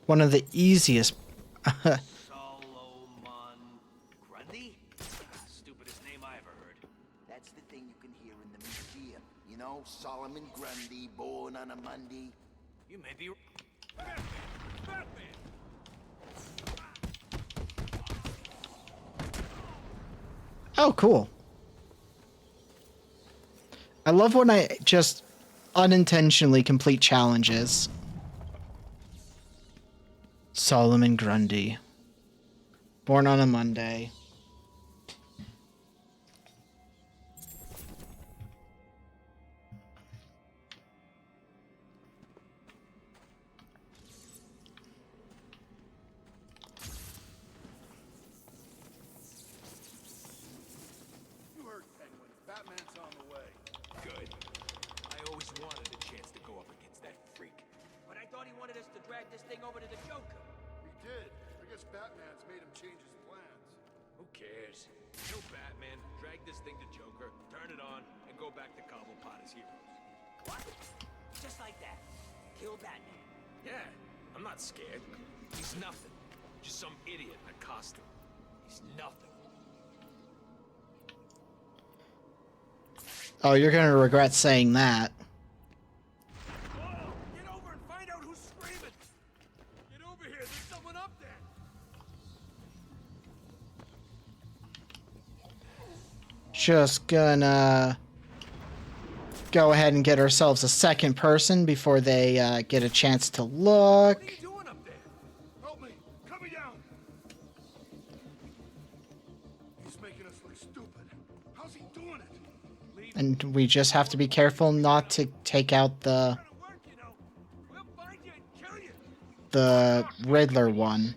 One of the easiest... Solomon Grundy? Stupidest name I ever heard. That's the thing you can hear in the museum. You know, Solomon Grundy, born on a Monday. You may be... Oh, cool. I love when I just unintentionally complete challenges. Solomon Grundy. Born on a Monday. You heard Penguin. Batman's on the way. Good. I always wanted a chance to go up against that freak. But I thought he wanted us to drag this thing over to the Joker. He did. I guess Batman's made him change his plans. Who cares? Kill Batman, drag this thing to Joker, turn it on, and go back to Cobblepot as heroes. What? Just like that. Kill Batman. Yeah, I'm not scared. He's nothing. Just some idiot in a costume. He's nothing. Oh, you're gonna regret saying that. Get over and find out who's screaming! Get over here, there's someone up there! Just gonna go ahead and get ourselves a second person before they get a chance to look. Help me! Cut me down! He's making us look stupid. How's he doing it? And we just have to be careful not to take out the Riddler one.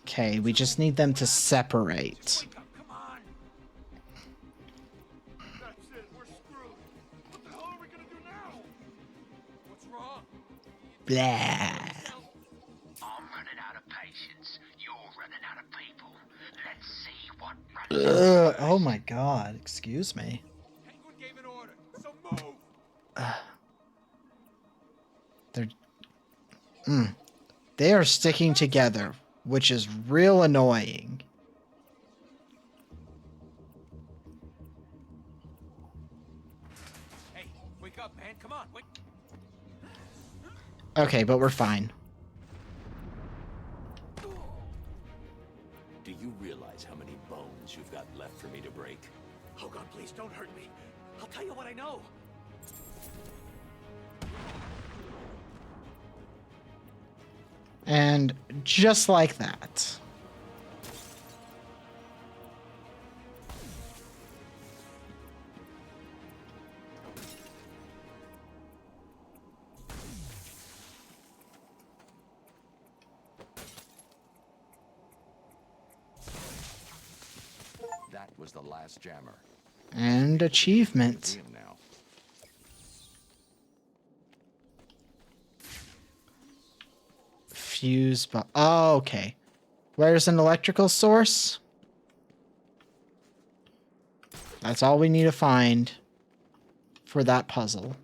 Okay, we just need them to separate. That's it. We're screwed. What the hell are we gonna do now? What's wrong? Blah. I'm running out of patience. You're running out of people. Let's see what Oh my god, excuse me. Penguin gave an order, so move! They are sticking together, which is real annoying. Hey, wake up, man, come on, wake... Okay, but we're fine. Do you realize how many bones you've got left for me to break? Oh God, please don't hurt me. I'll tell you what I know. And just like that. That was the last jammer. And achievement. See him now. Fuse box. Oh, okay. Where's an electrical source? That's all we need to find for that puzzle.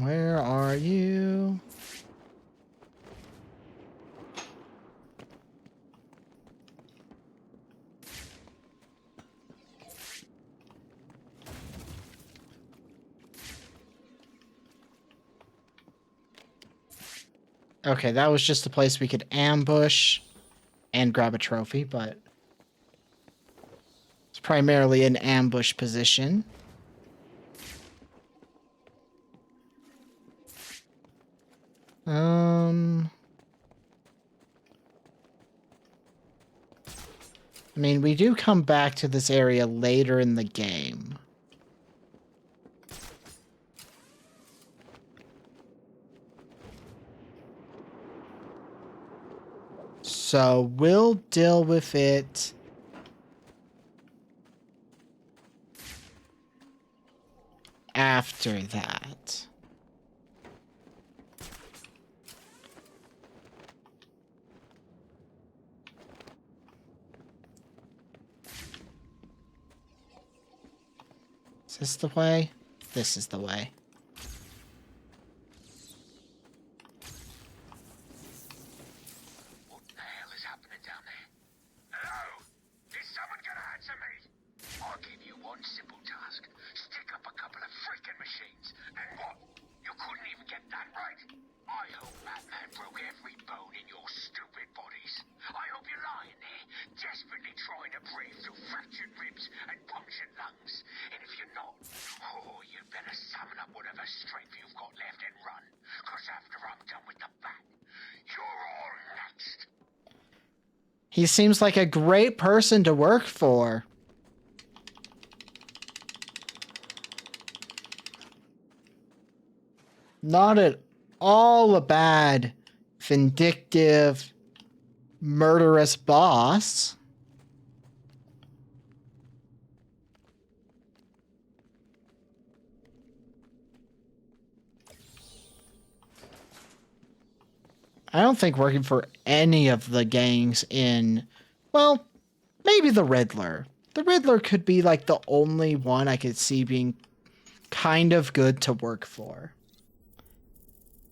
Where are you? Okay, that was just a place we could ambush and grab a trophy, but primarily an ambush position. I mean, we do come back to this area later in the game. So we'll deal with it after that. Is this the way? This is the way. What the hell is happening down there? Hello? Is someone gonna answer me? I'll give you one simple task. Stick up a couple of freaking machines. And what? You couldn't even get that right? I hope Batman broke every bone in your stupid bodies. I hope you're lying there, desperately trying to breathe through fractured ribs and punctured lungs. And if you're not, oh, you better summon up whatever strength you've got left and run. Cause after I'm done with the Bat, you're all next. He seems like a great person to work for. Not at all a bad, vindictive, murderous boss. I don't think working for any of the gangs in, well, maybe the Riddler. The Riddler could be like the only one I could see being kind of good to work for.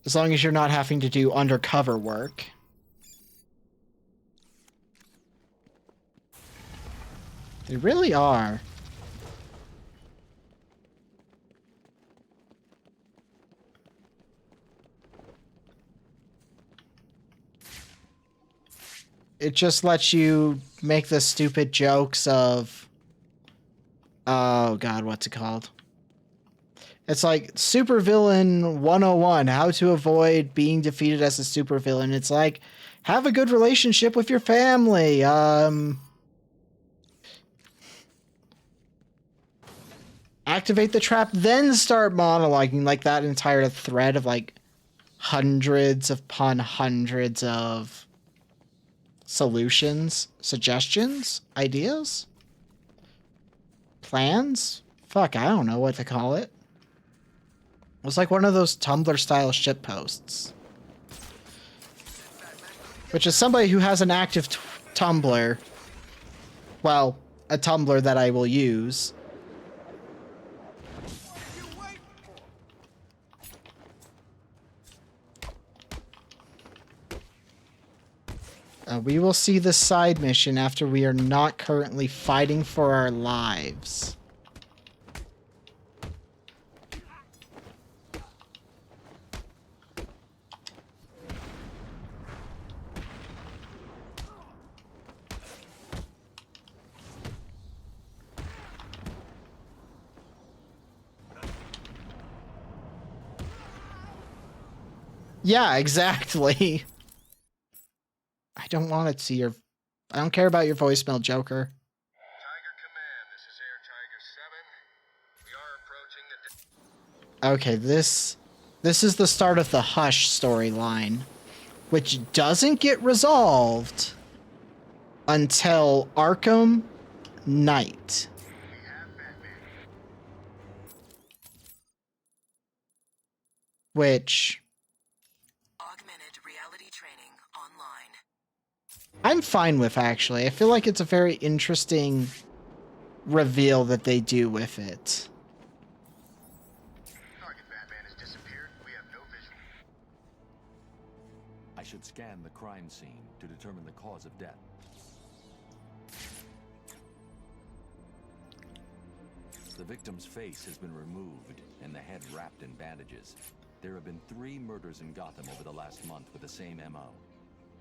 As long as you're not having to do undercover work. They really are. It just lets you make the stupid jokes of... Oh god, what's it called? It's like Supervillain 101, how to avoid being defeated as a supervillain. It's like, have a good relationship with your family. Activate the trap, then start monologuing, like that entire thread of like hundreds upon hundreds of solutions, suggestions, ideas, plans. Fuck, I don't know what to call it. It was like one of those Tumblr-style shit posts. Which is somebody who has an active Tumblr. Well, a Tumblr that I will use. We will see the side mission after we are not currently fighting for our lives. Yeah, exactly. I don't want to see your... I don't care about your voicemail, Joker. Okay, this is the start of the Hush storyline, which doesn't get resolved until Arkham Knight. Which... Augmented reality training online. I'm fine with, actually. I feel like it's a very interesting reveal that they do with it. I should scan the crime scene to determine the cause of death. The victim's face has been removed and the head wrapped in bandages. There have been 3 murders in Gotham over the last month with the same MO.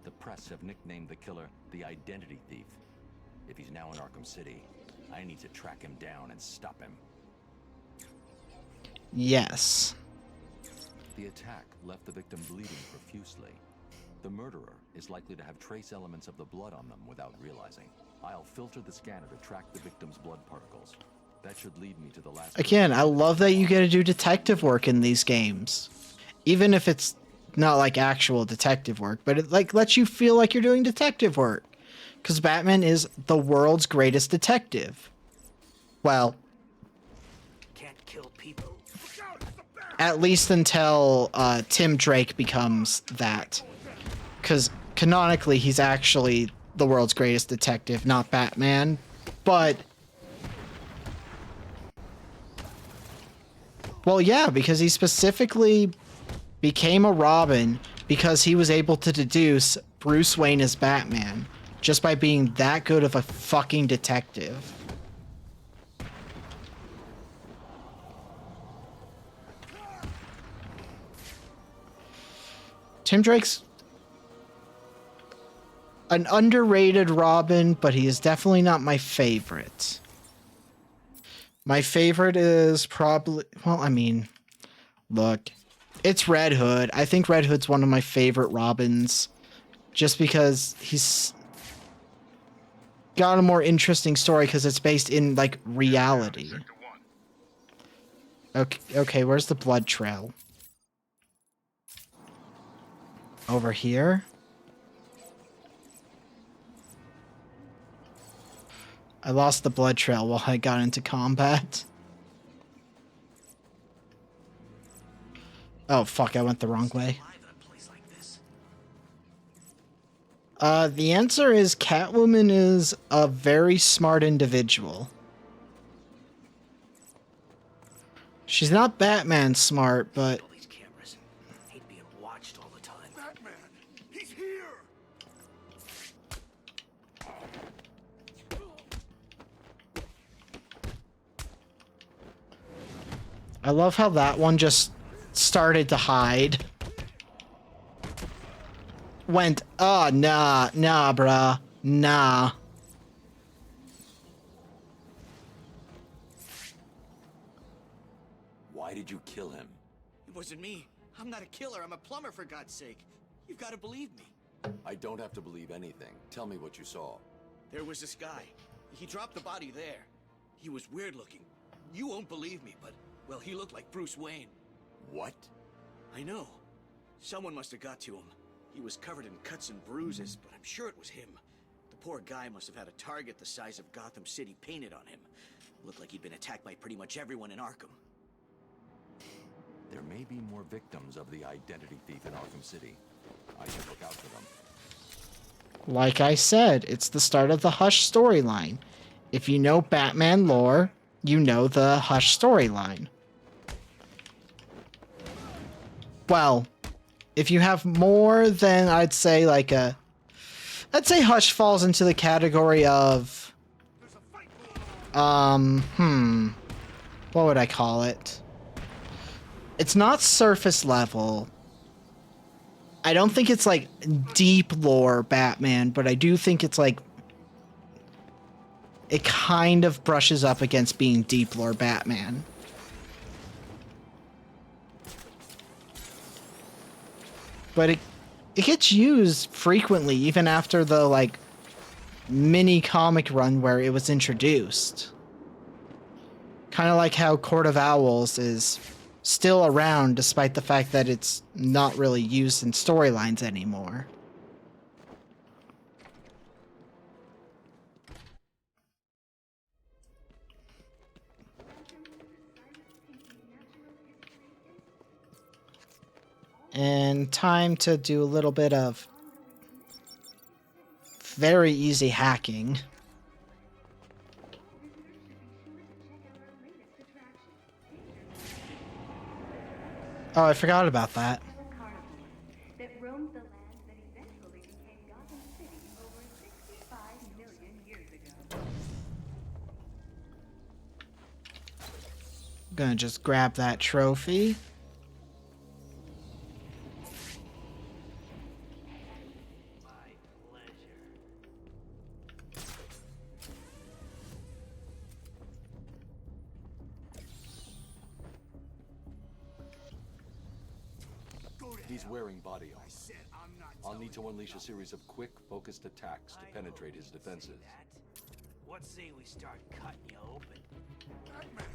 The press have nicknamed the killer the Identity Thief. If he's now in Arkham City, I need to track him down and stop him. Yes. The attack left the victim bleeding profusely. The murderer is likely to have trace elements of the blood on them without realizing. I'll filter the scanner to track the victim's blood particles. That should lead me to the last... Again, I love that you get to do detective work in these games. Even if it's not like actual detective work, but it like lets you feel like you're doing detective work. Because Batman is the world's greatest detective. Well, Can't kill people. at least until Tim Drake becomes that. Because canonically, he's actually the world's greatest detective, not Batman. But... well, yeah, because he specifically became a Robin because he was able to deduce Bruce Wayne as Batman just by being that good of a fucking detective. Tim Drake's an underrated Robin, but he is definitely not my favorite. My favorite is probably, well, I mean, look, it's Red Hood. I think Red Hood's one of my favorite Robins just because he's got a more interesting story because it's based in, like, reality. Okay, where's the blood trail? Over here? I lost the blood trail while I got into combat. Oh, fuck, I went the wrong way. The answer is Catwoman is a very smart individual. She's not Batman smart, but... Hate being watched all the time. Batman! He's here! I love how that one just started to hide. Went, oh, nah, bruh, nah. Why did you kill him? It wasn't me. I'm not a killer. I'm a plumber, for God's sake. You've got to believe me. I don't have to believe anything. Tell me what you saw. There was this guy. He dropped the body there. He was weird looking. You won't believe me, but, well, he looked like Bruce Wayne. What? I know. Someone must have got to him. He was covered in cuts and bruises, but I'm sure it was him. The poor guy must have had a target the size of Gotham City painted on him. Looked like he'd been attacked by pretty much everyone in Arkham. There may be more victims of the identity thief in Arkham City. I should look out for them. Like I said, it's the start of the Hush storyline. If you know Batman lore, you know the Hush storyline. Well, if you have more than, I'd say, like a... I'd say Hush falls into the category of... What would I call it? It's not surface level. I don't think it's, like, deep lore Batman, but I do think it's, like... It kind of brushes up against being deep lore Batman. But it gets used frequently, even after the, like, mini comic run where it was introduced. Kind of like how Court of Owls is still around, despite the fact that it's not really used in storylines anymore. And time to do a little bit of very easy hacking. Oh, I forgot about that. That roamed the land that eventually became Gotham City over 65 million years ago. Gonna just grab that trophy. He's wearing body armor. I'll need to unleash a series of quick, focused attacks to penetrate his defenses. What say we start cutting you open? Batman!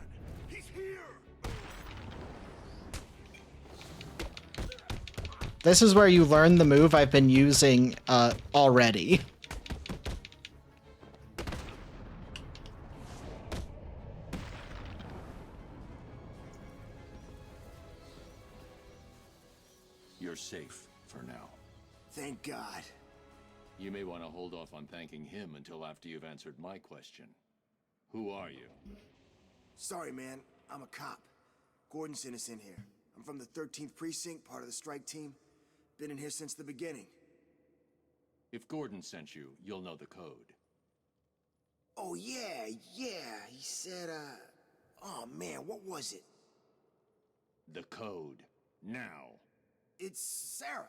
He's here! This is where you learn the move I've been using already. You're safe for now. Thank God. You may want to hold off on thanking him until after you've answered my question. Who are you? Sorry, man. I'm a cop. Gordon sent us in here. I'm from the 13th Precinct, part of the strike team. Been in here since the beginning. If Gordon sent you, you'll know the code. Oh, yeah. He said, oh, man, what was it? The code. Now. It's Sarah.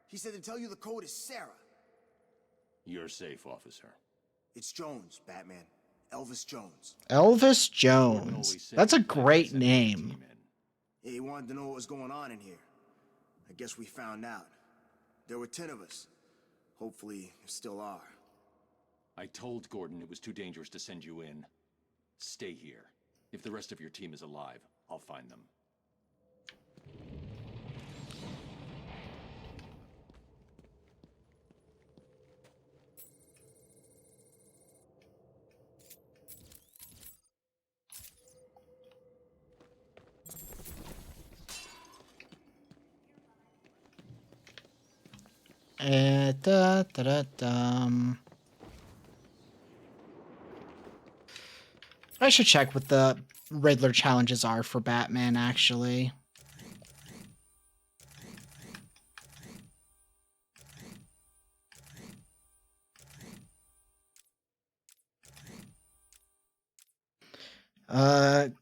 He said to tell you the code is Sarah. You're safe, officer. It's Jones, Batman. Elvis Jones. Elvis Jones. That's a great name. Yeah, he wanted to know what was going on in here. I guess we found out. There were 10 of us. Hopefully, there still are. I told Gordon it was too dangerous to send you in. Stay here. If the rest of your team is alive, I'll find them. I should check what the Riddler challenges are for Batman, actually.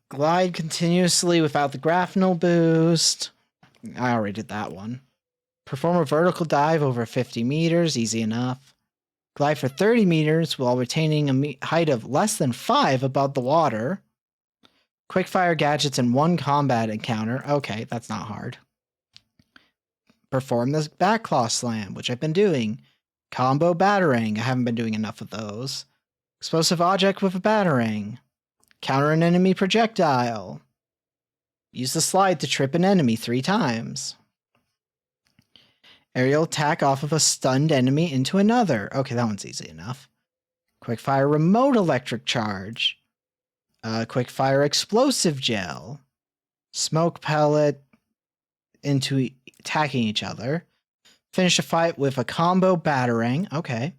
Glide continuously without the graphnel boost. I already did that one. Perform a vertical dive over 50 meters, easy enough. Glide for 30 meters while retaining a height of less than 5 above the water. Quickfire gadgets in one combat encounter. Okay, that's not hard. Perform the backclaw slam, which I've been doing. Combo batarang. I haven't been doing enough of those. Explosive object with a batarang. Counter an enemy projectile. Use the slide to trip an enemy 3 times. Aerial attack off of a stunned enemy into another. Okay, that one's easy enough. Quickfire remote electric charge. Quickfire explosive gel. Smoke pellet into attacking each other. Finish a fight with a combo batarang. Okay.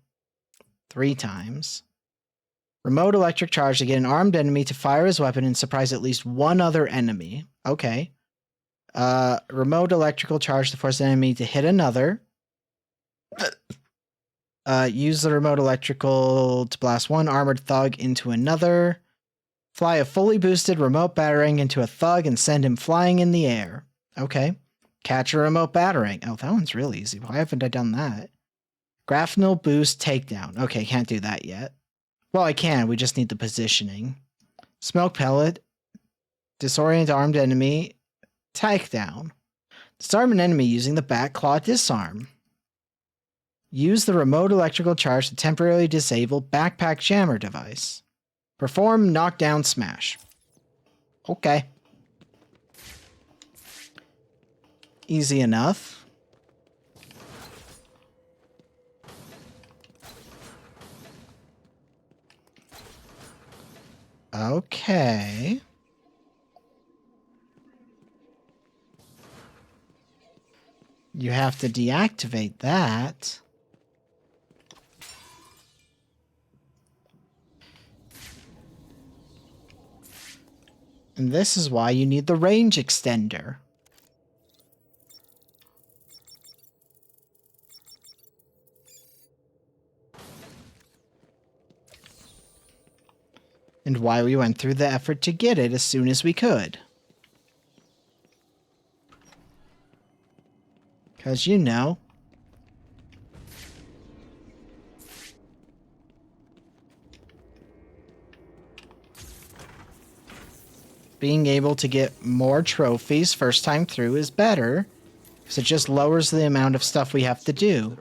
3 times. Remote electric charge to get an armed enemy to fire his weapon and surprise at least one other enemy. Okay. Remote electrical charge to force an enemy to hit another. Use the remote electrical to blast one armored thug into another. Fly a fully boosted remote batarang into a thug and send him flying in the air. Okay. Catch a remote batarang. Oh, that one's really easy. Why haven't I done that? Graphnel boost takedown. Okay, can't do that yet. Well, I can. We just need the positioning. Smoke pellet. Disorient armed enemy. Takedown. Disarm an enemy using the back claw disarm. Use the remote electrical charge to temporarily disable backpack jammer device. Perform knockdown smash. Okay. Easy enough. Okay. You have to deactivate that. And this is why you need the range extender. And why we went through the effort to get it as soon as we could. Because, you know, being able to get more trophies first time through is better Because it just lowers the amount of stuff we have to do.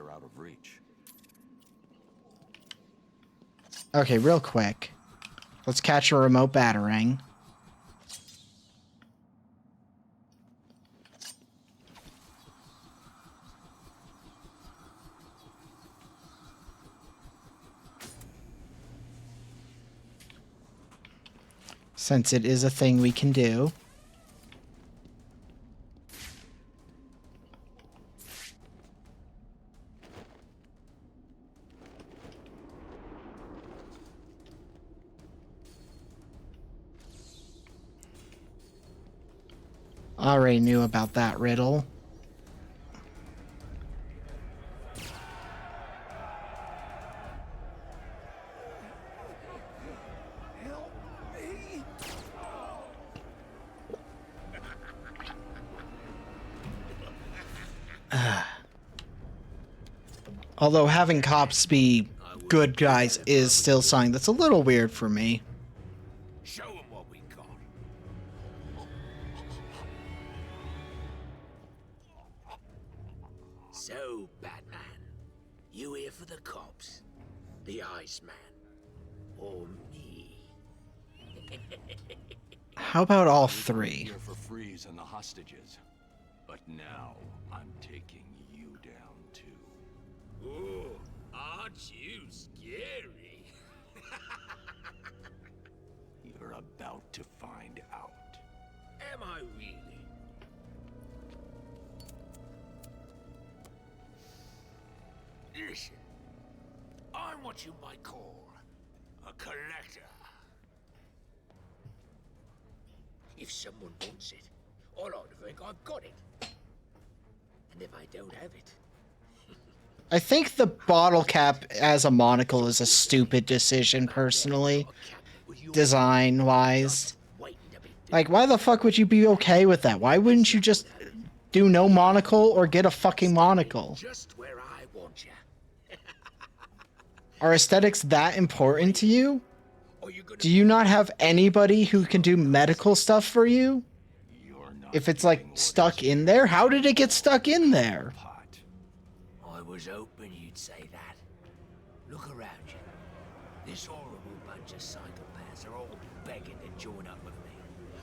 Okay, real quick. Let's catch a remote battering. Since it is a thing we can do. Already knew about that riddle. Although having cops be good guys is still something that's a little weird for me. Show 'em what we got. So, Batman, you here for the cops, the Iceman, or me? How about all three? Here for Freeze and the hostages, but now I'm taking you down too. Oh, aren't you scary? You're about to find out. Am I really? Listen, I'm what you might call a collector. If someone wants it, I like to think I've got it. And if I don't have it, I think the bottle cap as a monocle is a stupid decision, personally. Design-wise. Like, why the fuck would you be okay with that? Why wouldn't you just do no monocle or get a fucking monocle? just where I want you. Are aesthetics that important to you? Do you not have anybody who can do medical stuff for you? If it's, like, stuck in there? How did it get stuck in there? I was hoping you'd say that. Look around you. This horrible bunch of psychopaths are all begging to join up with me.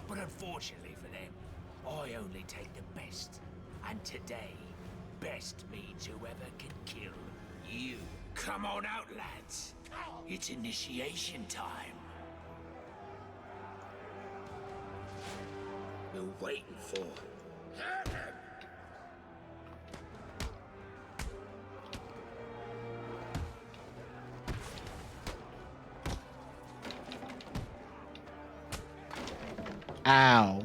But unfortunately for them, I only take the best. And today, best means whoever can kill you. Come on out, lads. It's initiation time. We're waiting for. Ow.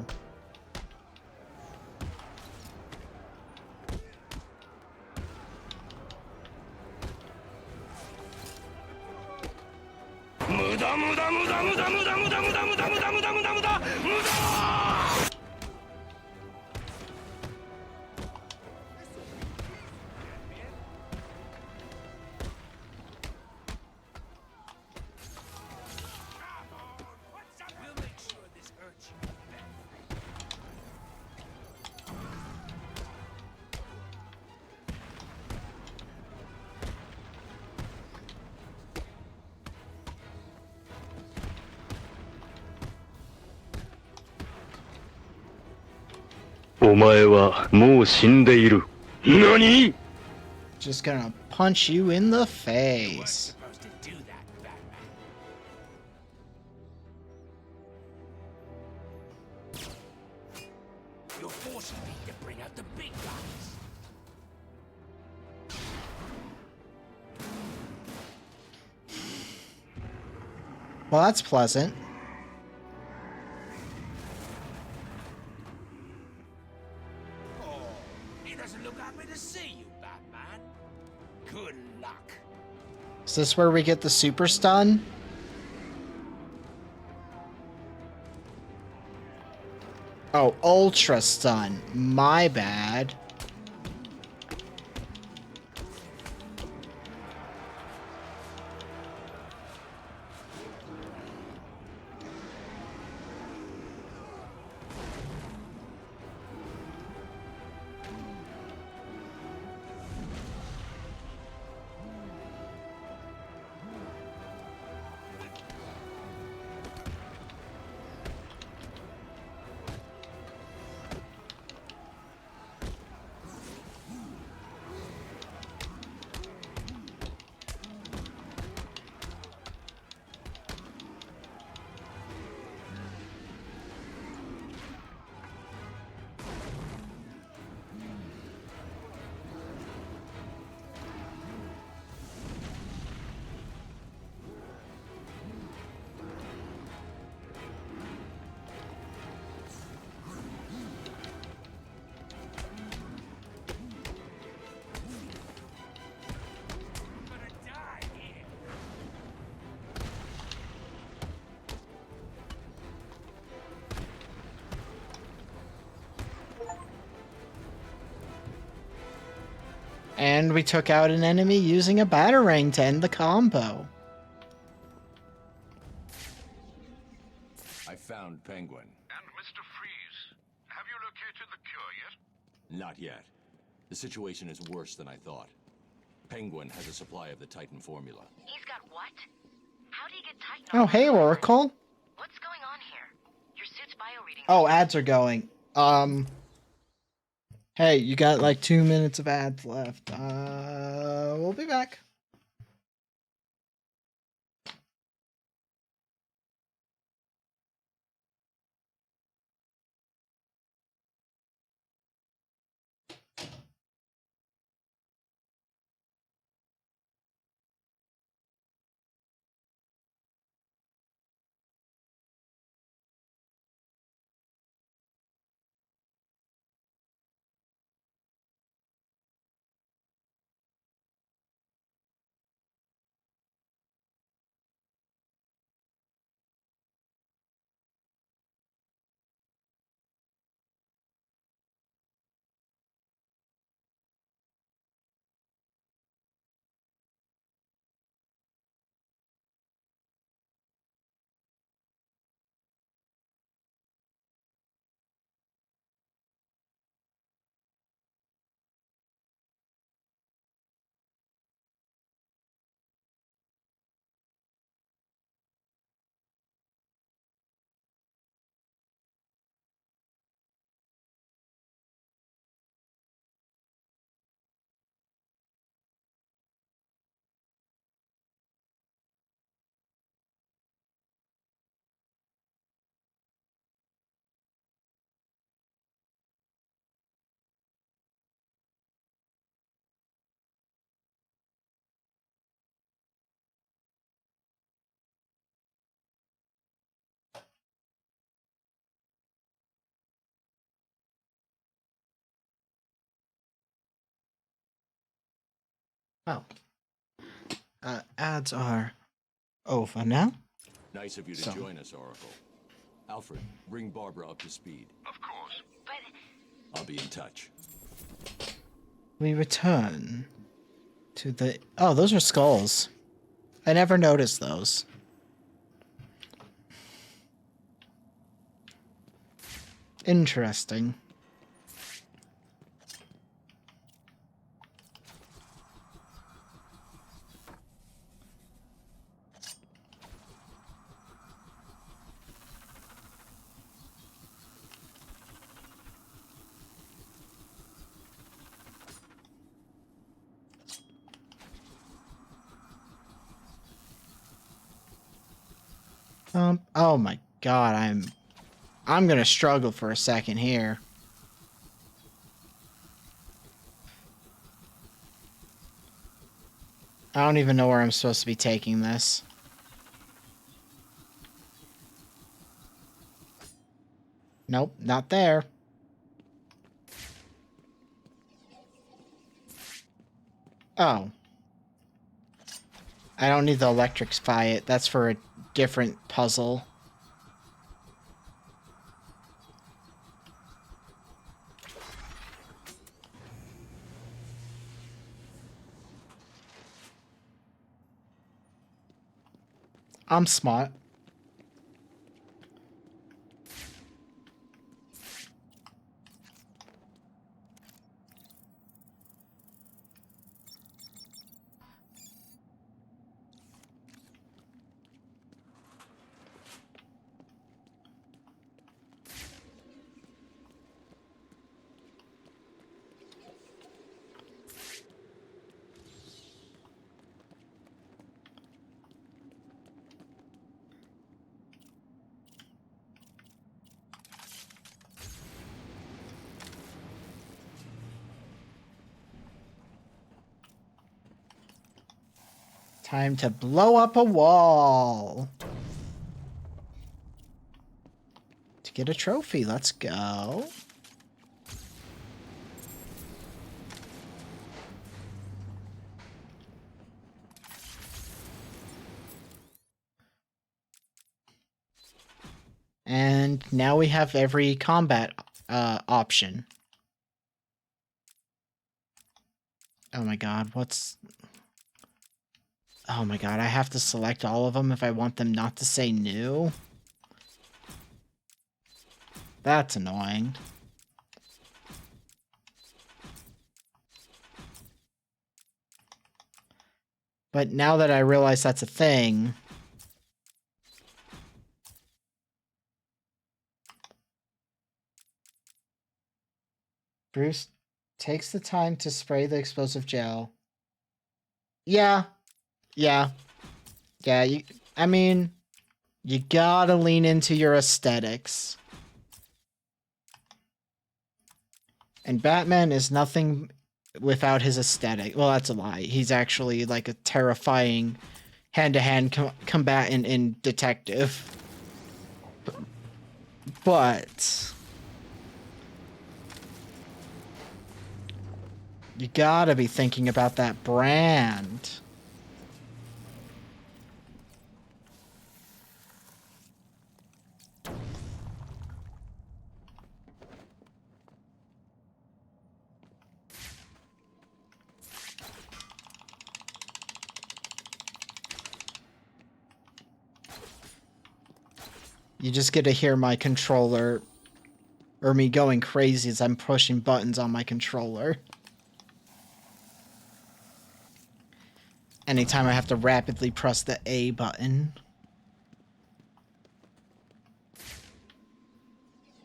We'll make sure this hurts you. Just gonna punch you in the face. Supposed to do that, Batman. You're forcing me to bring out the big guns. Well, that's pleasant. He doesn't look happy to see you, Batman. Good luck. Is this where we get the super stun? Oh, ultra stun. My bad. And we took out an enemy using a batarang to end the combo. I found Penguin. And Mr. Freeze, have you located the cure yet? Not yet. The situation is worse than I thought. Penguin has a supply of the Titan formula. He's got what? How do you get Titan? Oh, hey, Oracle. What's going on here? Your suit's bio-reading. Oh, ads are going. Hey, you got like 2 minutes of ads left. We'll be back. Oh. Ads are over now. Nice of you to join us, Oracle. Alfred, bring Barbara up to speed. Of course. But I'll be in touch. We return to the... Oh, those are skulls. I never noticed those. Interesting. Oh my god, I'm gonna struggle for a second here. I don't even know where I'm supposed to be taking this. Nope, not there. Oh. I don't need to electrify it. That's for a different puzzle. I'm smart. Time to blow up a wall. To get a trophy, let's go. And now we have every combat option. Oh my god, what's... Oh my god, I have to select all of them if I want them not to say new? That's annoying. But now that I realize that's a thing... Bruce takes the time to spray the explosive gel. Yeah. Yeah. Yeah, I mean, you gotta lean into your aesthetics. And Batman is nothing without his aesthetic. Well, that's a lie. He's actually like a terrifying hand-to-hand combatant and detective. But... you gotta be thinking about that brand. You just get to hear my controller, or me going crazy as I'm pushing buttons on my controller. Anytime I have to rapidly press the A button.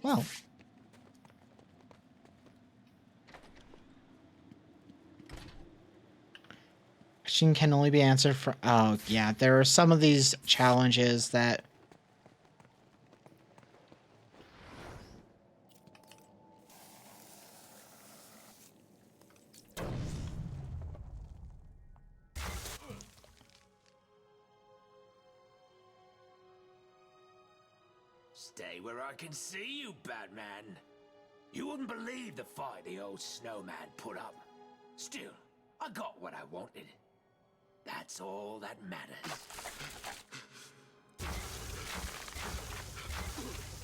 Well. Question can only be answered for... Oh, yeah. There are some of these challenges that... Stay where I can see you, Batman. You wouldn't believe the fight the old snowman put up. Still, I got what I wanted. That's all that matters.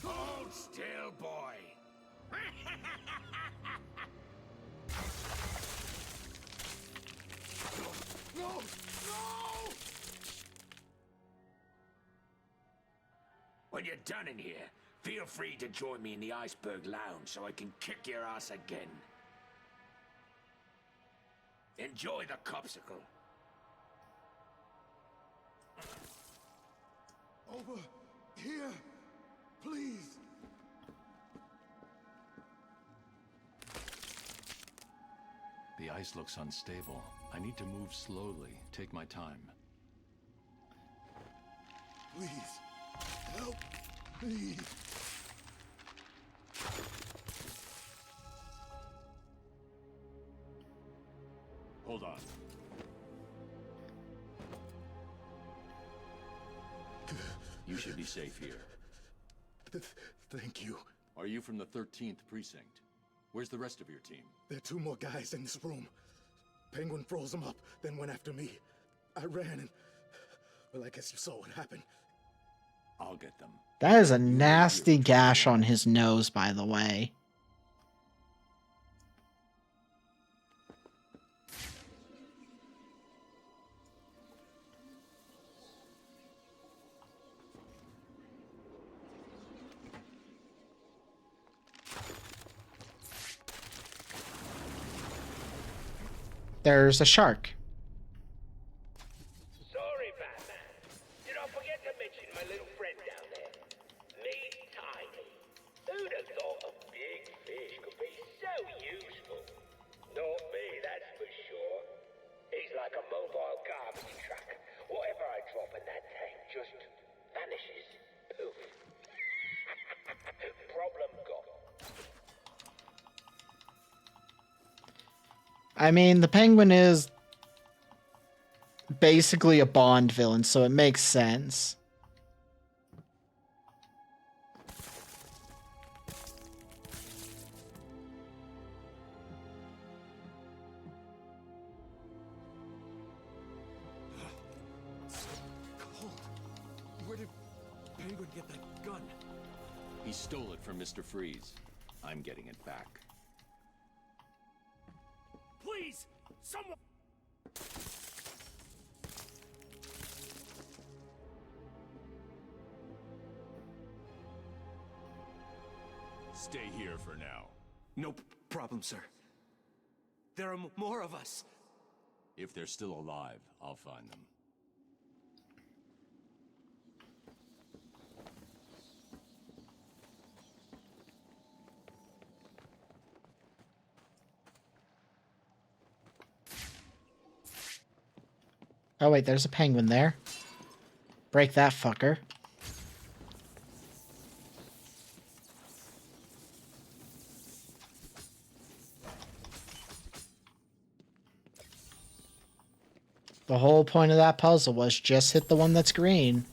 Hold still, boy. No! No! When you're done in here, feel free to join me in the Iceberg Lounge so I can kick your ass again. Enjoy the copsicle. Over here, please. The ice looks unstable. I need to move slowly. Take my time. Please. Help me. Hold on. You should be safe here. Thank you. Are you from the 13th precinct? Where's the rest of your team? There are 2 more guys in this room. Penguin froze them up, then went after me. I ran and... well, I guess you saw what happened. I'll get them. That is a nasty gash on his nose, by the way. There's a shark. Sorry, Batman. Did I forget to mention my little friend down there? Meet Tiny. Who'd have thought a big fish could be so useful? Not me, that's for sure. He's like a mobile garbage truck. Whatever I drop in that tank just vanishes. Poof. Problem gone. I mean, the Penguin is basically a Bond villain, so it makes sense. Cold. Where did Penguin get that gun? He stole it from Mr. Freeze. I'm getting it back. Please, Someone. Stay here for now. No problem, sir. There are more of us. If they're still alive, I'll find them. Oh wait, there's a penguin there. Break that fucker. The whole point of that puzzle was just hit the one that's green.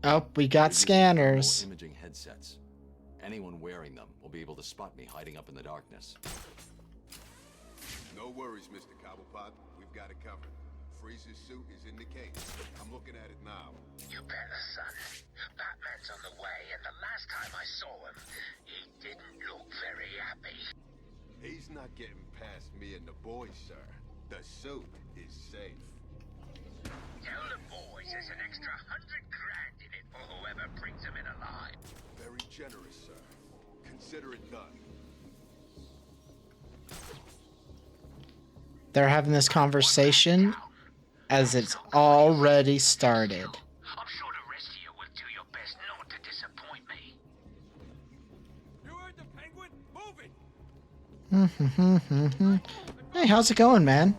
Oh, we got scanners. More imaging headsets. Anyone wearing them will be able to spot me hiding up in the darkness. No worries, Mr. Cobblepot. We've got it covered. Freeze's suit is in the case. I'm looking at it now. You better, son. Batman's on the way, and the last time I saw him, he didn't look very happy. He's not getting past me and the boys, sir. The suit is safe. Tell the boys there's an extra 100 grand in it for whoever brings him in alive. Very generous, sir. Consider it done. They're having this conversation as it's already started. I'm sure the rest of you will do your best not to disappoint me. You heard the penguin? Move it! Hey, how's it going, man?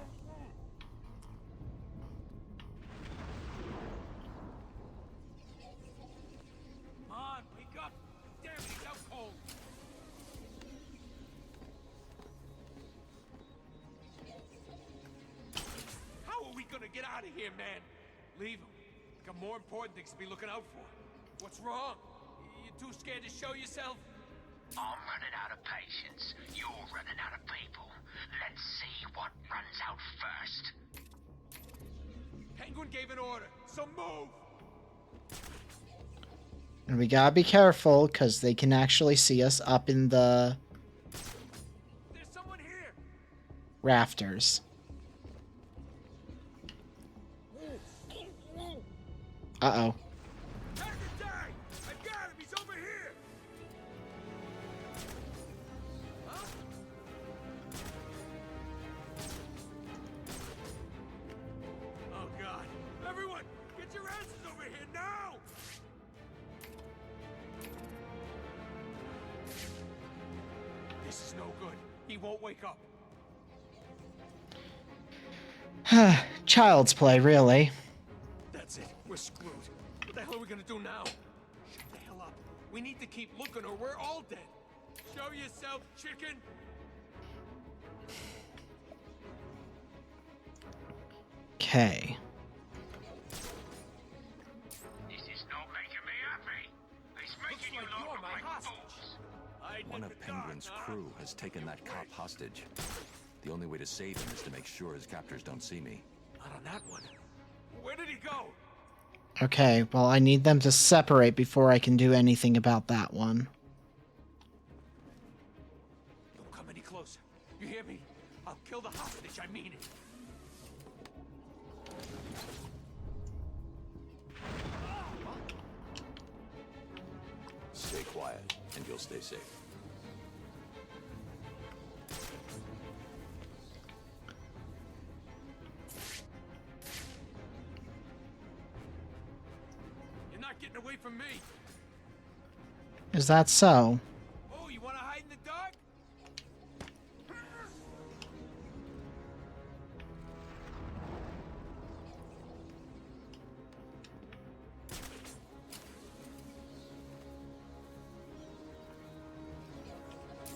Come on, wake up! Damn it, he's out cold. How are we gonna get out of here, man? Leave him. Got more important things to be looking out for. What's wrong? You too scared to show yourself? I'm running out of patience. You're running out of people. Let's see what runs out first. Penguin gave an order, so move! And we gotta be careful, because they can actually see us up in the There's someone here! rafters. Uh-oh. Time to die! I've got him! He's over here! Huh? Oh God! Everyone, get your asses over here now! This is no good. He won't wake up. Child's play, really. That's it. We're screwed. What the hell are we gonna do now? Shut the hell up. We need to keep looking or we're all dead. Show yourself, chicken! Okay. This is not making me happy. It's making you lot look like fools. One of Penguin's crew has taken that cop hostage. The only way to save him is to make sure his captors don't see me. Not on that one. Where did he go? Okay, well, I need them to separate before I can do anything about that one. Don't come any closer. You hear me? I'll kill the hostage. I mean it. Stay quiet, and you'll stay safe. You're not getting away from me. Is that so? Oh, you want to hide in the dark?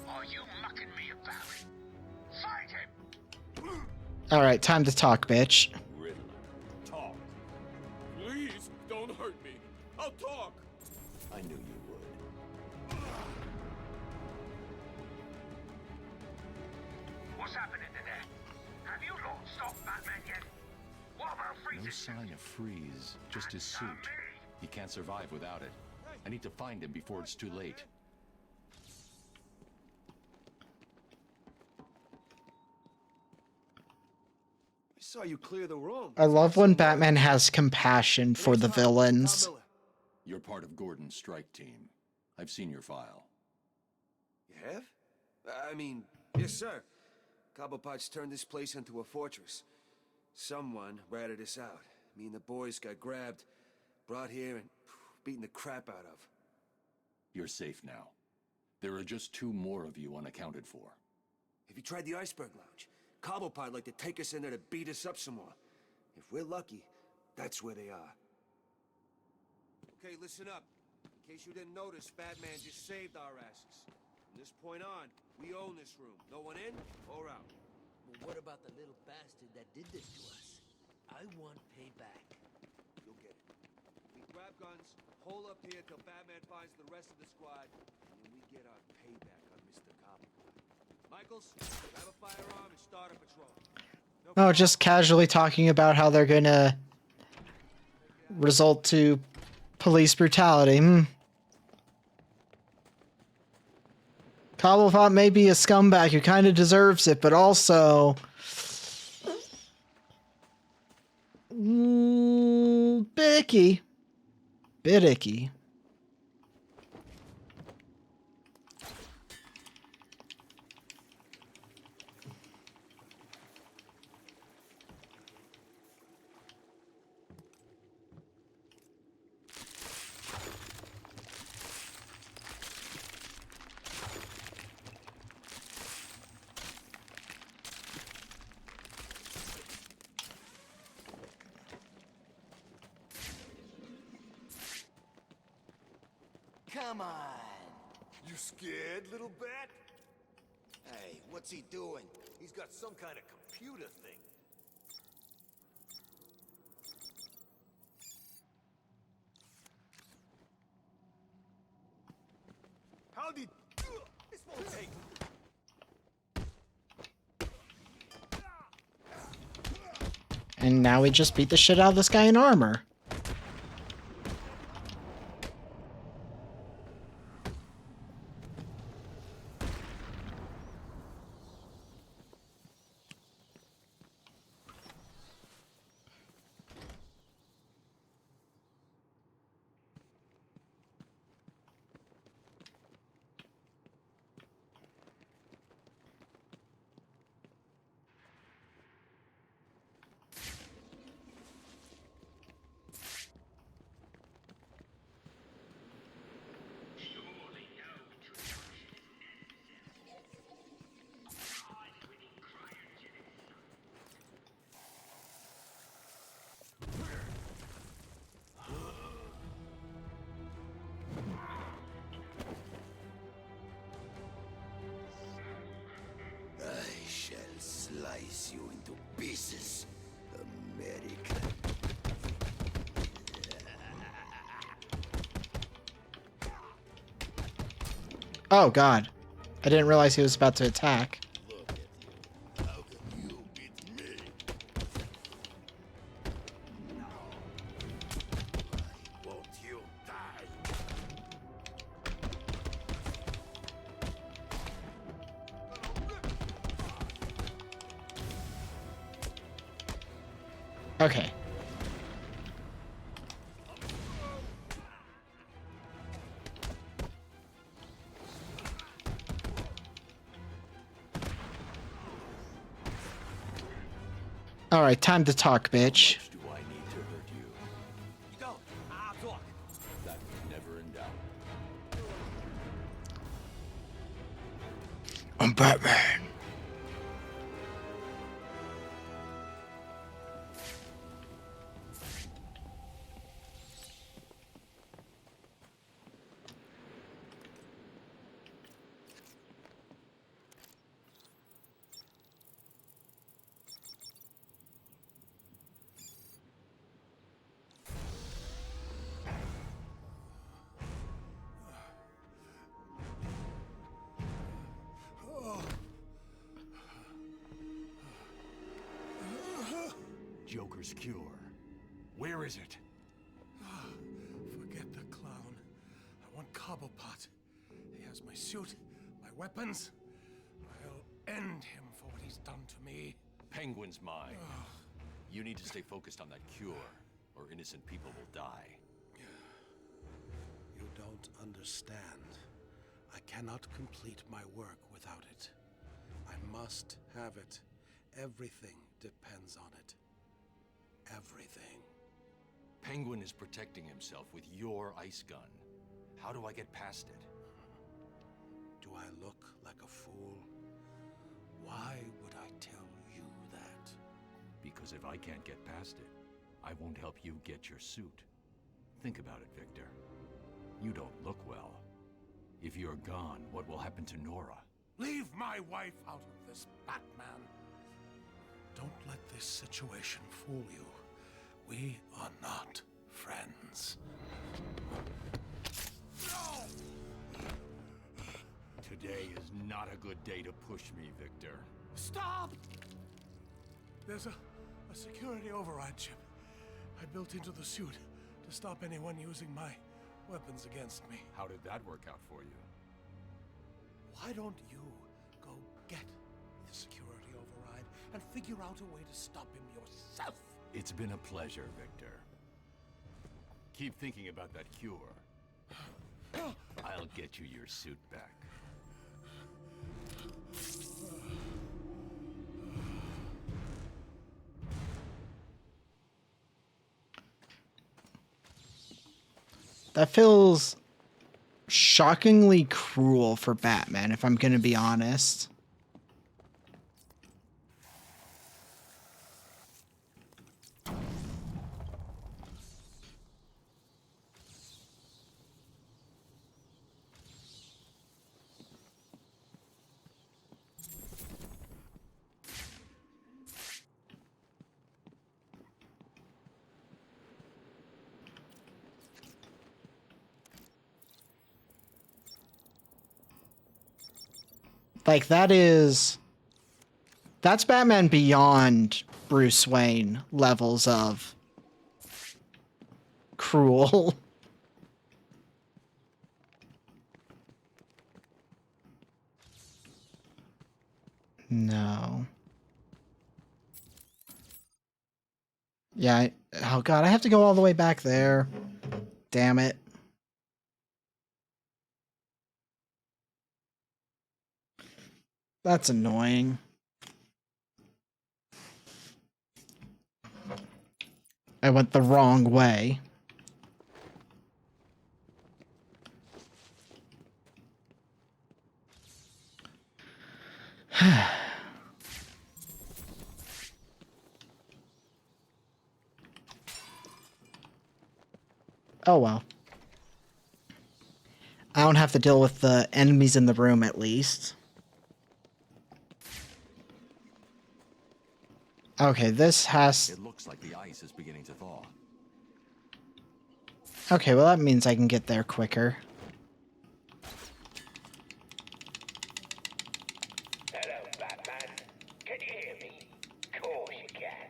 Are you mucking me about? Fight him! Alright, time to talk, bitch. Riddler, talk. Please, don't hurt me. I'll talk. I knew you would. What's happening in there? Have you lot stopped Batman yet? No sign of freeze, just his suit. He can't survive without it. I need to find him before it's too late. I saw you clear the room. I love when Batman has compassion for the villains. You're part of Gordon's strike team. I've seen your file. You have? I mean, yes, sir. Cobblepot's turned this place into a fortress. Someone ratted us out. Me and the boys got grabbed, brought here, and beaten the crap out of. You're safe now. There are just 2 more of you unaccounted for. Have you tried the Iceberg Lounge? Cobblepot like to take us in there to beat us up some more. If we're lucky, that's where they are. Okay, listen up. In case you didn't notice, Batman just saved our asses. From this point on, we own this room. No one in or out. Well, what about the little bastard that did this to us? I want payback. You'll get it. We grab guns, hole up here till Batman finds the rest of the squad, and then we get our payback on Mr. Cobblepot. Michaels, grab a firearm and start a patrol. Oh, just casually talking about how they're gonna result to police brutality. Cobblepot may be a scumbag who kind of deserves it, but also bit icky. Bit icky. Come on. You scared, little bat? Hey, what's he doing? He's got some kind of computer thing. How did... This won't take... And now we just beat the shit out of this guy in armor. I shall slice you into pieces, America. Oh god. I didn't realize he was about to attack. Won't you die? Okay. Alright, time to talk, bitch. Do I need to hurt you? You don't. I'll talk. That was never in doubt. I'm Batman. Joker's cure. Where is it? Forget the clown. I want Cobblepot. He has my suit, my weapons. I'll end him for what he's done to me. Penguin's mine. You need to stay focused on that cure, or innocent people will die. You don't understand. I cannot complete my work without it. I must have it. Everything depends on it. Everything. Penguin is protecting himself with your ice gun. How do I get past it? Do I look like a fool? Why would I tell you that? Because if I can't get past it, I won't help you get your suit. Think about it, Victor. You don't look well. If you're gone, what will happen to Nora? Leave my wife out of this, Batman. Don't let this situation fool you. We are not friends. Today is not a good day to push me, Victor. Stop! There's a security override chip I built into the suit to stop anyone using my weapons against me. How did that work out for you? Why don't you go get the security override and figure out a way to stop him yourself? It's been a pleasure, Victor. Keep thinking about that cure. I'll get you your suit back. That feels shockingly cruel for Batman, if I'm gonna be honest. Like, that's Batman beyond Bruce Wayne levels of cruel. No. Yeah, oh god, I have to go all the way back there. Damn it. That's annoying. I went the wrong way. Oh well. I don't have to deal with the enemies in the room at least. Okay, this has... It looks like the ice is beginning to thaw. Okay, well that means I can get there quicker. Hello, Batman. Can you hear me? Course you can.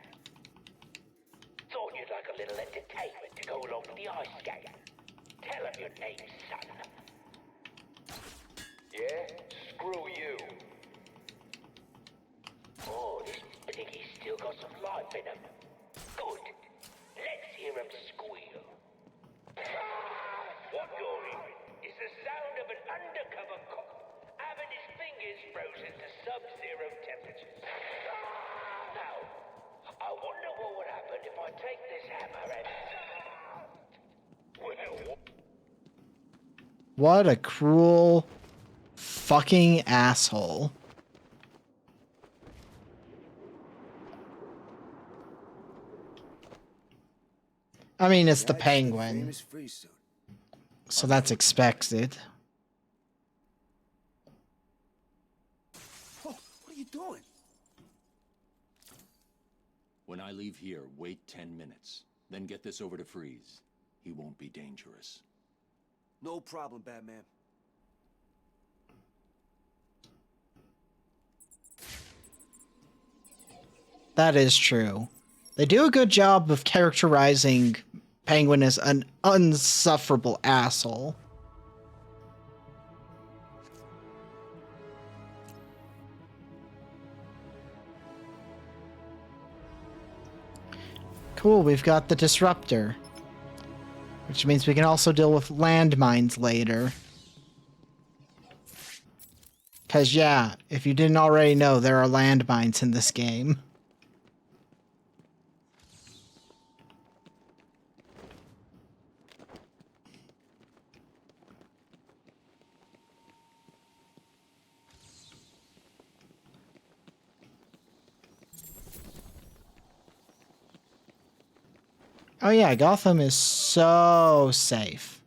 Thought you'd like a little entertainment to go along with the ice skate. Tell him your name, son. Yeah? Screw you. Oh, this piggy's still got some life in him. Good. Let's hear him squeal. What you're hearing is the sound of an undercover cop having his fingers frozen to sub-zero temperatures. Now, I wonder what would happen if I take this hammer and... Well... What a cruel fucking asshole. I mean, it's the Penguin, so that's expected. Oh, what are you doing? When I leave here, wait 10 minutes. Then get this over to Freeze. He won't be dangerous. No problem, Batman. That is true. They do a good job of characterizing Penguin as an unsufferable asshole. Cool, we've got the disruptor. Which means we can also deal with landmines later. Because, yeah, if you didn't already know, there are landmines in this game. Oh yeah, Gotham is so safe.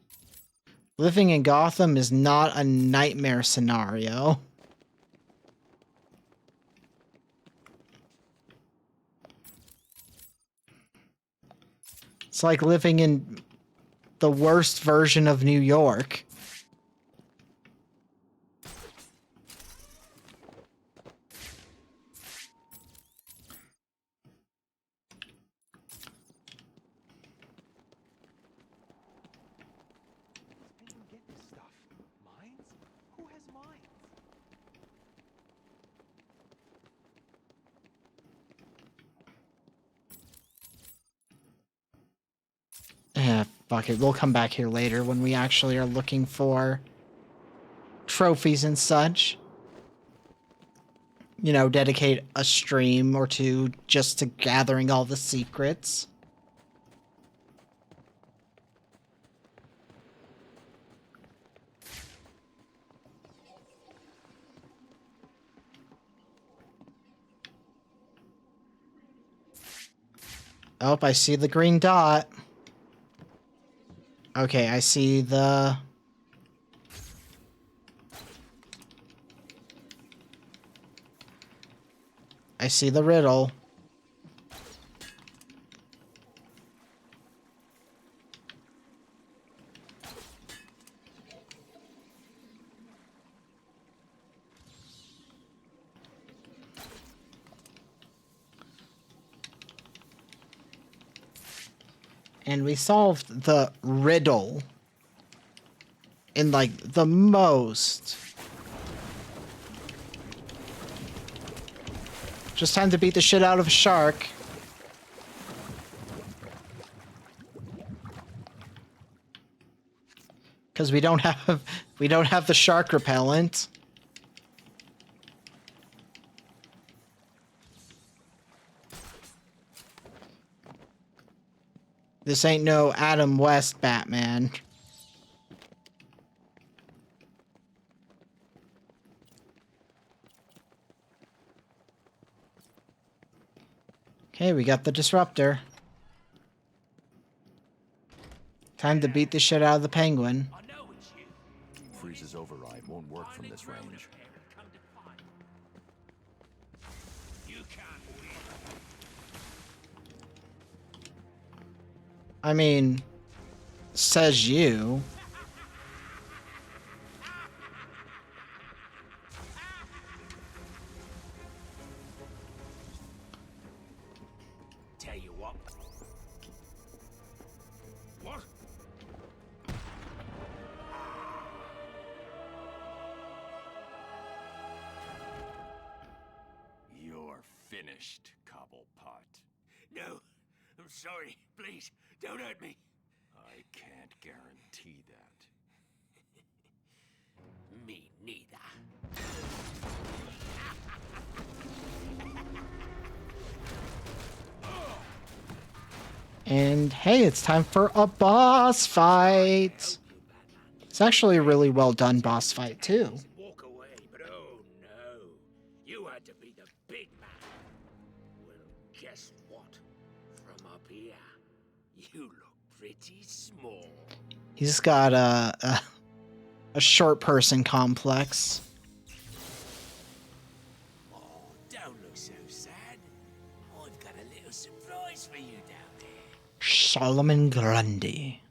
Living in Gotham is not a nightmare scenario. It's like living in the worst version of New York. Yeah, fuck it. We'll come back here later when we actually are looking for trophies and such. You know, dedicate a stream or two just to gathering all the secrets. Oh, I see the green dot. Okay, I see the... I see the riddle. And we solved the riddle in, like, the most... Just time to beat the shit out of a shark. Because we don't have the shark repellent. This ain't no Adam West Batman. Okay, we got the disruptor. Time to beat the shit out of the penguin. Freeze's override won't work from this range. I mean, says you. Tell you what. What? You're finished, Cobblepot. No, I'm sorry. Please, don't hurt me. I can't guarantee that. Me neither. And hey, it's time for a boss fight. It's actually a really well done boss fight too. Walk away, but oh no. You had to be the big man. Well, guess what? From up here, you look pretty small. He's got a short person complex. Oh, don't look so sad. I've got a little surprise for you down there. Solomon Grundy.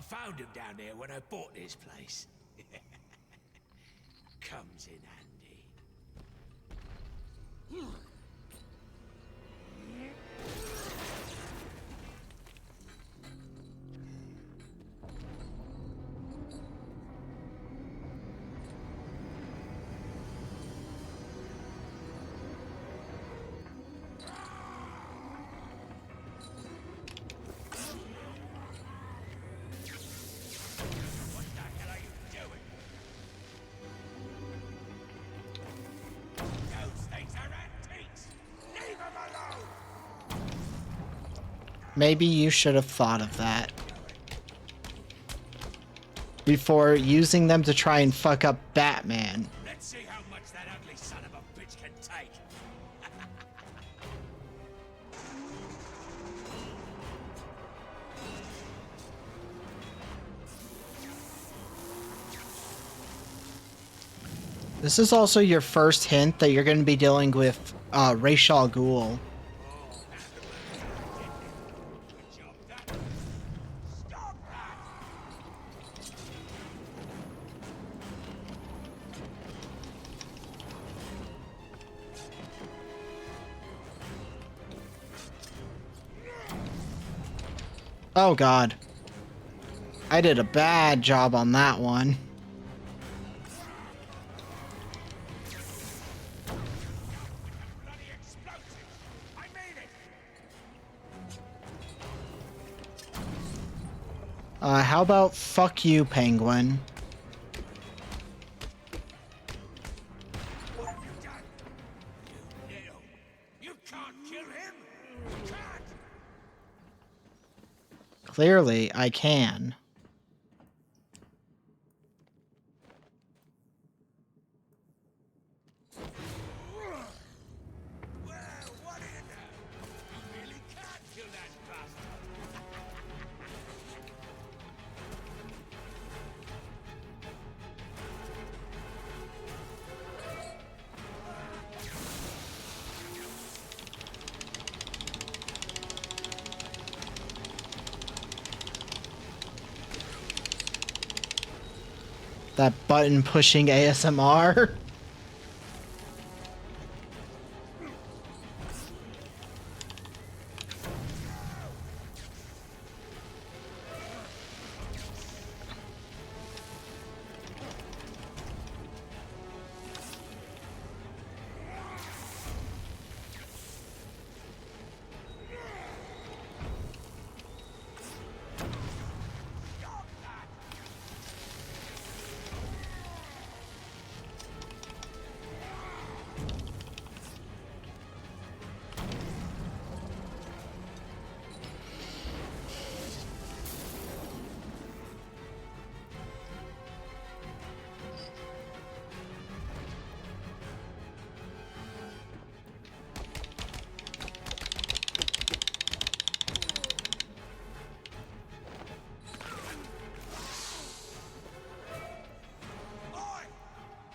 found him down there when I bought this place. Comes in handy. Maybe you should have thought of that before using them to try and fuck up Batman. Let's see how much that ugly son of a bitch can take. This is also your first hint that you're going to be dealing with Ra's al Ghul. Oh god. I did a bad job on that one. How about fuck you, Penguin? You can't kill him. You can't. Clearly, I can. That button pushing ASMR.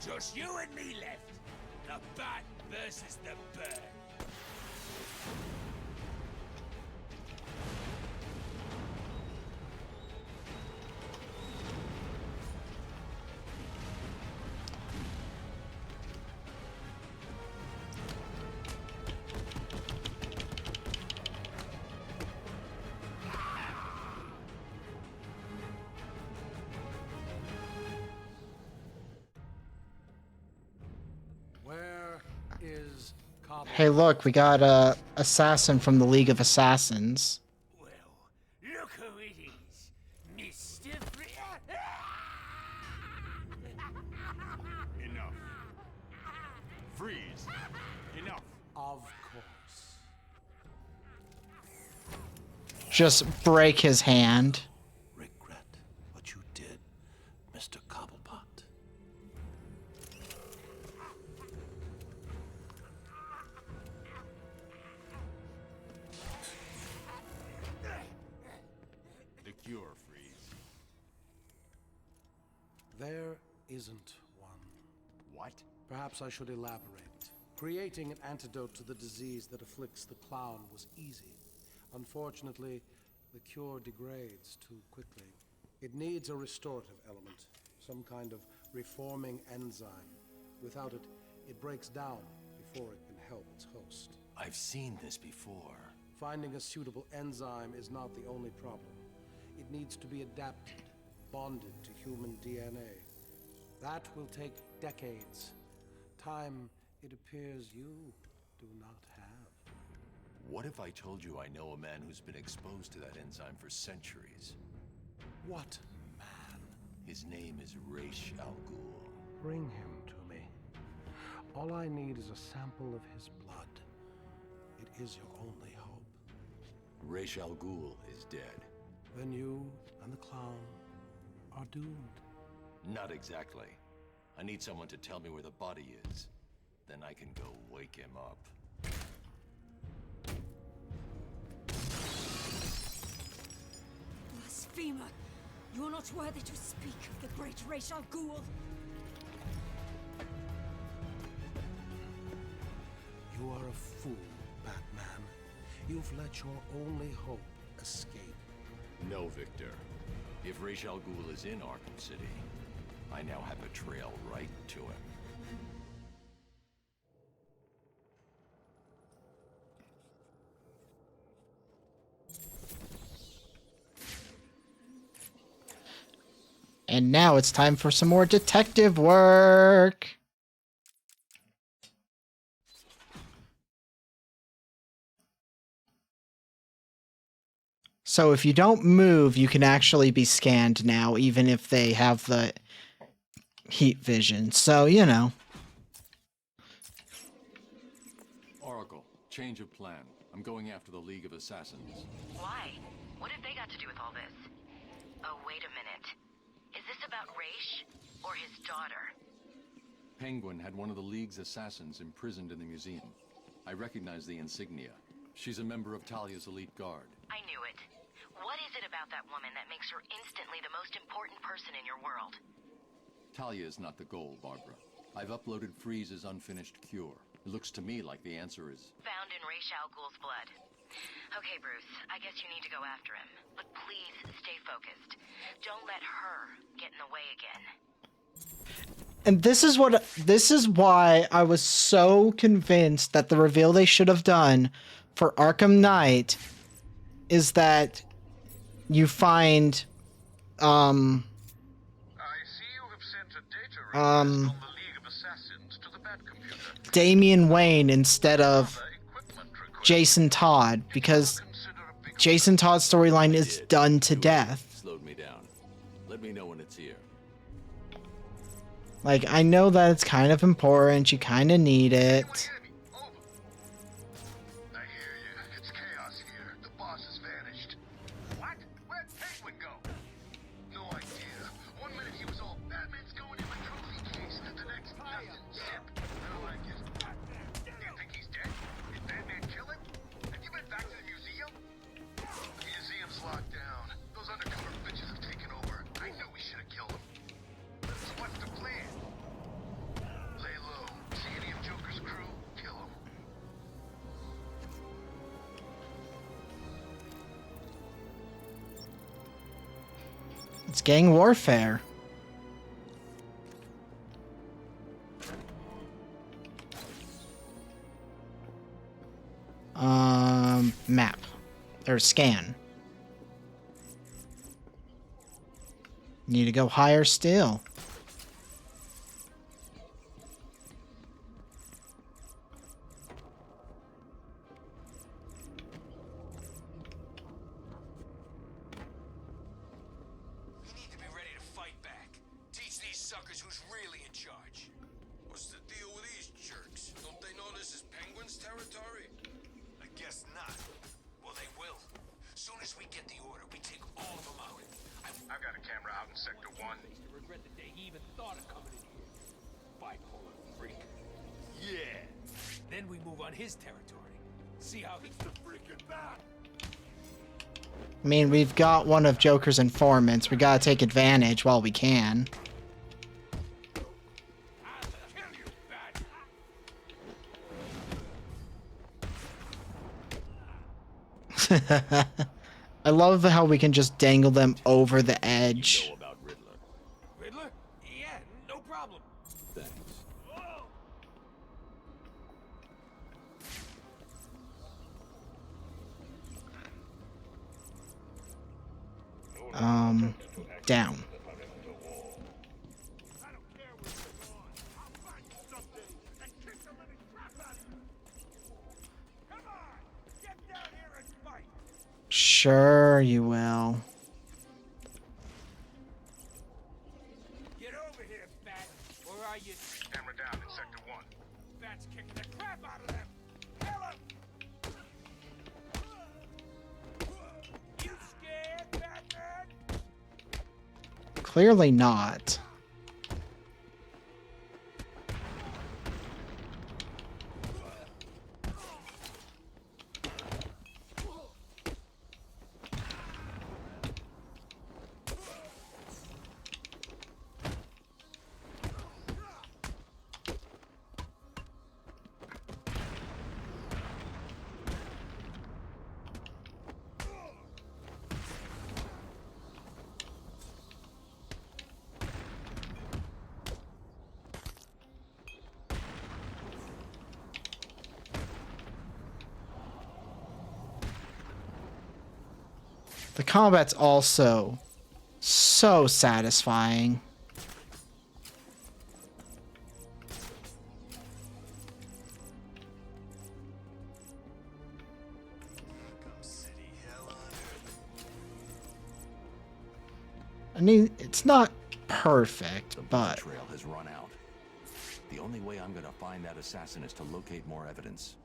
Just you and me left. The bat versus the bird. Where is Cobb? Hey, look, we got a assassin from the League of Assassins. Look who it is, Mr. Enough. Freeze. Enough. Of course. Just break his hand. Regret what you did, Mr. Cobblepot. The cure, Freeze. There isn't one. What? Perhaps I should elaborate. Creating an antidote to the disease that afflicts the clown was easy. Unfortunately, the cure degrades too quickly. It needs a restorative element, some kind of reforming enzyme. Without it, it breaks down before it can help its host. I've seen this before. Finding a suitable enzyme is not the only problem. It needs to be adapted, bonded to human DNA. That will take decades. Time, it appears, you do not have. What if I told you I know a man who's been exposed to that enzyme for centuries? What man? His name is Ra's al Ghul. Bring him to me. All I need is a sample of his blood. It is your only hope. Ra's al Ghul is dead. Then you and the clown are doomed. Not exactly. I need someone to tell me where the body is. Then I can go wake him up. Blasphemer! You are not worthy to speak of the great Ra's al Ghul. You are a fool, Batman. You've let your only hope escape. No, Victor. If Ra's al Ghul is in Arkham City, I now have a trail right to him. And now it's time for some more detective work. So if you don't move, you can actually be scanned now, even if they have the heat vision. So, you know. Oracle, change of plan. I'm going after the League of Assassins. Why? What have they got to do with all this? Oh, wait a minute. Is this about Ra's or his daughter? Penguin had one of the League's assassins imprisoned in the museum. I recognize the insignia. She's a member of Talia's elite guard. I knew it. What is it about that woman that makes her instantly the most important person in your world? Talia is not the goal, Barbara. I've uploaded Freeze's unfinished cure. It looks to me like the answer is... Found in Ra's al Ghul's blood. Okay, Bruce, I guess you need to go after him. But please, stay focused. Don't let her get in the way again. And this is why I was so convinced that the reveal they should have done for Arkham Knight is that you find Damian Wayne instead of Jason Todd, because Jason Todd's storyline is done to death. Slowed me down. Let me know when it's here. Like, I know that it's kind of important, you kind of need it. It's chaos here. The boss has vanished. What? Where'd Penguin go? No idea. One minute he was all Batman's going in my trophy case. The next nothing. Zip. Now I guess. Do you think he's dead? Did Batman kill him? Have you been back to the museum? The museum's locked down. Those undercover bitches have taken over. I knew we should have killed him. So what's the plan? Lay low. See any of Joker's crew? Kill him. It's gang warfare. Map. Or scan. Need to go higher still. We need to be ready to fight back. Teach these suckers who's really in charge. What's the deal with these jerks? Don't they know this is Penguin's territory? I guess not. Well, they will. Soon as we get the order, we take all of them out. I've got a camera out in Sector 1. To regret the day he even thought of coming in here. Bipolar freak. Yeah. Then we move on his territory. See how he's the freaking back. I mean, we've got one of Joker's informants. We gotta take advantage while we can. I love how we can just dangle them over the edge. You know about Riddler? Riddler? Yeah, no problem. Thanks. Down. Sure you will. Get over here, Bat. Or are you... Hammer down in Sector 1. Bat's kicking the crap out of them. Kill him! You scared, Batman? Clearly not. The combat's also so satisfying. I mean, it's not perfect, but The trail has run out. The only way I'm gonna find that assassin is to locate more evidence.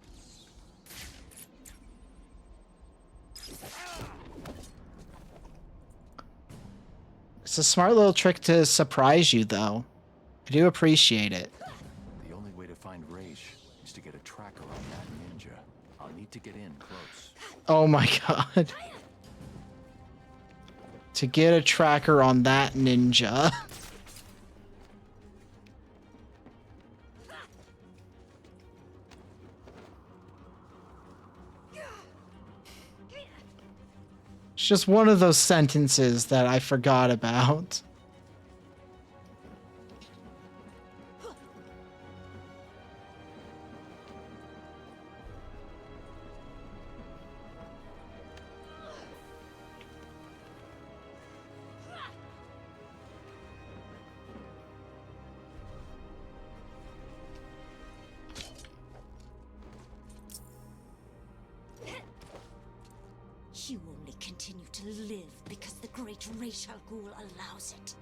it's a smart little trick to surprise you, though. I do appreciate it. The only way to find Raish is to get a tracker on that ninja. I'll need to get in close. Oh my god. To get a tracker on that ninja. It's just one of those sentences that I forgot about. You only continue to live because the great Ra's al Ghul allows it.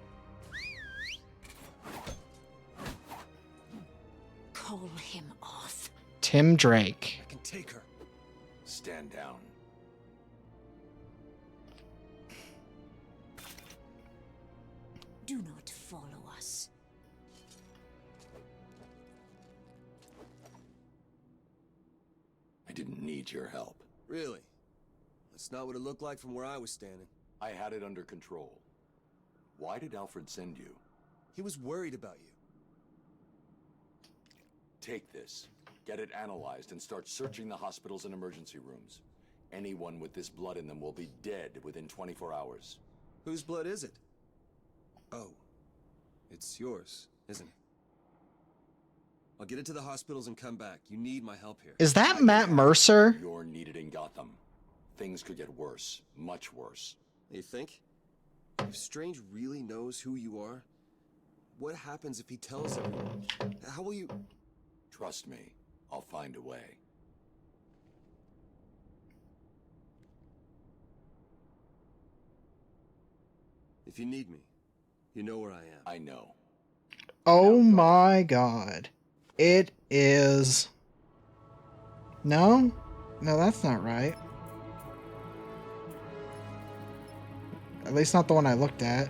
Call him off. Tim Drake. I can take her. Stand down. Do not follow us. I didn't need your help. Really? That's not what it looked like from where I was standing. I had it under control. Why did Alfred send you? He was worried about you. Take this, get it analyzed, and start searching the hospitals and emergency rooms. Anyone with this blood in them will be dead within 24 hours. Whose blood is it? Oh. It's yours, isn't it? I'll get it to the hospitals and come back. You need my help here. Is that Matt Mercer? You're needed in Gotham. Things could get worse. Much worse. You think? If Strange really knows who you are, what happens if he tells everyone? How will you... Trust me, I'll find a way. If you need me, you know where I am. I know. Oh my god. It is... No? No, that's not right. At least not the one I looked at.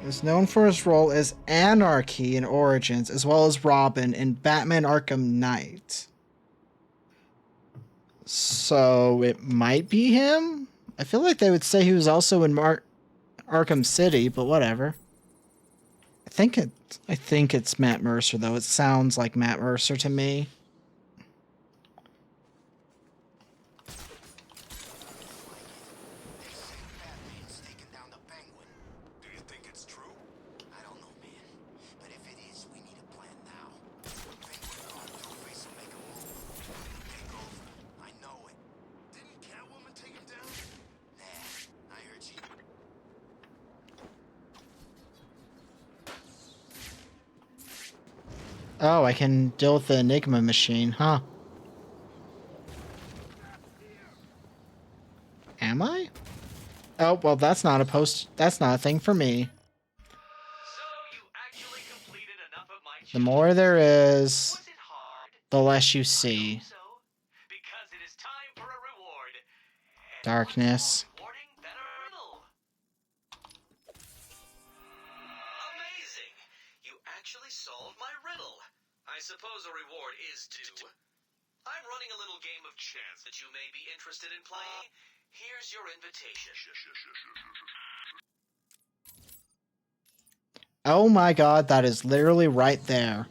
Is known for his role as Anarchy in Origins, as well as Robin in Batman Arkham Knight. So it might be him? I feel like they would say he was also in Arkham City, but whatever. I think it's Matt Mercer, though. It sounds like Matt Mercer to me. Oh, I can deal with the Enigma machine, huh? Am I? Oh, well, that's not a thing for me. The more there is, the less you see. Darkness. Amazing! You actually solved my riddle. I suppose a reward is due. I'm running a little game of chance that you may be interested in playing. Here's your invitation. Oh my god, that is literally right there.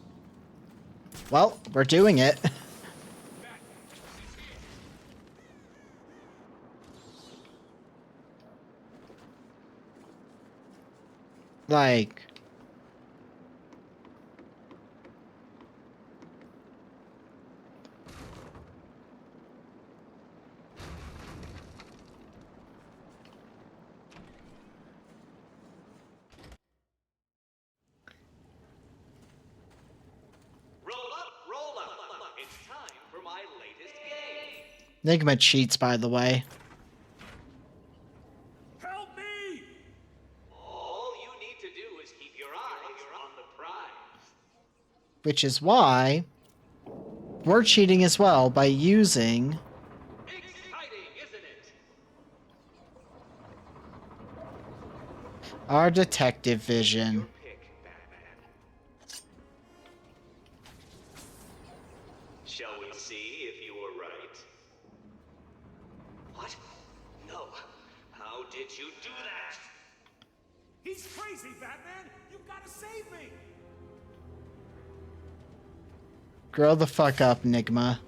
Well, we're doing it. Like... Roll up. It's time for my latest game. Enigma cheats, by the way. Help me! All you need to do is keep your eyes on the prize. Which is why we're cheating as well by using Exciting, isn't it? our detective vision. Shall we see if you were right? What? No. How did you do that? He's crazy, Batman! You've got to save me! Grow the fuck up, Enigma.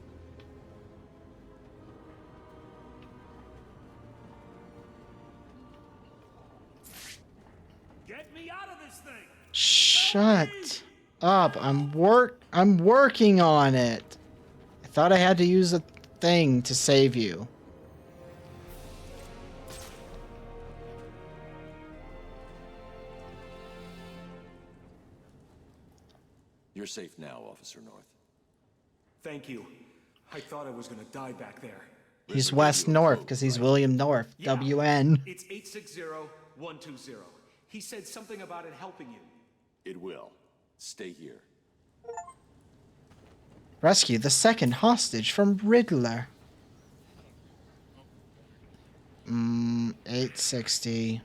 Get me out of this thing! Shut up. I'm working on it. I thought I had to use a thing to save you. You're safe now, Officer North. Thank you. I thought I was gonna die back there. He's West North because he's William North. Yeah. WN. It's 860120. He said something about it helping you. It will. Stay here. Rescue the second hostage from Riddler. 860.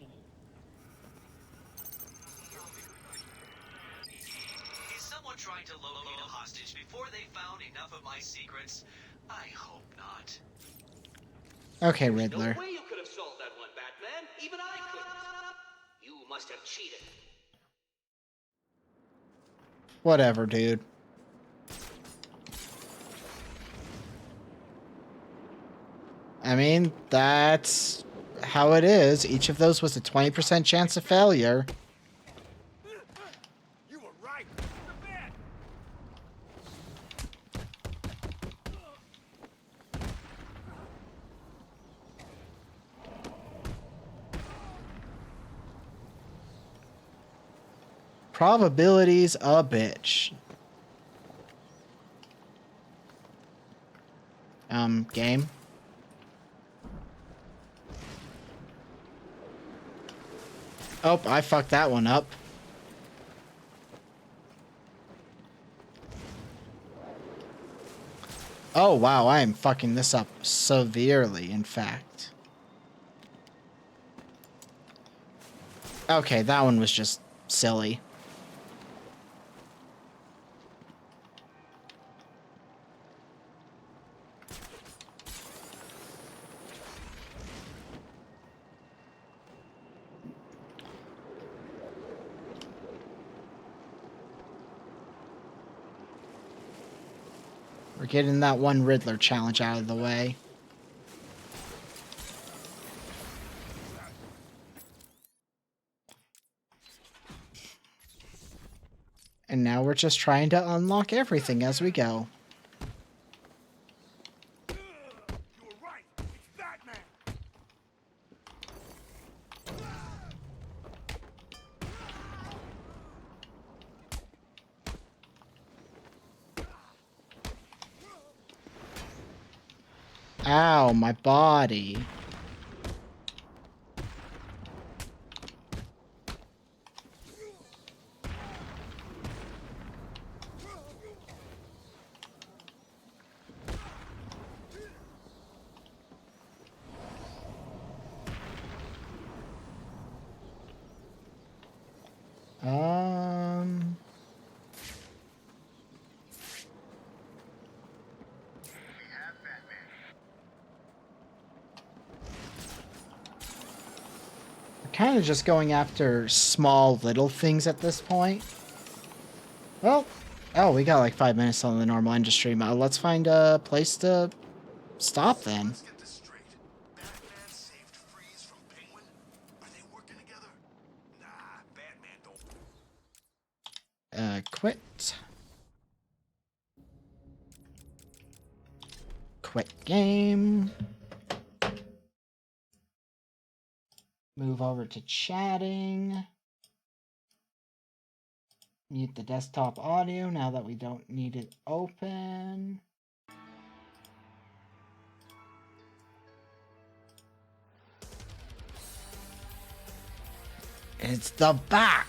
Is someone trying to locate a hostage before they found enough of my secrets? I hope not. Okay, Riddler. No way you could have solved that one, Batman. Even I couldn't. You must have cheated. Whatever, dude. I mean, that's how it is. Each of those was a 20% chance of failure. You were right! The man! Probability's a bitch. Game. Oh, I fucked that one up. Oh, wow, I am fucking this up severely, in fact. Okay, that one was just silly. We're getting that one Riddler challenge out of the way. And now we're just trying to unlock everything as we go. You were right! It's Batman! Ow, my body. Um... Kind of just going after small little things at this point. Well, oh, we got like 5 minutes on the normal industry mode. Let's find a place to stop then. Quit. Quit game. Move over to chatting. Mute the desktop audio now that we don't need it open. It's the Bat!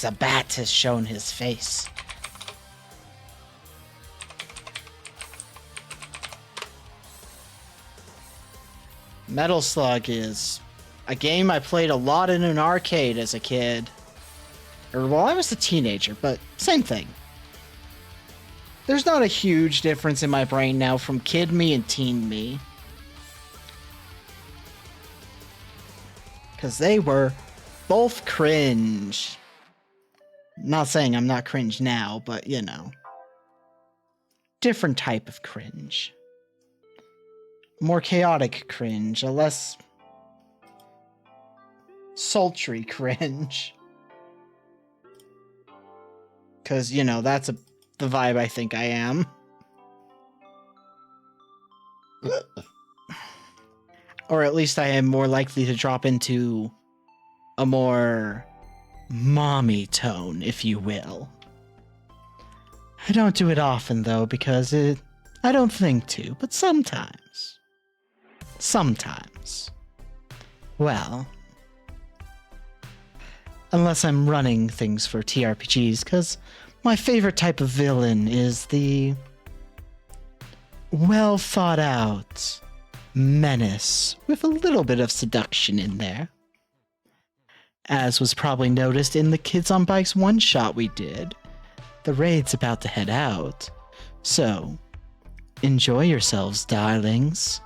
The Bat has shown his face. Metal Slug is a game I played a lot in an arcade as a kid. Or, well, I was a teenager, but same thing. There's not a huge difference in my brain now from kid me and teen me. Because they were both cringe. Not saying I'm not cringe now, but, you know. Different type of cringe. More chaotic cringe, a less sultry cringe. Because, you know, that's the vibe I think I am. Or at least I am more likely to drop into a more mommy tone, if you will. I don't do it often, though, because I don't think to, but sometimes. Sometimes. Well, unless I'm running things for TRPGs, because my favorite type of villain is the well thought out menace with a little bit of seduction in there. As was probably noticed in the Kids on Bikes one-shot we did. The raid's about to head out, so enjoy yourselves, darlings.